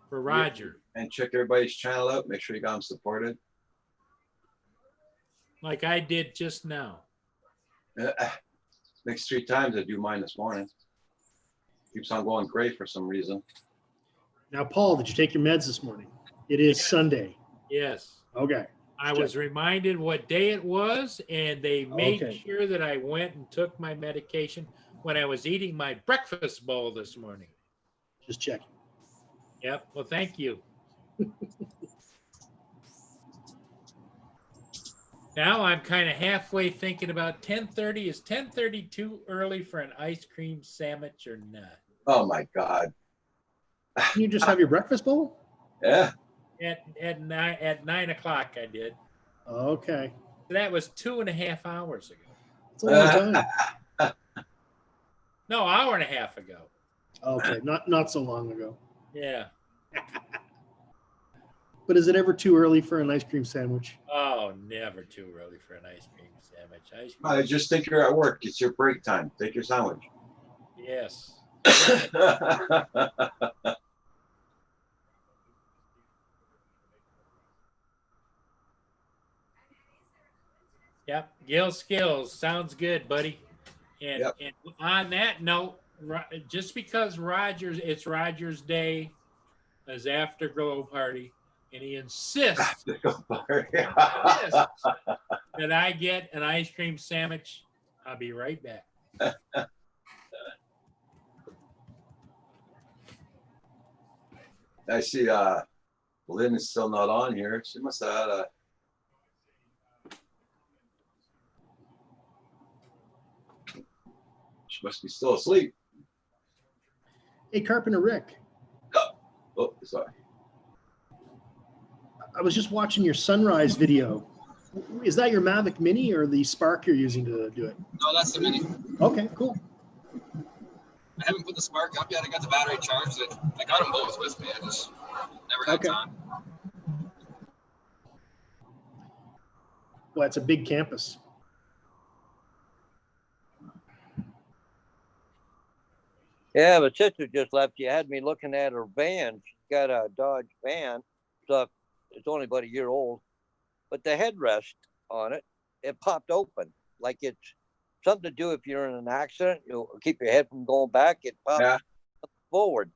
For Roger. And check everybody's channel out. Make sure you got them supported. Like I did just now. Next 3 times I do mine this morning. Keeps on going great for some reason. Now, Paul, did you take your meds this morning? It is Sunday. Yes. Okay. I was reminded what day it was, and they made Okay. sure that I went and took my medication when I was eating my breakfast bowl this morning. Just checking. Yep. Well, thank you. Now I'm kind of halfway thinking about 10:30. Is 10:30 too early for an ice cream sandwich or not? Oh my God. Can you just have your breakfast bowl? Yeah. At 9 o'clock I did. Okay. That was 2.5 hours ago. It's a long time. No, hour and a half ago. Okay. Not so long ago. Yeah. But is it ever too early for an ice cream sandwich? Oh, never too early for an ice cream sandwich. Ice cream. I just think you're at work. It's your break time. Take your sandwich. Yes. Yep. Gil Skills. Sounds good, buddy. And, Yep. and on that note, just because it's Roger's day, his afterglow party, and he insists that I get an ice cream sandwich, I'll be right back. I see Lynn is still not on here. She must have had a she must be still asleep. Hey, Carpenter Rick, Oh, sorry. I was just watching your sunrise video. Is that your Mavic Mini or the Spark you're using to do it? No, that's the Mini. Okay, cool. I haven't put the Spark up yet. I got the battery charged. I got them both with me. I just never had Okay. time. Well, it's a big campus. Yeah, but sister just left. You had me looking at her van. She's got a Dodge van. So it's only about a year old, but the headrest on it, it popped open. Like it's something to do if you're in an accident, you'll keep your head from going back. It popped Yeah. forward.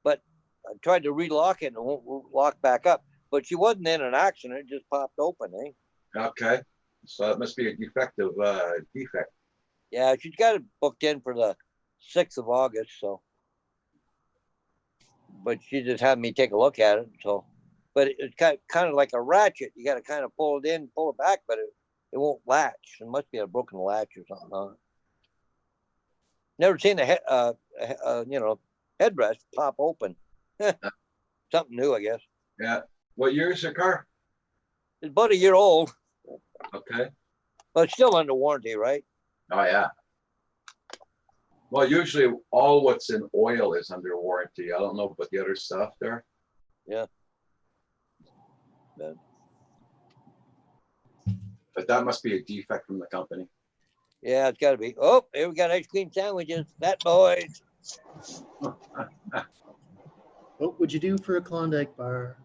But I tried to relock it and it won't lock back up. But she wasn't in an accident, it just popped open, eh? Okay. So it must be a defective defect. Yeah, she's got it booked in for the 6th of August, so. But she just had me take a look at it, so. But it's kind of like a ratchet. You got to kind of pull it in, pull it back, but it won't latch. It must be a broken latch or something on it. Never seen a headrest pop open. Something new, I guess. Yeah. What year is the car? It's about a year old, Okay. but it's still under warranty, right? Oh yeah. Well, usually all what's in oil is under warranty. I don't know about the other stuff there. Yeah. But that must be a defect from the company. Yeah, it's got to be. Oh, here we got ice cream sandwiches. That boys. What would you do for a Klondike bar?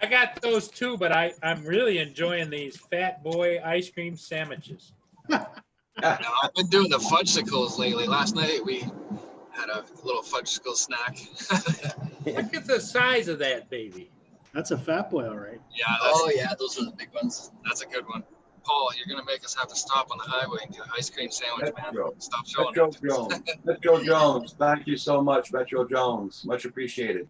I got those too, but I'm really enjoying these Fat Boy ice cream sandwiches. Now, I've been doing the fudgesicles lately. Last night we had a little fudgesicle snack. Look at the size of that baby. That's a fat boy, all right. Yeah, Oh yeah, those are the big ones. that's a good one. Paul, you're gonna make us have to stop on the highway and get an ice cream sandwich, man. Metro. Stop showing Metro up. Jones. Metro Jones. Thank you so much, Metro Jones. Much appreciated.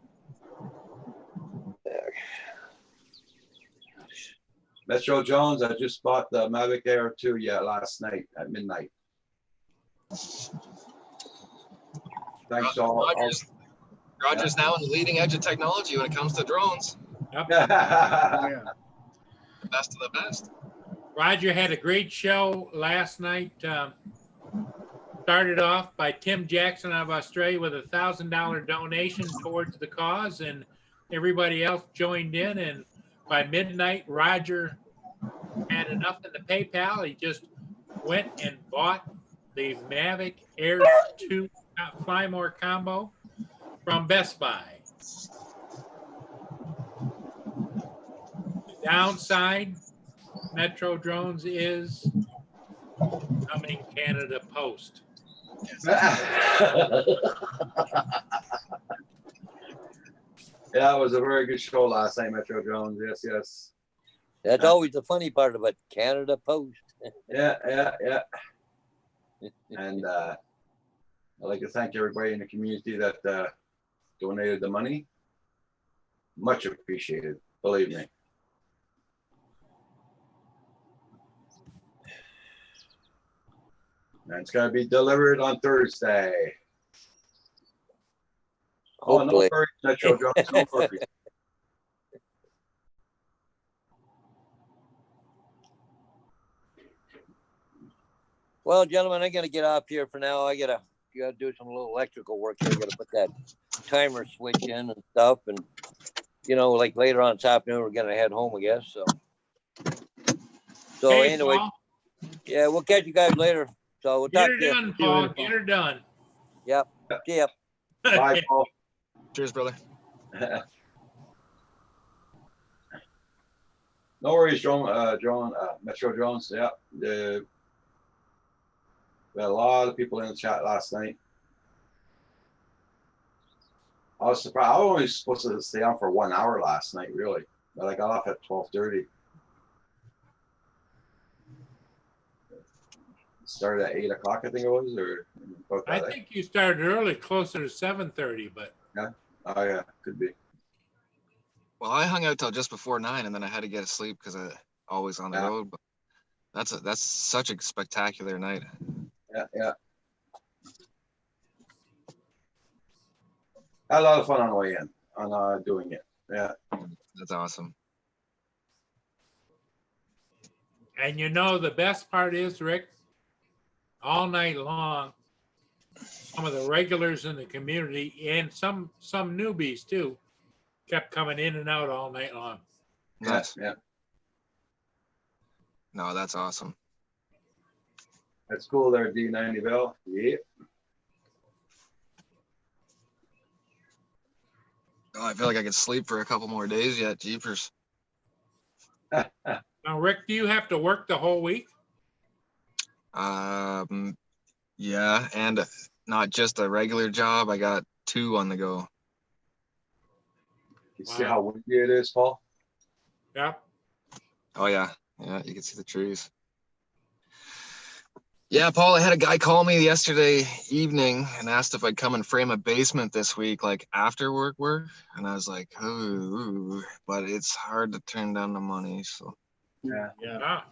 Metro Jones, I just bought the Mavic Air 2, last night at midnight. Thanks to all. Roger's now on the leading edge of technology when it comes to drones. Oh, yeah. The best of the best. Roger had a great show last night. Started off by Tim Jackson of Australia with a $1,000 donation towards the cause, and everybody else joined in. And by midnight, Roger had enough in the PayPal. He just went and bought the Mavic Air 2 Fly More combo from Best Buy. The downside, Metro Drones is coming Canada Post. Yeah, it was a very good show last night, Metro Jones. Yes. That's always the funny part about Canada Post. Yeah. And I'd like to thank everybody in the community that donated the money. Much appreciated, believe me. And it's going to be delivered on Thursday. Oh, no Hopefully. worries, Metro Jones, no worries. Well, gentlemen, I gotta get off here for now. I gotta do some little electrical work here. I gotta put that timer switch in and stuff. And like later on this afternoon, we're gonna head home, I guess. So Hey, anyway, Paul, yeah, we'll catch you guys later. So we'll get talk her to you. done, Paul. Get her done. Yep. See ya. Bye, Paul. Cheers, brother. No worries, Metro Jones. Yeah, we had a lot of people in the chat last night. I was surprised. I was only supposed to stay on for 1 hour last night, really, but I got off at 12:30. Started at 8 o'clock, I think it was, or about I that, think you started early, closer to 7:30, but Oh yeah, could be. Well, I hung out till just before 9, and then I had to get to sleep because I always on the Yeah. road. But that's such a spectacular night. Yeah. Had a lot of fun on the way in, on doing it. Yeah. That's awesome. and the best part is, Rick, all night long, some of the regulars in the community and some newbies too kept coming in and out all night long. Nice. Yeah. No, that's awesome. That's cool there, D90 Bell. Yeah. Oh, I feel like I could sleep for a couple more days yet. Jeepers. Now, Rick, do you have to work the whole week? Yeah, and not just a regular job. I got 2 on the go. You see how windy it is, Paul? Yep. Oh yeah, you can see the trees. Yeah, Paul, I had a guy call me yesterday evening and asked if I'd come and frame a basement this week, like after work. And I was like, ooh, but it's hard to turn down the money. So Yeah. Ah,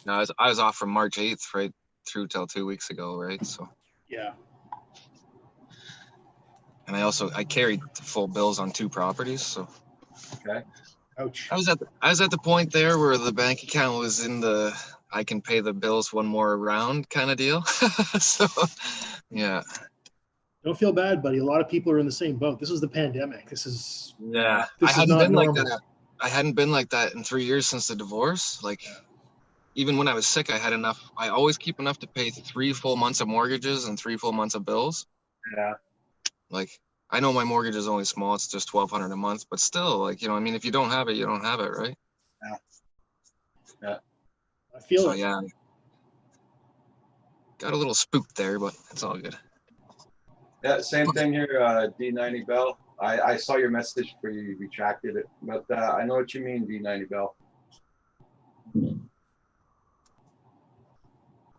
no, I was off from March 8th right through till 2 weeks ago, right? So, Yeah. and I carried the full bills on 2 properties. So Okay. Ouch. I was at the point there where the bank account was in the I can pay the bills one more round kind of deal. So yeah. Don't feel bad, buddy. A lot of people are in the same boat. This is the pandemic. This is Yeah. This I is hadn't not been like normal. that. I hadn't been like that in 3 years since the divorce. Like even when I was sick, I had enough. I always keep enough to pay 3 full months of mortgages and 3 full months of bills. Yeah. Like I know my mortgage is only small. It's just $1,200 a month, but still, like, I mean, if you don't have it, you don't have it, right? I feel So it. yeah, got a little spooked there, but it's all good. Yeah, same thing here, D90 Bell. I saw your message where you retracted it, but I know what you mean, D90 Bell.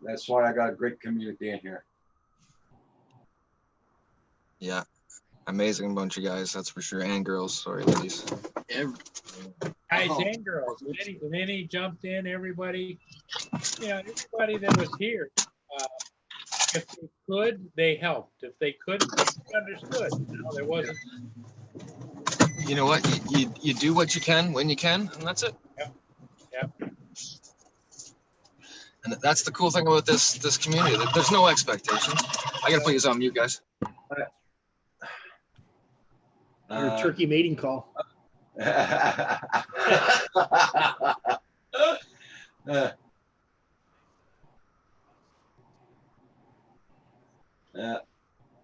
That's why I got a great community in here. Yeah, amazing bunch of guys, that's for sure, and girls. Sorry, ladies. Guys Oh. and girls, Lenny jumped in, everybody, everybody that was here. If they could, they helped. If they couldn't, they understood. There wasn't. You know what? You do what you can when you can, and that's it. Yep. And that's the cool thing about this community. There's no expectations. I gotta put you on mute, guys. Your turkey mating call.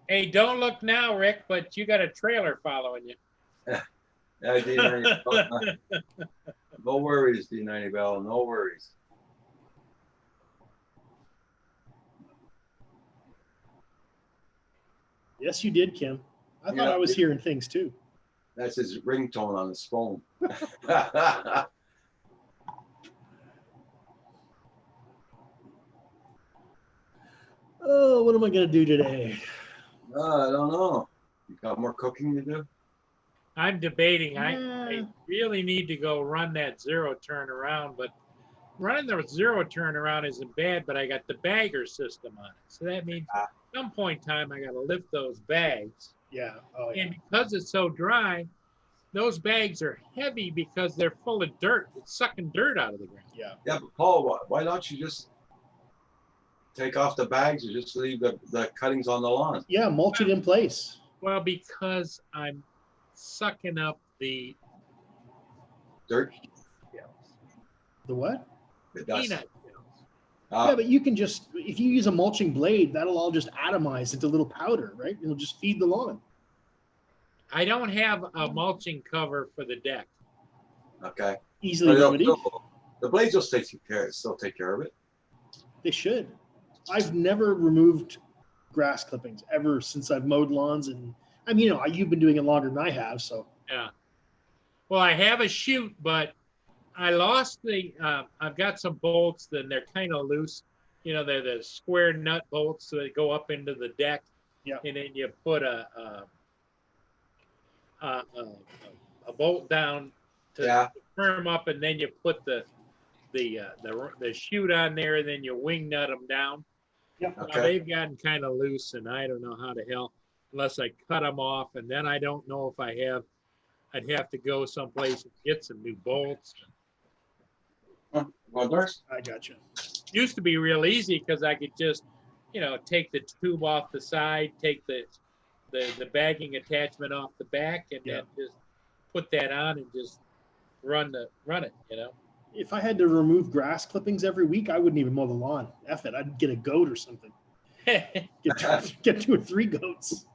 Hey, don't look now, Rick, but you got a trailer following you. D90, no worries, D90 Bell, no worries. Yes, you did, Kim. I thought Yeah. I was hearing things too. That's his ringtone on his phone. Oh, what am I gonna do today? I don't know. You got more cooking to do? I'm debating. I Yeah. really need to go run that zero turn around, but running the zero turn around isn't bad, but I got the bagger system on it. So that means at some point in time, I got to lift those bags. Yeah. Oh, yeah. And because it's so dry, those bags are heavy because they're full of dirt. It's sucking dirt out of the ground. Yeah. Yeah, but Paul, why don't you just take off the bags and just leave the cuttings on the lawn? Yeah, mulch it in place. Well, because I'm sucking up the Dirt, The what? the dust. peanut shells. Yeah, but you can just, if you use a mulching blade, that'll all just atomize into little powder, right? It'll just feed the lawn. I don't have a mulching cover for the deck. Okay. Easily But remedied. the blades will still take care of it. They should. I've never removed grass clippings ever since I've mowed lawns, and I mean, you've been doing it longer than I have, so Yeah. Well, I have a chute, but I lost I've got some bolts, and they're kind of loose. They're the square nut bolts that go up into the deck. Yeah. And then you put a bolt down to firm up, and then you put the chute on there, and then you wing nut them down. Yeah. Now, Okay. they've gotten kind of loose, and I don't know how the hell, unless I cut them off, and then I don't know if I'd have to go someplace and get some new bolts. Well, Doris? I got you. Used to be real easy because I could just, take the tube off the side, take the bagging attachment off the back, and then just put that on and just run it. If I had to remove grass clippings every week, I wouldn't even mow the lawn. F it, I'd get a goat or something. Get 2 or 3 goats.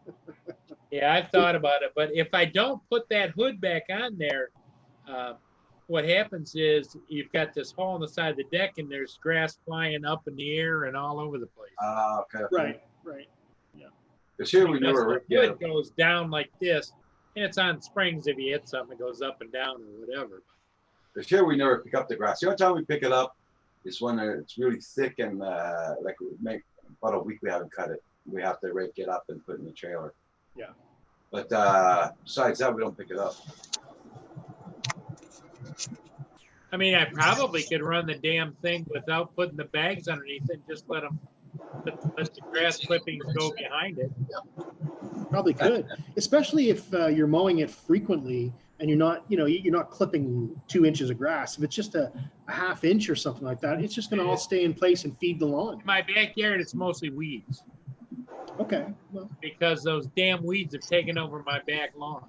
Yeah, I've thought about it, but if I don't put that hood back on there, what happens is you've got this hole in the side of the deck, and there's grass flying up in the air and all over the place. Okay. Right. Because here we Because never. the hood goes down like this, and it's on springs. If you hit something, it goes up and down or whatever. Because here we never pick up the grass. The only time we pick it up is when it's really thick and like about a week we haven't cut it. We have to rake it up and put it in the trailer. Yeah. But besides that, we don't pick it up. I mean, I probably could run the damn thing without putting the bags underneath it and just let the grass clippings go behind it. Probably could, especially if you're mowing it frequently and you're not clipping 2 inches of grass. If it's just a half inch or something like that, it's just going to all stay in place and feed the lawn. In my backyard, it's mostly weeds Okay. Well, because those damn weeds have taken over my back lawn.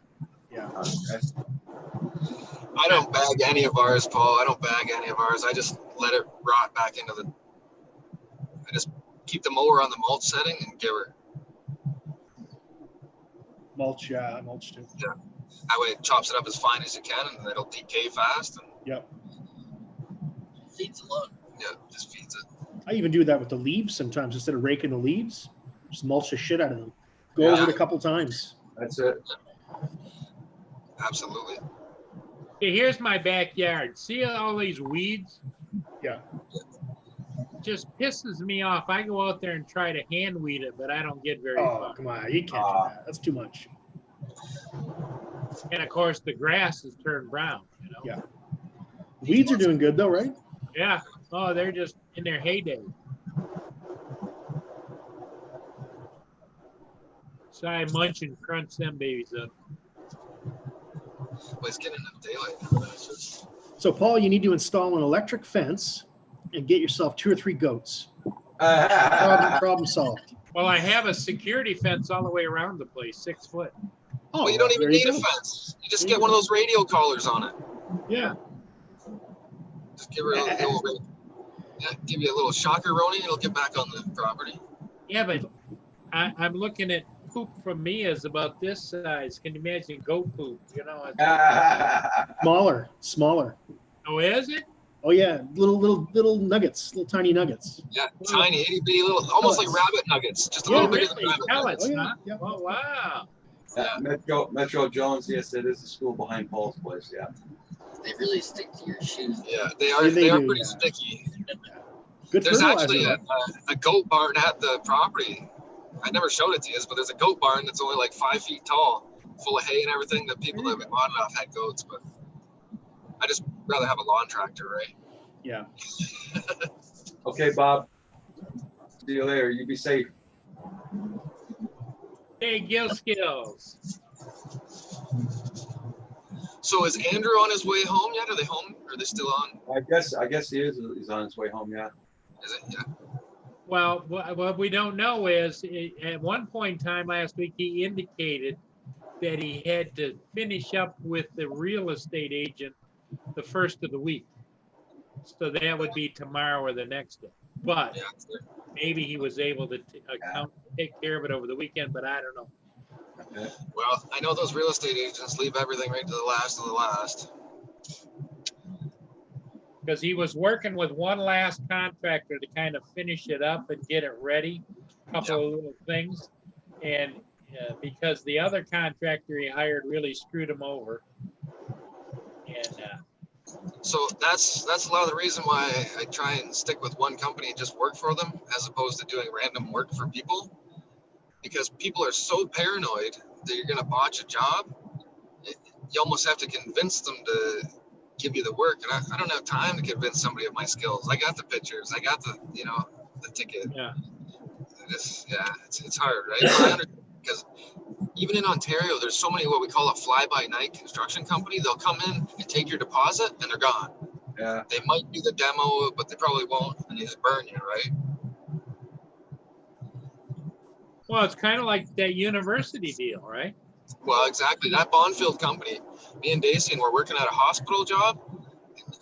yeah. Okay. I don't bag any of ours, Paul. I don't bag any of ours. I just let it rot back into I just keep the mower on the mulch setting and give her. Mulch, yeah, I mulch too. That way it chops it up as fine as you can, and it'll decay fast. And Yep. Feeds a lot. yeah, just feeds it. I even do that with the leaves sometimes. Instead of raking the leaves, just mulch the shit out of them. Go Yeah. over it a couple times. That's it. Absolutely. Okay, here's my backyard. See all these weeds? Yeah. Just pisses me off. I go out there and try to hand weed it, but I don't get very Oh, far. come on. You can't do that. That's too much. And of course, the grass has turned brown. Yeah. Weeds are doing good though, right? Yeah. Oh, they're just in their heyday. So I munch and crunch them babies up. Well, it's getting enough daylight. It's just- So Paul, you need to install an electric fence and get yourself 2 or 3 goats. Problem solved. Well, I have a security fence all the way around the place, 6 foot. Oh, Well, you don't even there need a go. fence. You just get one of those radio collars on it. Yeah. Just give her a little, yeah, give you a little shocker, Roni. It'll get back on the property. Yeah, but I'm looking at poop from me is about this size. Can you imagine goat poop? You know. Smaller. Oh, is it? Oh yeah, little nuggets, little tiny nuggets. Yeah, tiny, itty bitty little, almost like Pellets. rabbit nuggets, just a Yeah, little bigger than really. rabbit Pellets, nuggets. Oh, yeah, huh? yeah. Oh, wow. Yeah, Metro Jones, yes, it is a school behind Paul's place, yeah. They really stick to your shoes. Yeah, they are. Yeah, they They are do, pretty yeah. sticky. Good There's fertilizer. actually right? a goat barn at the property. I never showed it to you, but there's a goat barn that's only like 5 feet tall, full of hay and everything. The people that we bought it off had goats, but I just rather have a lawn tractor, right? Yeah. Okay, Bob. See you later. You be safe. Hey, Gill Skills. So is Andrew on his way home yet? Are they home? Or are they still on? I guess he is. He's on his way home, yeah. Is it? Yeah. Well, what we don't know is at one point in time last week, he indicated that he had to finish up with the real estate agent the first of the week. So that would be tomorrow or the next day. But Yeah. maybe he was able to take care of it over the weekend, but I don't know. Well, I know those real estate agents leave everything right to the last of the last. Because he was working with one last contractor to kind of finish it up and get it ready, a couple of little things. And because the other contractor he hired really screwed him over. And So that's a lot of the reason why I try and stick with one company and just work for them as opposed to doing random work for people. Because people are so paranoid that you're going to botch a job. You almost have to convince them to give you the work. And I don't have time to convince somebody of my skills. I got the pictures. I got the, the ticket. yeah, It's hard, right? Because even in Ontario, there's so many what we call a fly-by-night construction company. They'll come in and take your deposit and they're gone. Yeah. They might do the demo, but they probably won't, and they just burn you, right? well, it's kind of like that university deal, right? Well, exactly. That Bonfield company, me and Dacian were working at a hospital job,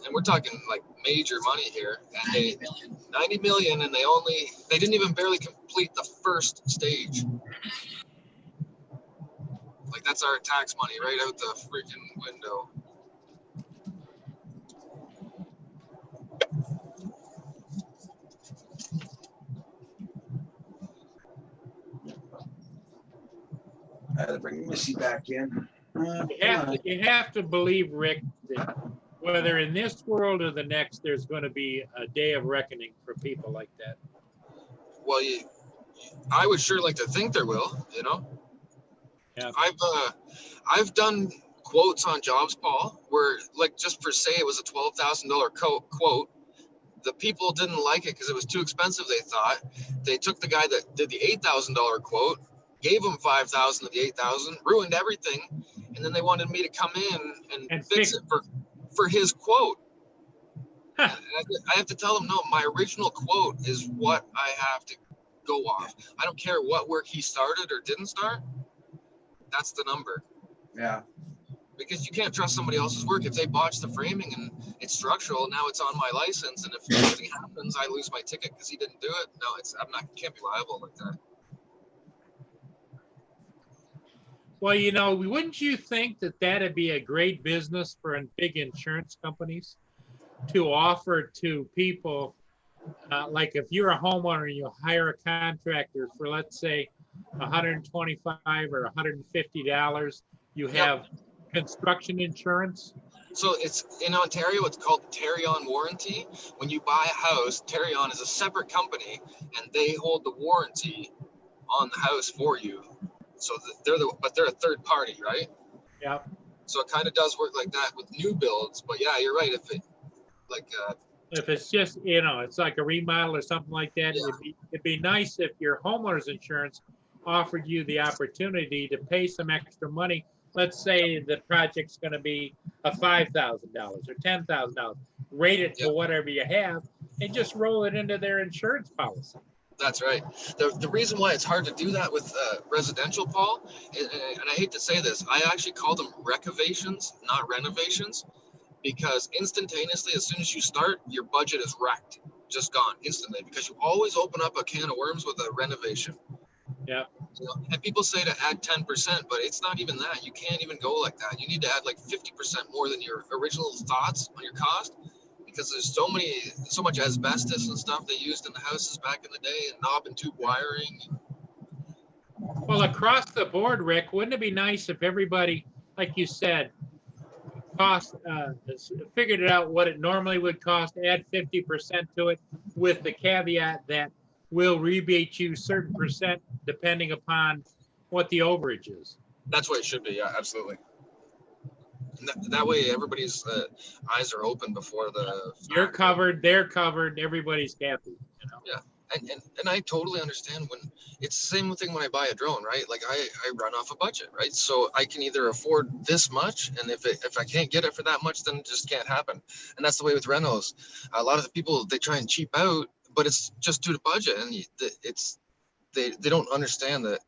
and we're talking like major money here. And 90 million. 90 million, and they didn't even barely complete the first stage. Like that's our tax money right out the freaking window. I had to bring Missy back in. You have to believe, Rick, that whether in this world or the next, there's going to be a day of reckoning for people like that. Well, I would sure like to think there will, Yeah. I've done quotes on jobs, Paul, where like just for say it was a $12,000 quote. The people didn't like it because it was too expensive. They thought they took the guy that did the $8,000 quote, gave him 5,000 of the 8,000, ruined everything, and then they wanted me to come in and fix it for his quote. Huh. I have to tell them, no, my original quote is what I have to go off. I don't care what work he started or didn't start. That's the number. Yeah. Because you can't trust somebody else's work. If they botch the framing and it's structural, now it's on my license. And if anything happens, I lose my ticket because he didn't do it. No, can't be liable like that. Well, wouldn't you think that that'd be a great business for big insurance companies to offer to people, like if you're a homeowner and you hire a contractor for, let's say, $125 or $150, you have construction insurance? So it's in Ontario, it's called Tarion Warranty. When you buy a house, Tarion is a separate company and they hold the warranty on the house for you. So but they're a third party, right? Yeah. So it kind of does work like that with new builds. But yeah, you're right. Like, If it's just, it's like a remodel or something like that, Yeah. it'd be nice if your homeowner's insurance offered you the opportunity to pay some extra money. Let's say the project's gonna be a $5,000 or $10,000. Rate it to Yep. whatever you have and just roll it into their insurance policy. that's right. The reason why it's hard to do that with residential, Paul, and I hate to say this, I actually call them recavations, not renovations, because instantaneously, as soon as you start, your budget is wrecked, just gone instantly, because you always open up a can of worms with a renovation. Yeah. You know, and people say to add 10%, but it's not even that. You can't even go like that. You need to add like 50% more than your original thoughts on your cost, because there's so much asbestos and stuff they used in the houses back in the day, and knob and tube wiring. Well, across the board, Rick, wouldn't it be nice if everybody, like you said, figured it out what it normally would cost, add 50% to it, with the caveat that we'll rebate you certain percent depending upon what the overage is. That's what it should be. Yeah, absolutely. And that way, everybody's eyes are open before the. You're covered, they're covered, everybody's happy. Yeah, and I totally understand when it's the same thing when I buy a drone, right? Like I run off a budget, right? So I can either afford this much, and if I can't get it for that much, then it just can't happen. And that's the way with renos. A lot of the people, they try and cheap out, but it's just due to budget, and they don't understand that.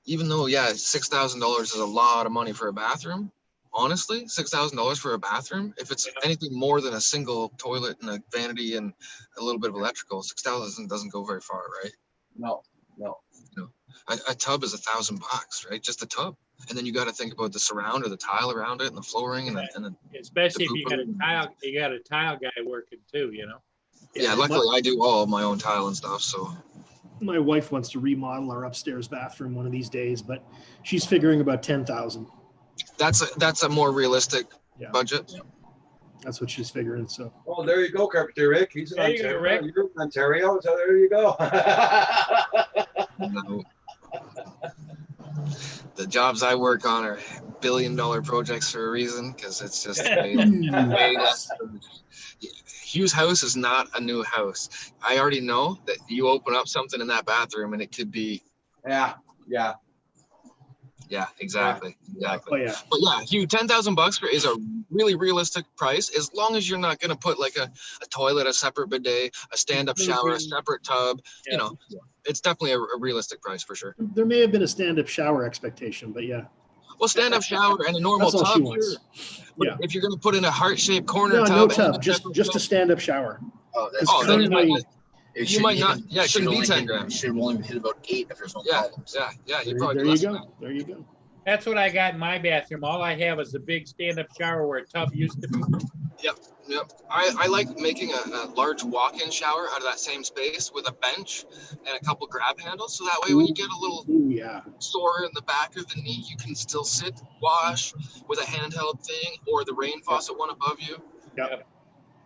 Even though, yeah, $6,000 is a lot of money for a bathroom. Honestly, $6,000 for a bathroom, if it's anything more than a single toilet and a vanity and a little bit of electrical, 6,000 doesn't go very far, right? No. You know, a tub is $1,000, right? Just a tub, and then you got to think about the surround or the tile around it and the flooring and the Especially if The you got a tile guy working too, yeah. Luckily, I do all of my own tile and stuff, so. My wife wants to remodel our upstairs bathroom one of these days, but she's figuring about 10,000. That's a more realistic Yeah. budget. That's what she's figuring. So Well, there you go, Carpenter Rick. He's in There you go, Ontario. Rick. You're in Ontario, so there you go. No. The jobs I work on are billion-dollar projects for a reason, because it's just way less. Hugh's house is not a new house. I already know that you open up something in that bathroom and it could be. Yeah. Yeah, exactly. oh yeah, But yeah, Hugh, $10,000 is a really realistic price, as long as you're not going to put like a toilet, a separate bidet, a stand-up shower, a separate tub. Yeah. You know, it's definitely a realistic price for sure. there may have been a stand-up shower expectation, but yeah, Well, stand-up shower and a normal that's all she tub. wants. Sure. But Yeah. if you're going to put in a heart-shaped corner No, tub, no and tub, a just separate a tub- stand-up shower. Oh, that's Oh, then you might currently- it you might not- yeah, it should shouldn't be only 10 hit- grand. Should only hit about 8 if there's no Yeah, problems. yeah. You There, probably there do you less than go. that. There you go. That's what I got in my bathroom. All I have is a big stand-up shower where a tub used to be. Yep. I like making a large walk-in shower out of that same space with a bench and a couple grab handles. So that way when you get a little Ooh, yeah. sore in the back of the knee, you can still sit, wash with a handheld thing, or the rain faucet one above you. Yep.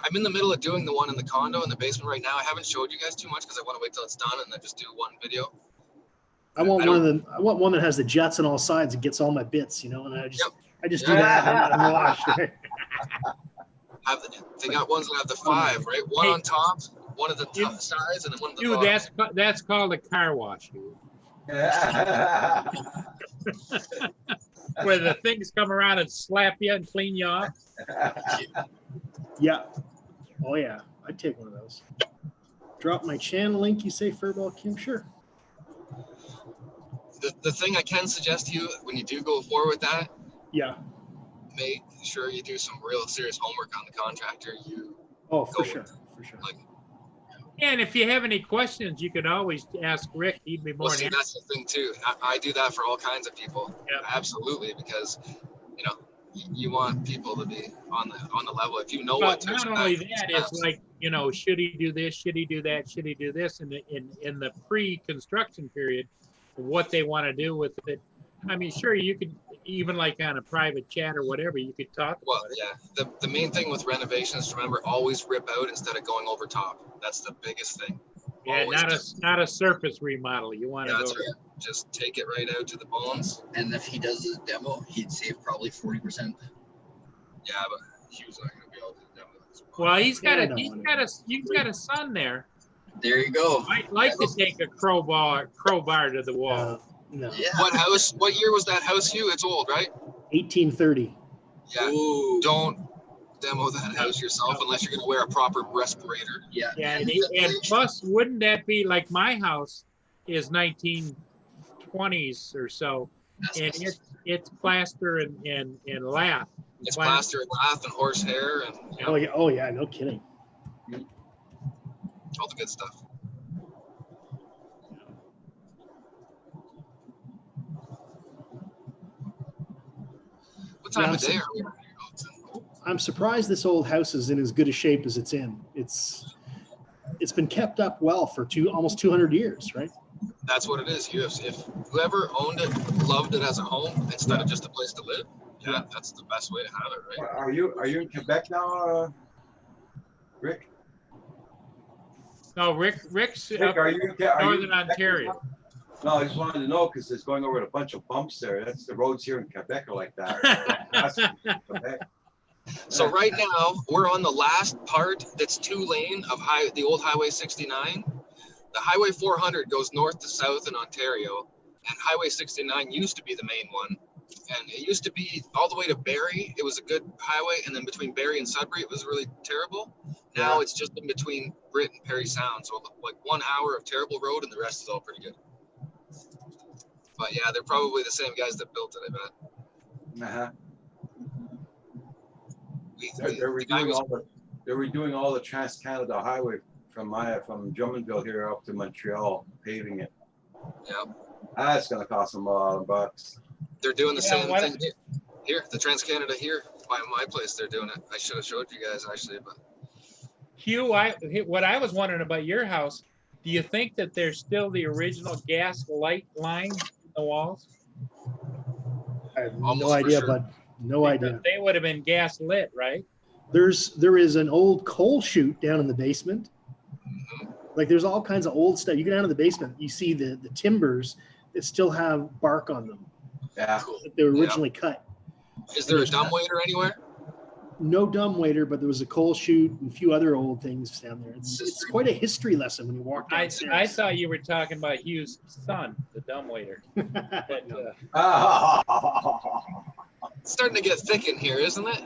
I'm in the middle of doing the one in the condo in the basement right now. I haven't showed you guys too much because I want to wait till it's done and then just do one video. I want one that has the jets on all sides and gets all my bits, and I just do that and wash. They got ones that have the 5, right? One on top, one at the top sides, and then one at the Dude, bottom. that's called a car wash, dude. Where the things come around and slap you and clean you off. Yeah. Oh yeah, I'd take one of those. Drop my channel link, you say, Furball Kim? Sure. The thing I can suggest to you when you do go forward with that, Yeah. make sure you do some real serious homework on the contractor. Oh, for sure. For sure. Like, And if you have any questions, you could always ask Rick. He'd be more well, see, than that's the thing too. I do that for all kinds of people. Yeah. Absolutely, because you want people to be on the level. If you know But what to not expect, only that, it's like, should he do this? Should he do that? Should he do this? In the pre-construction period, what they want to do with it. I mean, sure, you could, even like on a private chat or whatever, you could talk Well, about it. yeah. The main thing with renovations, remember, always rip out instead of going over top. That's the biggest thing. Yeah, Always not a surface remodel. You want Yeah, to that's go. right. Just take it right out to the bones. And if he does the demo, he'd save probably 40%. Yeah, but Hugh's not going to be able to demo this. Well, he's got Canada a on it. you've got a son there. There you go. I'd like to take a crowbar to the wall. No, Yeah. What house? What year was that house, Hugh? It's old, right? 1830. Yeah. Ooh. Don't demo that house yourself unless you're gonna wear a proper respirator. Yeah. Yeah, and plus, wouldn't that be like my house is 1920s or so, and it's plaster and lath. It's plaster and lath and horsehair and Oh yeah, no kidding. all the good stuff. What time Yeah, of day are we? I'm surprised this old house is in as good a shape as it's in. It's been kept up well for almost 200 years, right? That's what it is, Hugh. If whoever owned it loved it as a home instead of just a place to live, yeah, that's the best way to have it, right? Are you in Quebec now, Rick? No, Rick's Rick, up are you in Quebec Northern now? Ontario. No, I just wanted to know because it's going over a bunch of bumps there. That's the roads here in Quebec are like that. That's Quebec. So right now we're on the last part that's 2-lane of the old Highway 69. The Highway 400 goes north to south in Ontario, and Highway 69 used to be the main one. And it used to be all the way to Barrie. It was a good highway, and then between Barrie and Sudbury, it was really terrible. Now it's just in between Britt and Perry Sound, so like 1 hour of terrible road, and the rest is all pretty good. But yeah, they're probably the same guys that built it, I bet. Uh-huh. They're redoing all the Trans Canada Highway from Drummondville here up to Montreal, paving it. Yeah. That's gonna cost them a lot of bucks. They're doing the Yeah, same what- thing here. The Trans Canada here by my place, they're doing it. I should have showed you guys actually, but Hugh, what I was wondering about your house, do you think that there's still the original gas light lines in the walls? I have Almost no for idea, sure. but no idea. Because they would have been gas lit, right? There is an old coal chute down in the basement. Like there's all kinds of old stuff. You go down to the basement, you see the timbers that still have bark on them Yeah. cool. that they were originally cut. Is there a dumbwaiter anywhere? No dumbwaiter, but there was a coal chute and a few other old things down there. It's quite a history lesson when you walk I downstairs. thought you were talking about Hugh's son, the dumbwaiter. But, No. It's starting to get thick in here, isn't it?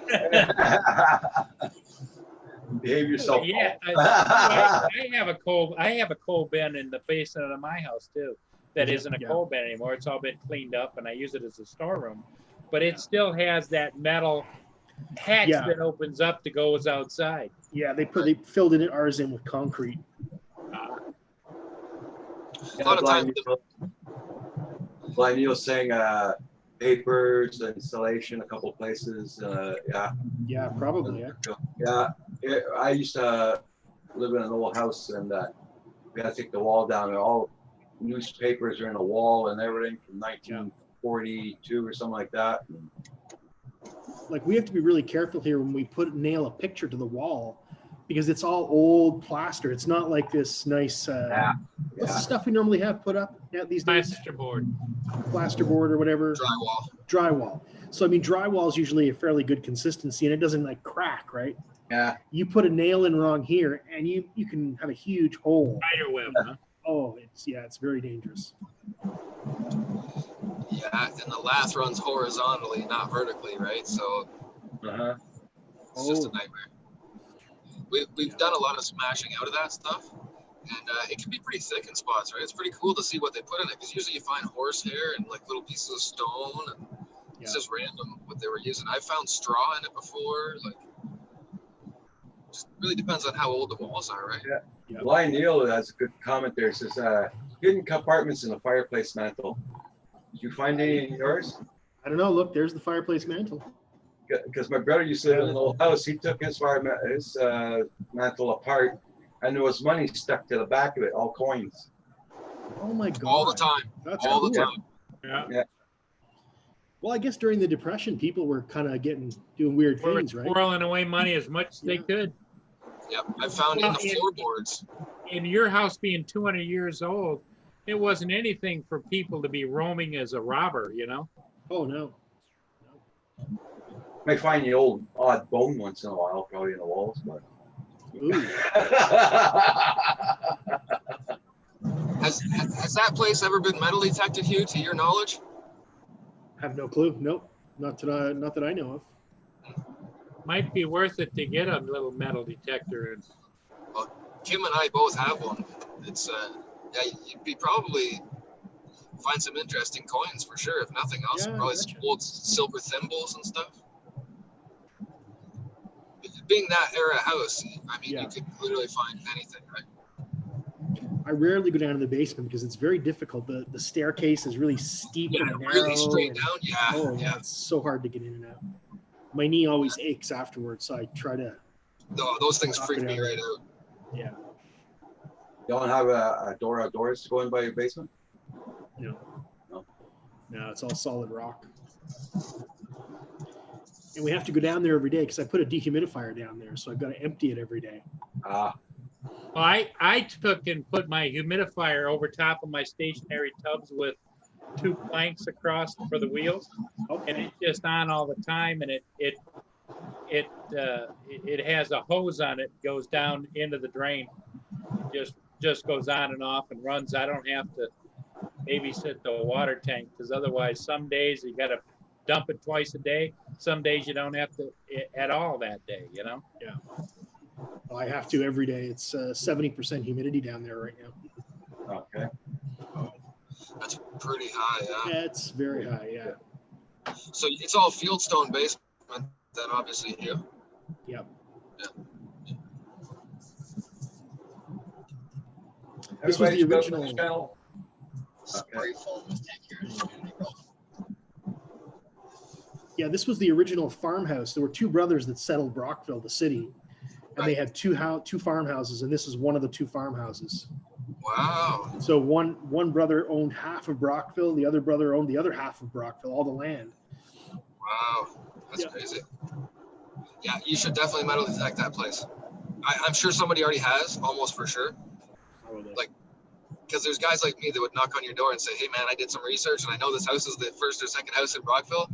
Behave yourself. yeah, I have a coal bin in the basement of my house too. That isn't a Yeah. coal bin anymore. It's all been cleaned up, and I use it as a storeroom. But it still has that metal hatch Yeah. that opens up to goes outside. Yeah, they filled ours in with concrete. A lot of times, Blind Neil's saying papers, installation, a couple places. Yeah. Yeah, probably. Yeah. Yeah. I used to live in an old house and we had to take the wall down and all newspapers are in the wall and everything from 1942 or something like that. Like we have to be really careful here when we nail a picture to the wall because it's all old plaster. It's not like this nice. What's the stuff we normally have put up these days? Plasterboard. Plasterboard or whatever. drywall. So I mean, drywall is usually a fairly good consistency and it doesn't like crack, right? Yeah. You put a nail in wrong here and you can have a huge hole. Spider web, huh? Oh, it's very dangerous. Yeah, and the lath runs horizontally, not vertically, right? So Uh-huh. it's just a nightmare. We've done a lot of smashing out of that stuff, and it can be pretty thick in spots, right? It's pretty cool to see what they put in it because usually you find horsehair and like little pieces of stone, and it's just random what they were using. I found straw in it before, like. Just really depends on how old the walls are, right? Yeah. Blind Neil has a good comment there. It says, hidden compartments in the fireplace mantle. Did you find any in yours? I don't know. Look, there's the fireplace mantle. Because my brother used to live in an old house. He took his mantle apart and there was money stuck to the back of it, all coins. Oh my God. All the time. That's All cool. the time. Yeah. Well, I guess during the Depression, people were kind of doing weird They were things, right? squirreling away money as much as they could. Yep. I found in the floorboards. In your house being 200 years old, it wasn't anything for people to be roaming as a robber, you know? Oh no. May find the old odd bone once in a while, probably in the walls, but Ooh, Has that place ever been metal detected, Hugh, to your knowledge? have no clue. Nope, not that I know of. Might be worth it to get a little metal detector and Kim and I both have one. It's yeah, you'd be probably find some interesting coins for sure. If nothing else, Yeah, probably gotcha. some old silver thimbles and stuff. Being that era house, I mean, Yeah. you could literally find anything, right? I rarely go down to the basement because it's very difficult. The staircase is really steep Yeah, and narrow. really straight and- down. Yeah, Oh yeah, yeah. it's so hard to get in and out. My knee always aches afterwards, so I try to. No, those things Knock freak it me out. right out. Yeah, You don't have a door outdoors to go in by your basement? no, No. no, it's all solid rock. And we have to go down there every day because I put a dehumidifier down there, so I've got to empty it every day. Ah, Well, I took and put my humidifier over top of my stationary tubs with 2 planks across for the wheels, and it's just on all the time. And it has a hose on it, goes down into the drain, just goes on and off and runs. I don't have to babysit the water tank because otherwise, some days you got to dump it twice a day. Some days you don't have to at all that day. You know. I have to every day. It's 70% humidity down there right now. okay. That's pretty high. Yeah. Yeah, it's very high. Yeah. So it's all fieldstone basement, then obviously, yeah. Yep. This was the Everybody should go to original- this channel. Spray foam was taken care of. Yeah, this was the original farmhouse. There were 2 brothers that settled Brockville, the city, and they had two farmhouses, and this is one of the 2 farmhouses. Wow. So one brother owned half of Brockville, the other brother owned the other half of Brockville, all the land. Wow. That's Yeah. crazy. Yeah, you should definitely metal detect that place. I'm sure somebody already has, almost for sure. Probably. Like, because there's guys like me that would knock on your door and say, hey man, I did some research and I know this house is the first or second house in Brockville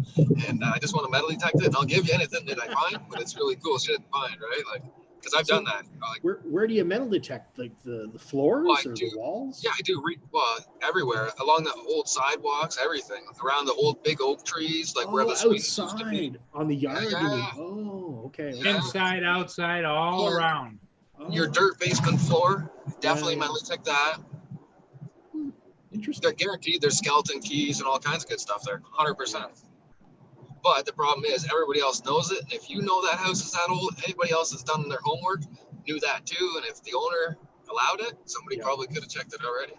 and I just want to metal detect it and I'll give you anything that I find, but it's really cool shit to find, right? Like, because I've done that. Like, Where do you metal detect? Like the floors Well, I or do. the walls? yeah, I do. Well, everywhere along the old sidewalks, everything around the old big oak trees, like where Oh, the swings used to be. outside on the yard. you mean? Yeah. Oh, okay. Yeah. Inside, outside, all Or- around. Oh, Your dirt basement floor, definitely Yeah. metal detect that. Interesting. They're guaranteed there's skeleton keys and all kinds of good stuff there, 100%. But the problem is everybody else knows it. And if you know that house is that old, anybody else that's done their homework knew that too. And if the owner allowed it, somebody Yeah. probably could have checked it already.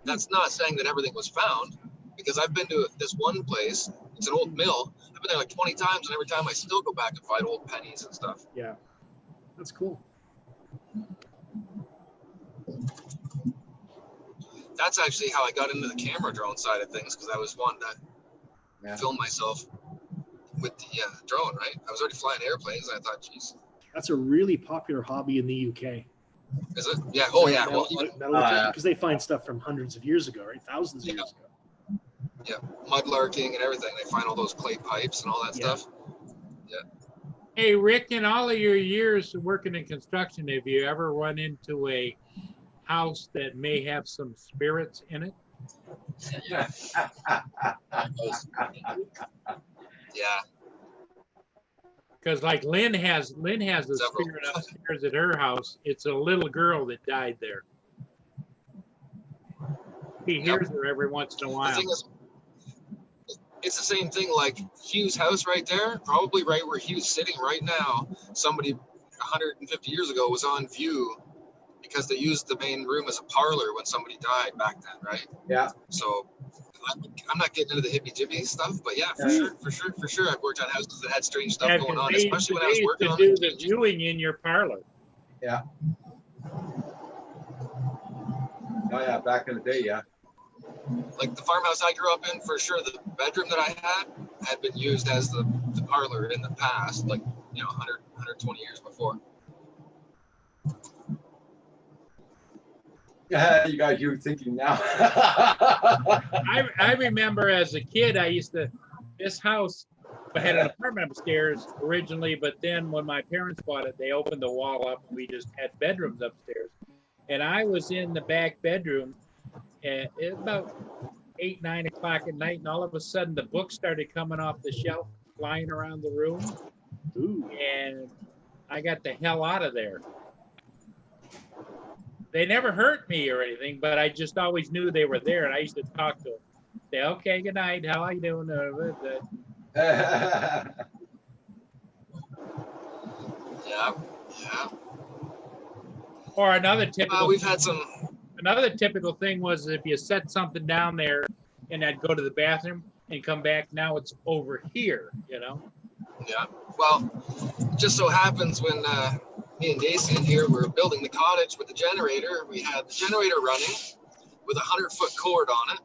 That's not saying that everything was found, because I've been to this one place. It's an old mill. I've been there like 20 times, and every time I still go back and find old pennies and stuff. Yeah, that's cool. That's actually how I got into the camera drone side of things, because I was wanting to Yeah. film myself with the drone, right? I was already flying airplanes, and I thought, geez, That's a really popular hobby in the UK. is it? Yeah. Oh, yeah. Well, even Because they find stuff from hundreds of years ago, right? Thousands of Yeah. years ago. mudlarking and everything. They find all those clay pipes and all that Yeah. stuff. Hey, Rick, in all of your years working in construction, have you ever run into a house that may have some spirits in it? Yeah. Yeah. Because like Lynn has a Several. spirit upstairs at her house. It's a little girl that died there. He hears her every once in a The while. thing is, it's the same thing like Hugh's house right there, probably right where Hugh's sitting right now. Somebody 150 years ago was on view because they used the main room as a parlor when somebody died back then, right? Yeah. So I'm not getting into the hippie jippy stuff, but yeah, for sure. I've worked on houses that had strange stuff Yeah, going 'cause on, they especially when I was used working to on do it. the viewing in your parlor. Oh yeah, back in the day, yeah. Like the farmhouse I grew up in, for sure, the bedroom that I had been used as the parlor in the past, like, 120 years before. Yeah, you guys, you're thinking now. I remember as a kid, this house I had an apartment upstairs originally, but then when my parents bought it, they opened the wall up and we just had bedrooms upstairs. And I was in the back bedroom at about 8, 9 o'clock at night, and all of a sudden the books started coming off the shelf, flying around the room, Ooh. and I got the hell out of there. They never hurt me or anything, but I just always knew they were there, and I used to talk to them. Say, okay, good night, how are you doing? Yeah, yeah. Or another typical We've had some. Another typical thing was if you set something down there and I'd go to the bathroom and come back, now it's over here, you know? Yeah. Well, it just so happens when me and Dacian here were building the cottage with the generator, we had the generator running with a 100-foot cord on it.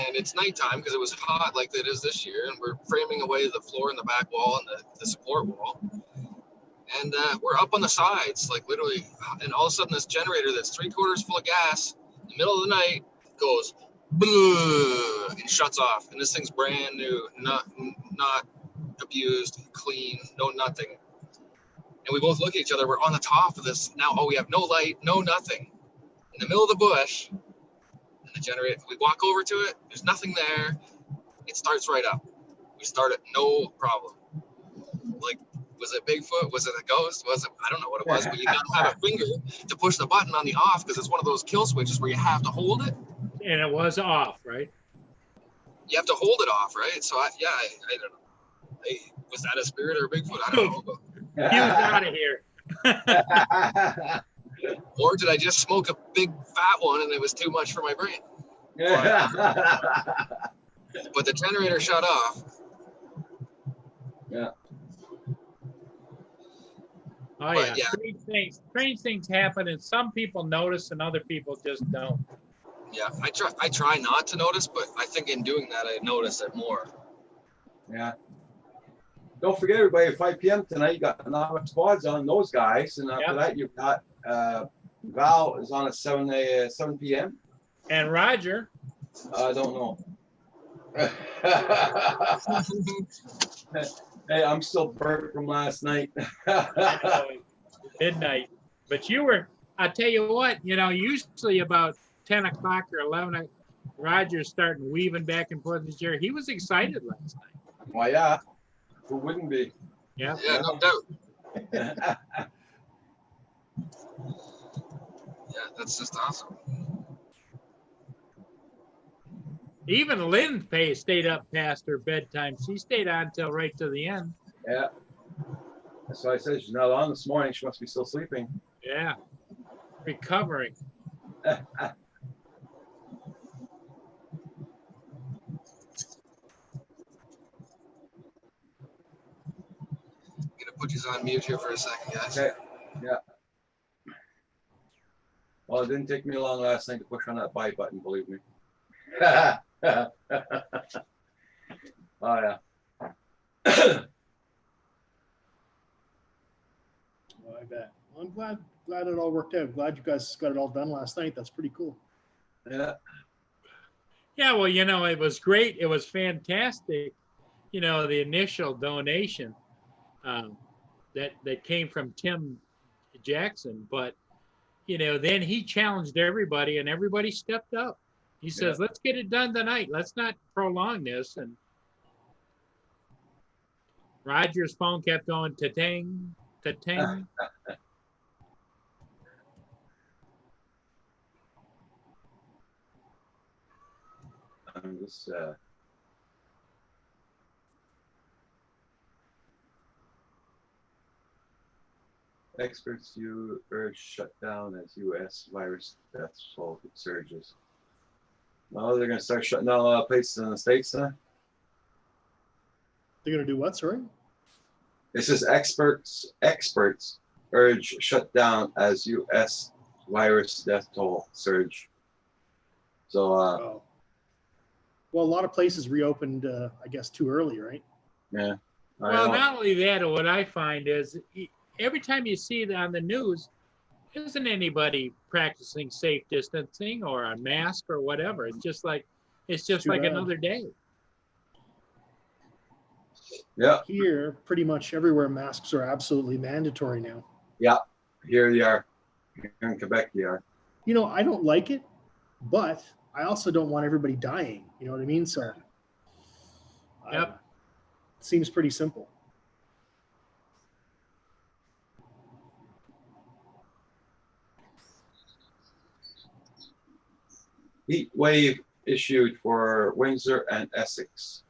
And it's nighttime because it was hot like it is this year. And we're framing away the floor and the back wall and the support wall. And we're up on the sides, like literally. And all of a sudden, this generator that's 3/4 full of gas in the middle of the night goes and shuts off. And this thing's brand new, not abused, clean, no nothing. And we both look at each other. We're on the top of this now. Oh, we have no light, no nothing, in the middle of the bush. And the generator. We walk over to it. There's nothing there. It starts right up. We start it, no problem. Like. Was it Bigfoot? Was it a ghost? Was it? I don't know what it was, but you gotta have a finger to push the button on the off because it's one of those kill switches where you have to hold it. And it was off, right? You have to hold it off, right? So I don't know. Was that a spirit or a Bigfoot? I don't know. He was out of here. Or did I just smoke a big fat one and it was too much for my brain? But the generator shut off. Yeah. Oh But, yeah, yeah. strange things happen, and some people notice, and other people just don't. Yeah, I try not to notice, but I think in doing that, I notice it more. Yeah. Don't forget, everybody, 5 p.m. tonight, you got Novice Squads on those guys. And after Yep. that, you've got Val is on at 7 p.m. And Roger, I don't know. Hey, I'm still burnt from last night. I know, midnight. But you were, I tell you what, usually about 10 o'clock or 11, Roger's starting weaving back and forth in his chair. He was excited last night. Why, yeah. Who wouldn't be? Yeah. Yeah, no doubt. Yeah, that's just awesome. Even Lynn stayed up past her bedtime. She stayed on till right to the end. Yeah. That's why I said she's not on this morning. She must be still sleeping. Yeah. Recovering. Gonna put you on mute here for a second, guys. Okay. Yeah. Well, it didn't take me long last night to push on that buy button, believe me. Oh, yeah. Oh, I bet. Well, I'm glad it all worked out. Glad you guys got it all done last night. That's pretty cool. Yeah. Yeah, well, it was great. It was fantastic. The initial donation that came from Tim Jackson, but then he challenged everybody, and everybody stepped up. He says, let's get it done tonight. Let's not prolong this. And Roger's phone kept going, ta-ting, ta-ting. I'm just, experts urge shutdown as U.S. virus death toll surges. Well, they're going to start shutting down a lot of places in the States, huh? They're going to do what, sorry? It says experts urge shutdown as U.S. virus death toll surge. So, Oh. Well, a lot of places reopened, I guess, too early, right? yeah. Well, not only that, what I find is every time you see it on the news, isn't anybody practicing safe distancing or a mask or whatever. It's just like Too bad. another day. Yeah, Here, pretty much everywhere, masks are absolutely mandatory now. here you are. Here in Quebec, you are. You know, I don't like it, but I also don't want everybody dying. You know what I mean? So, Yep. it seems pretty simple. Heat wave issued for Windsor and Essex.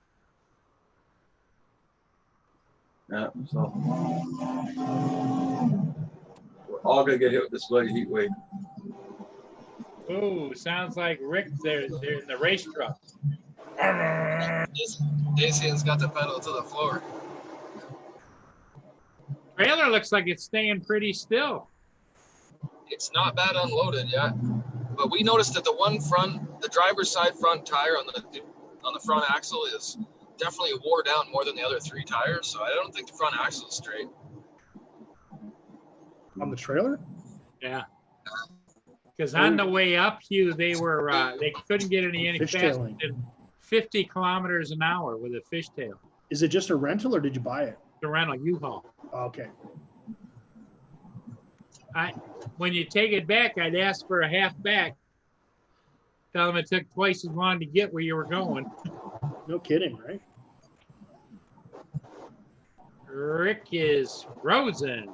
Yeah, so we're all gonna get hit with this bloody heat wave. Ooh, sounds like Rick, they're in the race truck. Dacian's got the pedal to the floor. Trailer looks like it's staying pretty still. It's not bad unloaded yet, but we noticed that the driver's side front tire on the front axle is definitely wore down more than the other 3 tires. So I don't think the front axle is straight. On the trailer? Yeah. Because on the way up, Hugh, they couldn't get any faster Fishtailing. than 50 kilometers an hour with a fishtail. Is it just a rental or did you buy it? The rental U-Haul. Okay. When you take it back, I'd ask for a half back. Tell them it took twice as long to get where you were going. No kidding, right? Rick is frozen.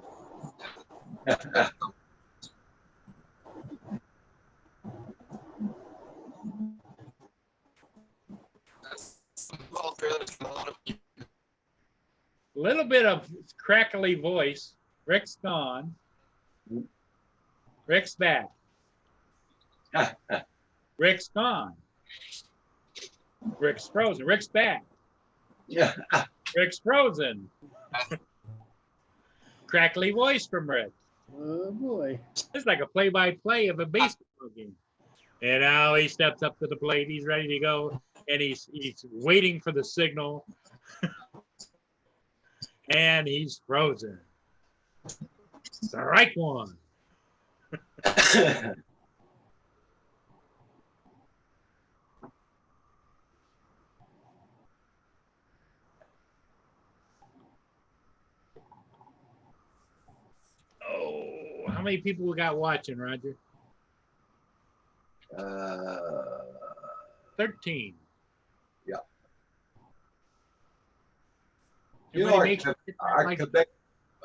Little bit of crackly voice. Rick's gone. Rick's back. Rick's gone. Rick's frozen. Rick's back. Yeah. Rick's frozen. Crackly voice from Rick. Oh boy. It's like a play-by-play of a baseball game. And now he steps up to the plate. He's ready to go. And he's waiting for the signal. And he's frozen. Strike one. Oh, how many people we got watching, Roger? 13. Yeah. You know, Everybody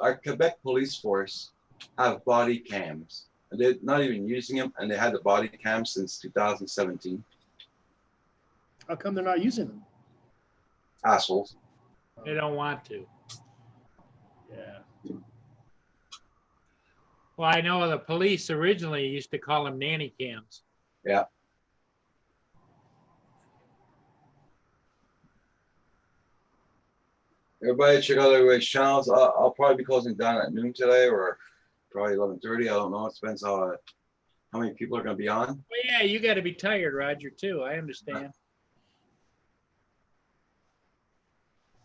our Quebec police force have body cams. And they're not even using them, and they had the body cams since 2017. How come they're not using them? Assholes. They don't want to. Yeah. Well, I know the police originally used to call them nanny cams. Yeah. Everybody check out everybody's channels. I'll probably be closing down at noon today, or probably 11:30. I don't know. It depends how many people are going to be on. Well, yeah, you got to be tired, Roger, too. I understand.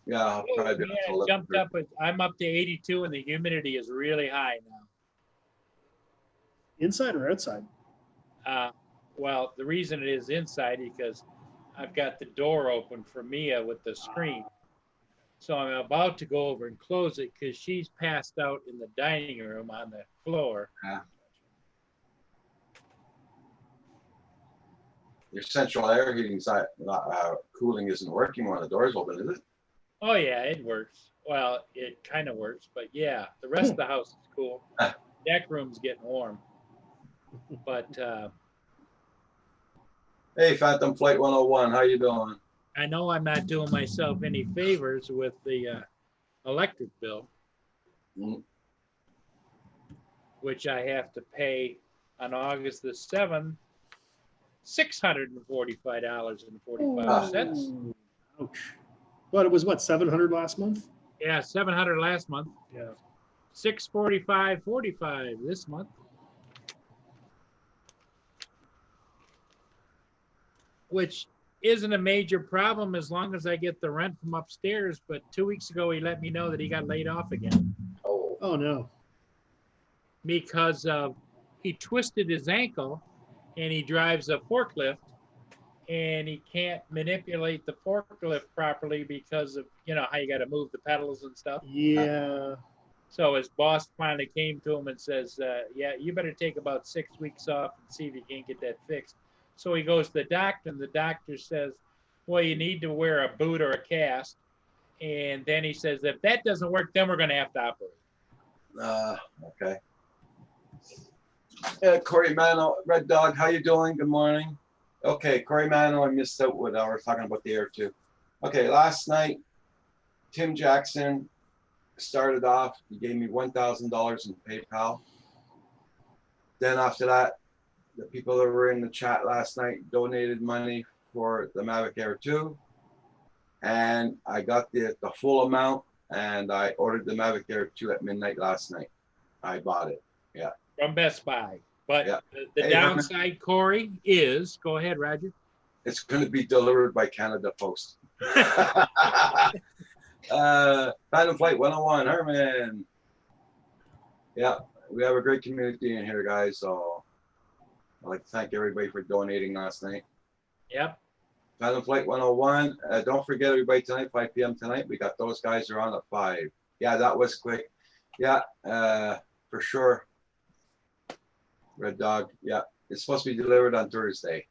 Yeah, I'll probably be Yeah, until it jumped 11:30. up. I'm up to 82, and the humidity is really high now. Inside or outside? Well, the reason it is inside because I've got the door open for Mia with the screen. So I'm about to go over and close it because she's passed out in the dining room on the floor. Your central air heating side cooling isn't working when the door's open, is it? Oh, yeah, it works. Well, it kind of works, but yeah, the rest of the house is cool. Deck room's getting warm. But Hey, Phantom Flight 101, how you doing? I know I'm not doing myself any favors with the electric bill, Mm. which I have to pay on August the 7th, $645.45. Ooh, ouch. But it was what, 700 last month? Yeah, 700 last month, Yeah. 645.45 this month. Which isn't a major problem as long as I get the rent from upstairs. But 2 weeks ago, he let me know that he got laid off again Oh, Oh no. because he twisted his ankle and he drives a forklift and he can't manipulate the forklift properly because of, you know, how you got to move the pedals and stuff. Yeah. So his boss finally came to him and says, yeah, you better take about 6 weeks off and see if you can't get that fixed. So he goes to the doctor, and the doctor says, well, you need to wear a boot or a cast. And then he says, if that doesn't work, then we're going to have to operate. Okay. Yeah, Corey Mano, Red Dog, how you doing? Good morning. Okay, Corey Mano, I missed out what I was talking about the air too. Okay, last night, Tim Jackson started off, he gave me $1,000 in PayPal. Then after that, the people that were in the chat last night donated money for the Mavic Air 2. And I got the full amount, and I ordered the Mavic Air 2 at midnight last night. I bought it. Yeah. From Best Buy. But Yeah. the Hey, downside, Corey, is, go ahead, Roger. It's going to be delivered by Canada Post. Phantom Flight 101, Herman. Yeah, we have a great community in here, guys. So I'd like to thank everybody for donating last night. Yep. Phantom Flight 101. Don't forget, everybody, tonight, 5 p.m. tonight. We got those guys are on at 5. Yeah, that was quick. Yeah, for sure. Red Dog. Yeah, it's supposed to be delivered on Thursday.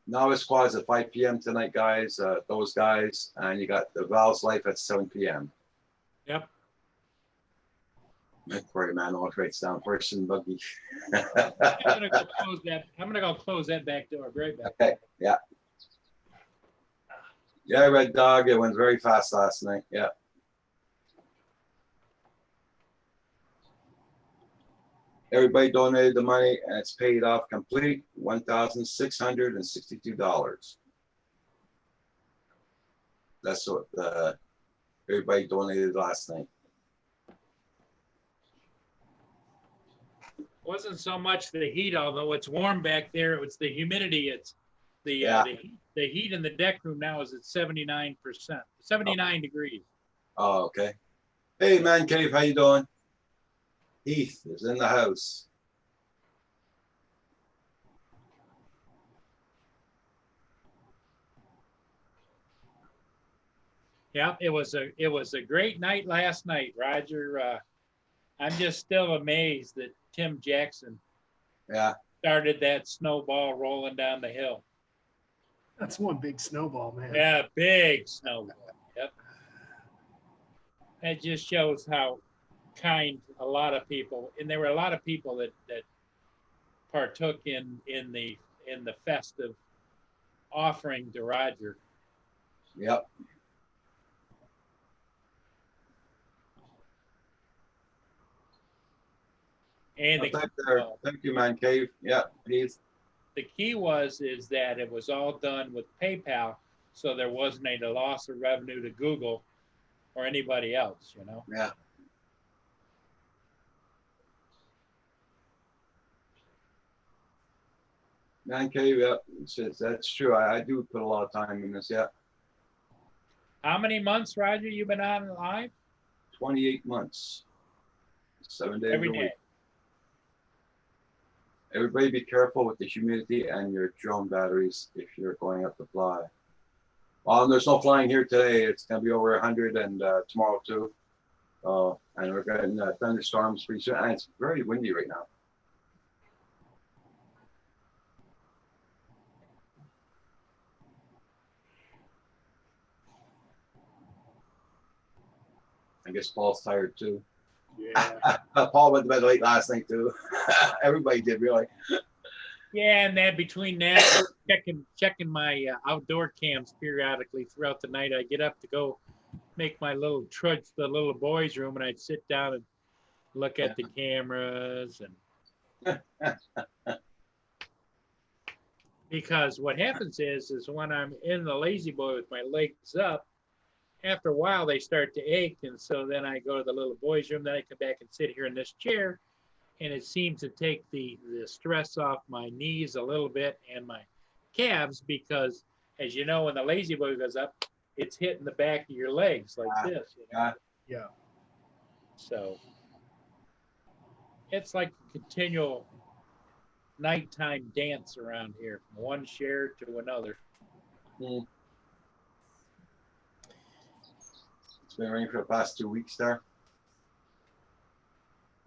Novice Squad's at 5 p.m. tonight, guys. Those guys, and you got the Val's Life at 7 p.m. Yep. Corey Mano writes down horse and buggy. I'm gonna go close that. I'm gonna go close that back door. Be right back. Okay. Yeah. Yeah, Red Dog. It went very fast last night. Yeah. Everybody donated the money, and it's paid off complete, $1,662. That's what everybody donated last night. Wasn't so much the heat, although it's warm back there. It was the humidity. It's the the heat in the deck room now is at 79%, 79 degrees. Oh, okay. Hey, Man Cave, how you doing? Heath is in the house. Yeah, it was a great night last night, Roger. I'm just still amazed that Tim Jackson started that snowball rolling down the hill. That's one big snowball, man. Yeah, big snowball. Yep. That just shows how kind a lot of people, and there were a lot of people that partook in the festive offering to Roger. Yep. And thank you, Man Cave. Yeah, please. The key is that it was all done with PayPal, so there wasn't a loss of revenue to Google or anybody else, you know? Yeah. Man Cave, yeah, that's true. I do put a lot of time in this, yeah. How many months, Roger, you been on live? 28 months. 7 days Every a day. week. Everybody be careful with the humidity and your drone batteries if you're going up to fly. There's no flying here today. It's going to be over 100 and tomorrow too. And we're getting thunderstorms pretty soon. And it's very windy right now. I guess Paul's tired too. Yeah. Paul went to bed late last night too. Everybody did, really. Yeah, and then between that, checking my outdoor cams periodically throughout the night. I get up to go make my little trudge to the little boys' room, and I'd sit down and look at the cameras and because what happens is when I'm in the lazy boy with my legs up, after a while they start to ache, and so then I go to the little boys' room. Then I come back and sit here in this chair, and it seems to take the stress off my knees a little bit and my calves because, as you know, when the lazy boy goes up, it's hitting the back of your legs like this. You know? Yeah. So, it's like a continual nighttime dance around here from one share to another. It's been raining for the past 2 weeks there.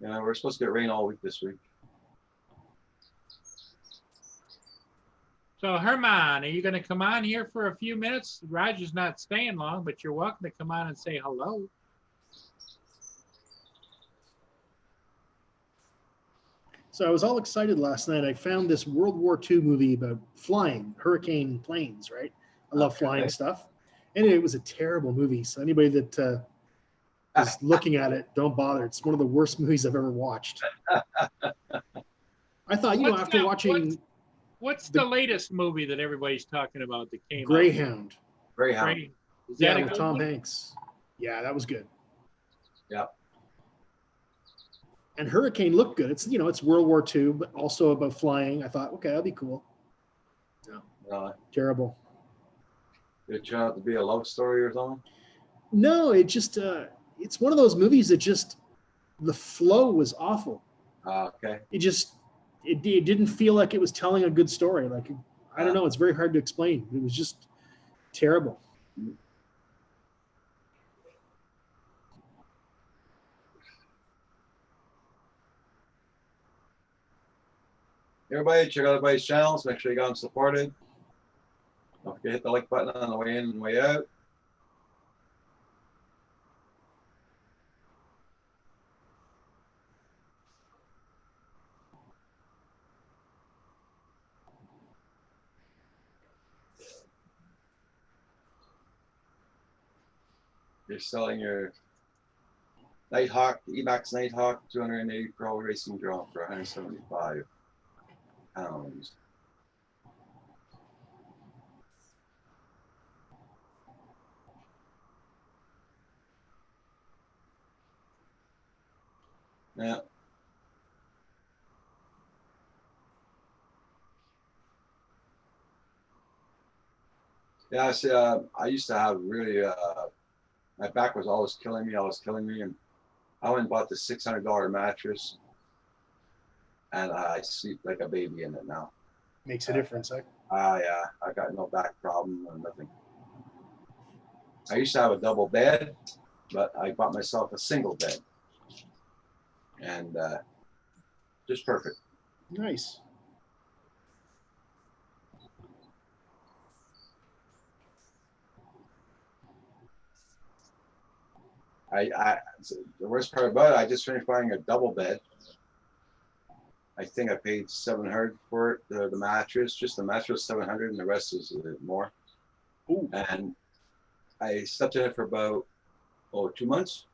Yeah, we're supposed to get rain all week this week. So Herman, are you going to come on here for a few minutes? Roger's not staying long, but you're welcome to come on and say hello. So I was all excited last night. I found this World War II movie about flying, hurricane planes, right? I love flying Okay. stuff. And it was a terrible movie. So anybody that is looking at it, don't bother. It's one of the worst movies I've ever watched. I thought, What's after that- watching What's the latest movie that everybody's talking about that came out? Greyhound, Greyhound. Grey- Is yeah, that a with good Tom one? Hanks. Yeah, that was good. Yeah. And Hurricane looked good. It's it's World War II, but also about flying. I thought, okay, that'll be cool. Terrible. It turned out to be a love story or something. No, it just it's one of those movies that just the flow was awful. Okay. It didn't feel like it was telling a good story. Like I don't know, it's very hard to explain. It was just terrible. Everybody, check out everybody's channels. Make sure you got them supported. Don't forget to hit the like button on the way in and way out. You're selling your Nighthawk, Emax Nighthawk 280 Pro Racing Drone for 175 pounds. Yeah. Yeah, see, I used to have really, my back was always killing me, and I went and bought the $600 mattress, and I sleep like a baby in it now. Makes a difference. Yeah, I got no back problem or nothing. I used to have a double bed, but I bought myself a single bed, and just perfect. Nice. The worst part about it, I just finished buying a double bed. I think I paid $700 for it, the mattress, just the mattress $700, and the rest is a bit more. Ooh. And I slept in it for about 2 months,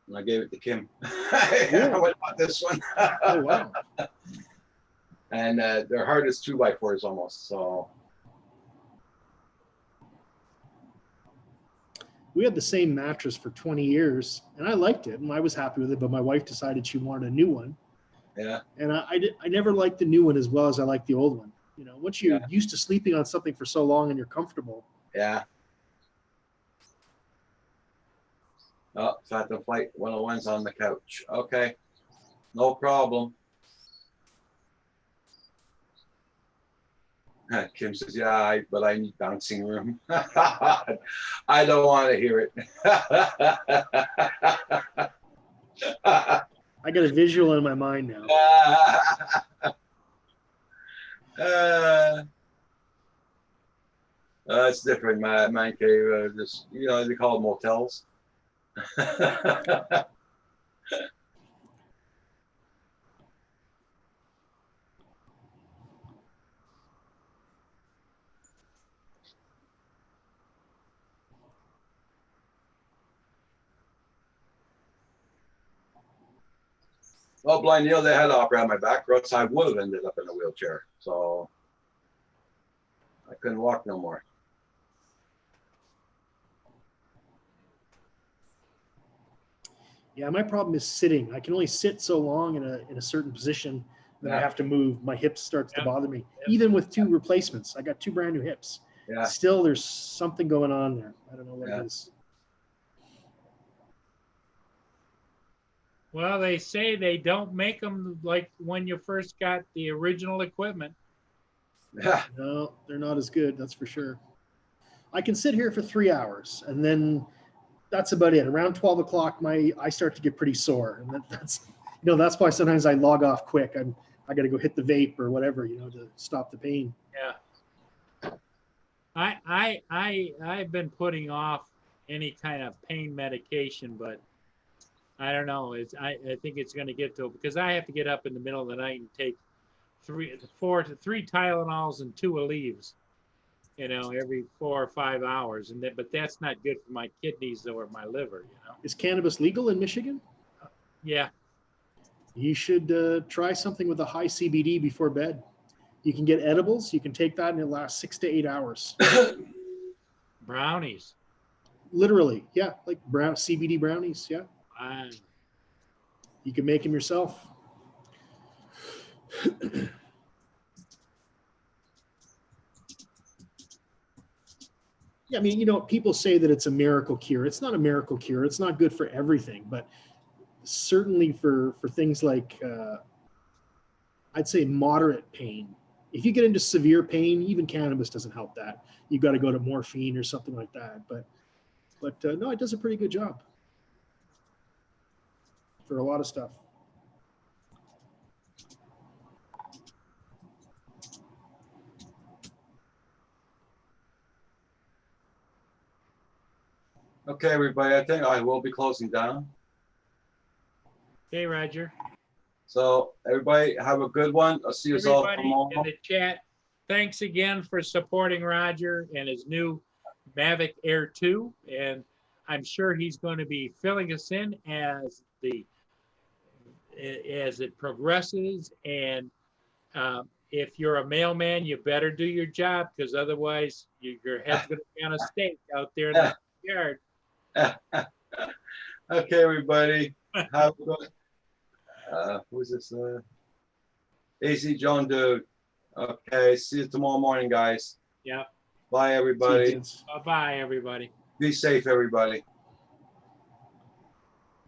and I gave it to Kim. I went and bought this one. Oh wow. And they're hard as 2x4s almost. So We had the same mattress for 20 years and I liked it and I was happy with it, but my wife decided she wanted a new one. yeah, And I never liked the new one as well as I liked the old one. Once you're used to sleeping on something for so long and you're comfortable. yeah. Oh, Phantom Flight 101's on the couch. Okay, no problem. Kim says, yeah, but I need bouncing room. I don't want to hear it. I got a visual in my mind now. It's different, man cave. Just they call them motels. Well, Blind Neil, they had to operate my back, or else I would have ended up in a wheelchair. So I couldn't walk no more. Yeah, my problem is sitting. I can only sit so long in a certain position that I Yeah. have to move. My hips starts to Yeah. bother me. Even with 2 replacements. I got 2 brand new hips. Yeah. Still there's something going on there. I don't know what Yeah. it is. Well, they say they don't make them like when you first got the original equipment. Yeah, No, they're not as good, that's for sure. I can sit here for 3 hours and then that's about it. Around 12 o'clock, I start to get pretty sore. And that's why sometimes I log off quick. I got to go hit the vape or whatever, to stop the pain. Yeah. I've been putting off any kind of pain medication, but I don't know. I think it's going to get to, because I have to get up in the middle of the night and take 3 Tylenols and 2 Aleve, every 4 or 5 hours. But that's not good for my kidneys or my liver, Is cannabis legal in Michigan? Yeah. You should try something with a high CBD before bed. You can get edibles. You can take that and it lasts 6 to 8 hours. Brownies. Literally, yeah, like CBD brownies. Yeah, Wow. you can make them yourself. Yeah, I mean, people say that it's a miracle cure. It's not a miracle cure. It's not good for everything, but certainly for things like, I'd say moderate pain. If you get into severe pain, even cannabis doesn't help that. You've got to go to morphine or something like that. But no, it does a pretty good job for a lot of stuff. okay, everybody, I think I will be closing down. Okay, Roger. So everybody have a good one. I'll see you all Everybody tomorrow. in the chat, thanks again for supporting Roger and his new Mavic Air 2. And I'm sure he's going to be filling us in as it progresses. And if you're a mailman, you better do your job, because otherwise your head's going to be on a stake out there in the yard. Okay, everybody. Have a good. Who's this? AC John Dude. Okay, see you tomorrow morning, guys. Yeah. Bye, everybody. Bye-bye, everybody. Be safe, everybody.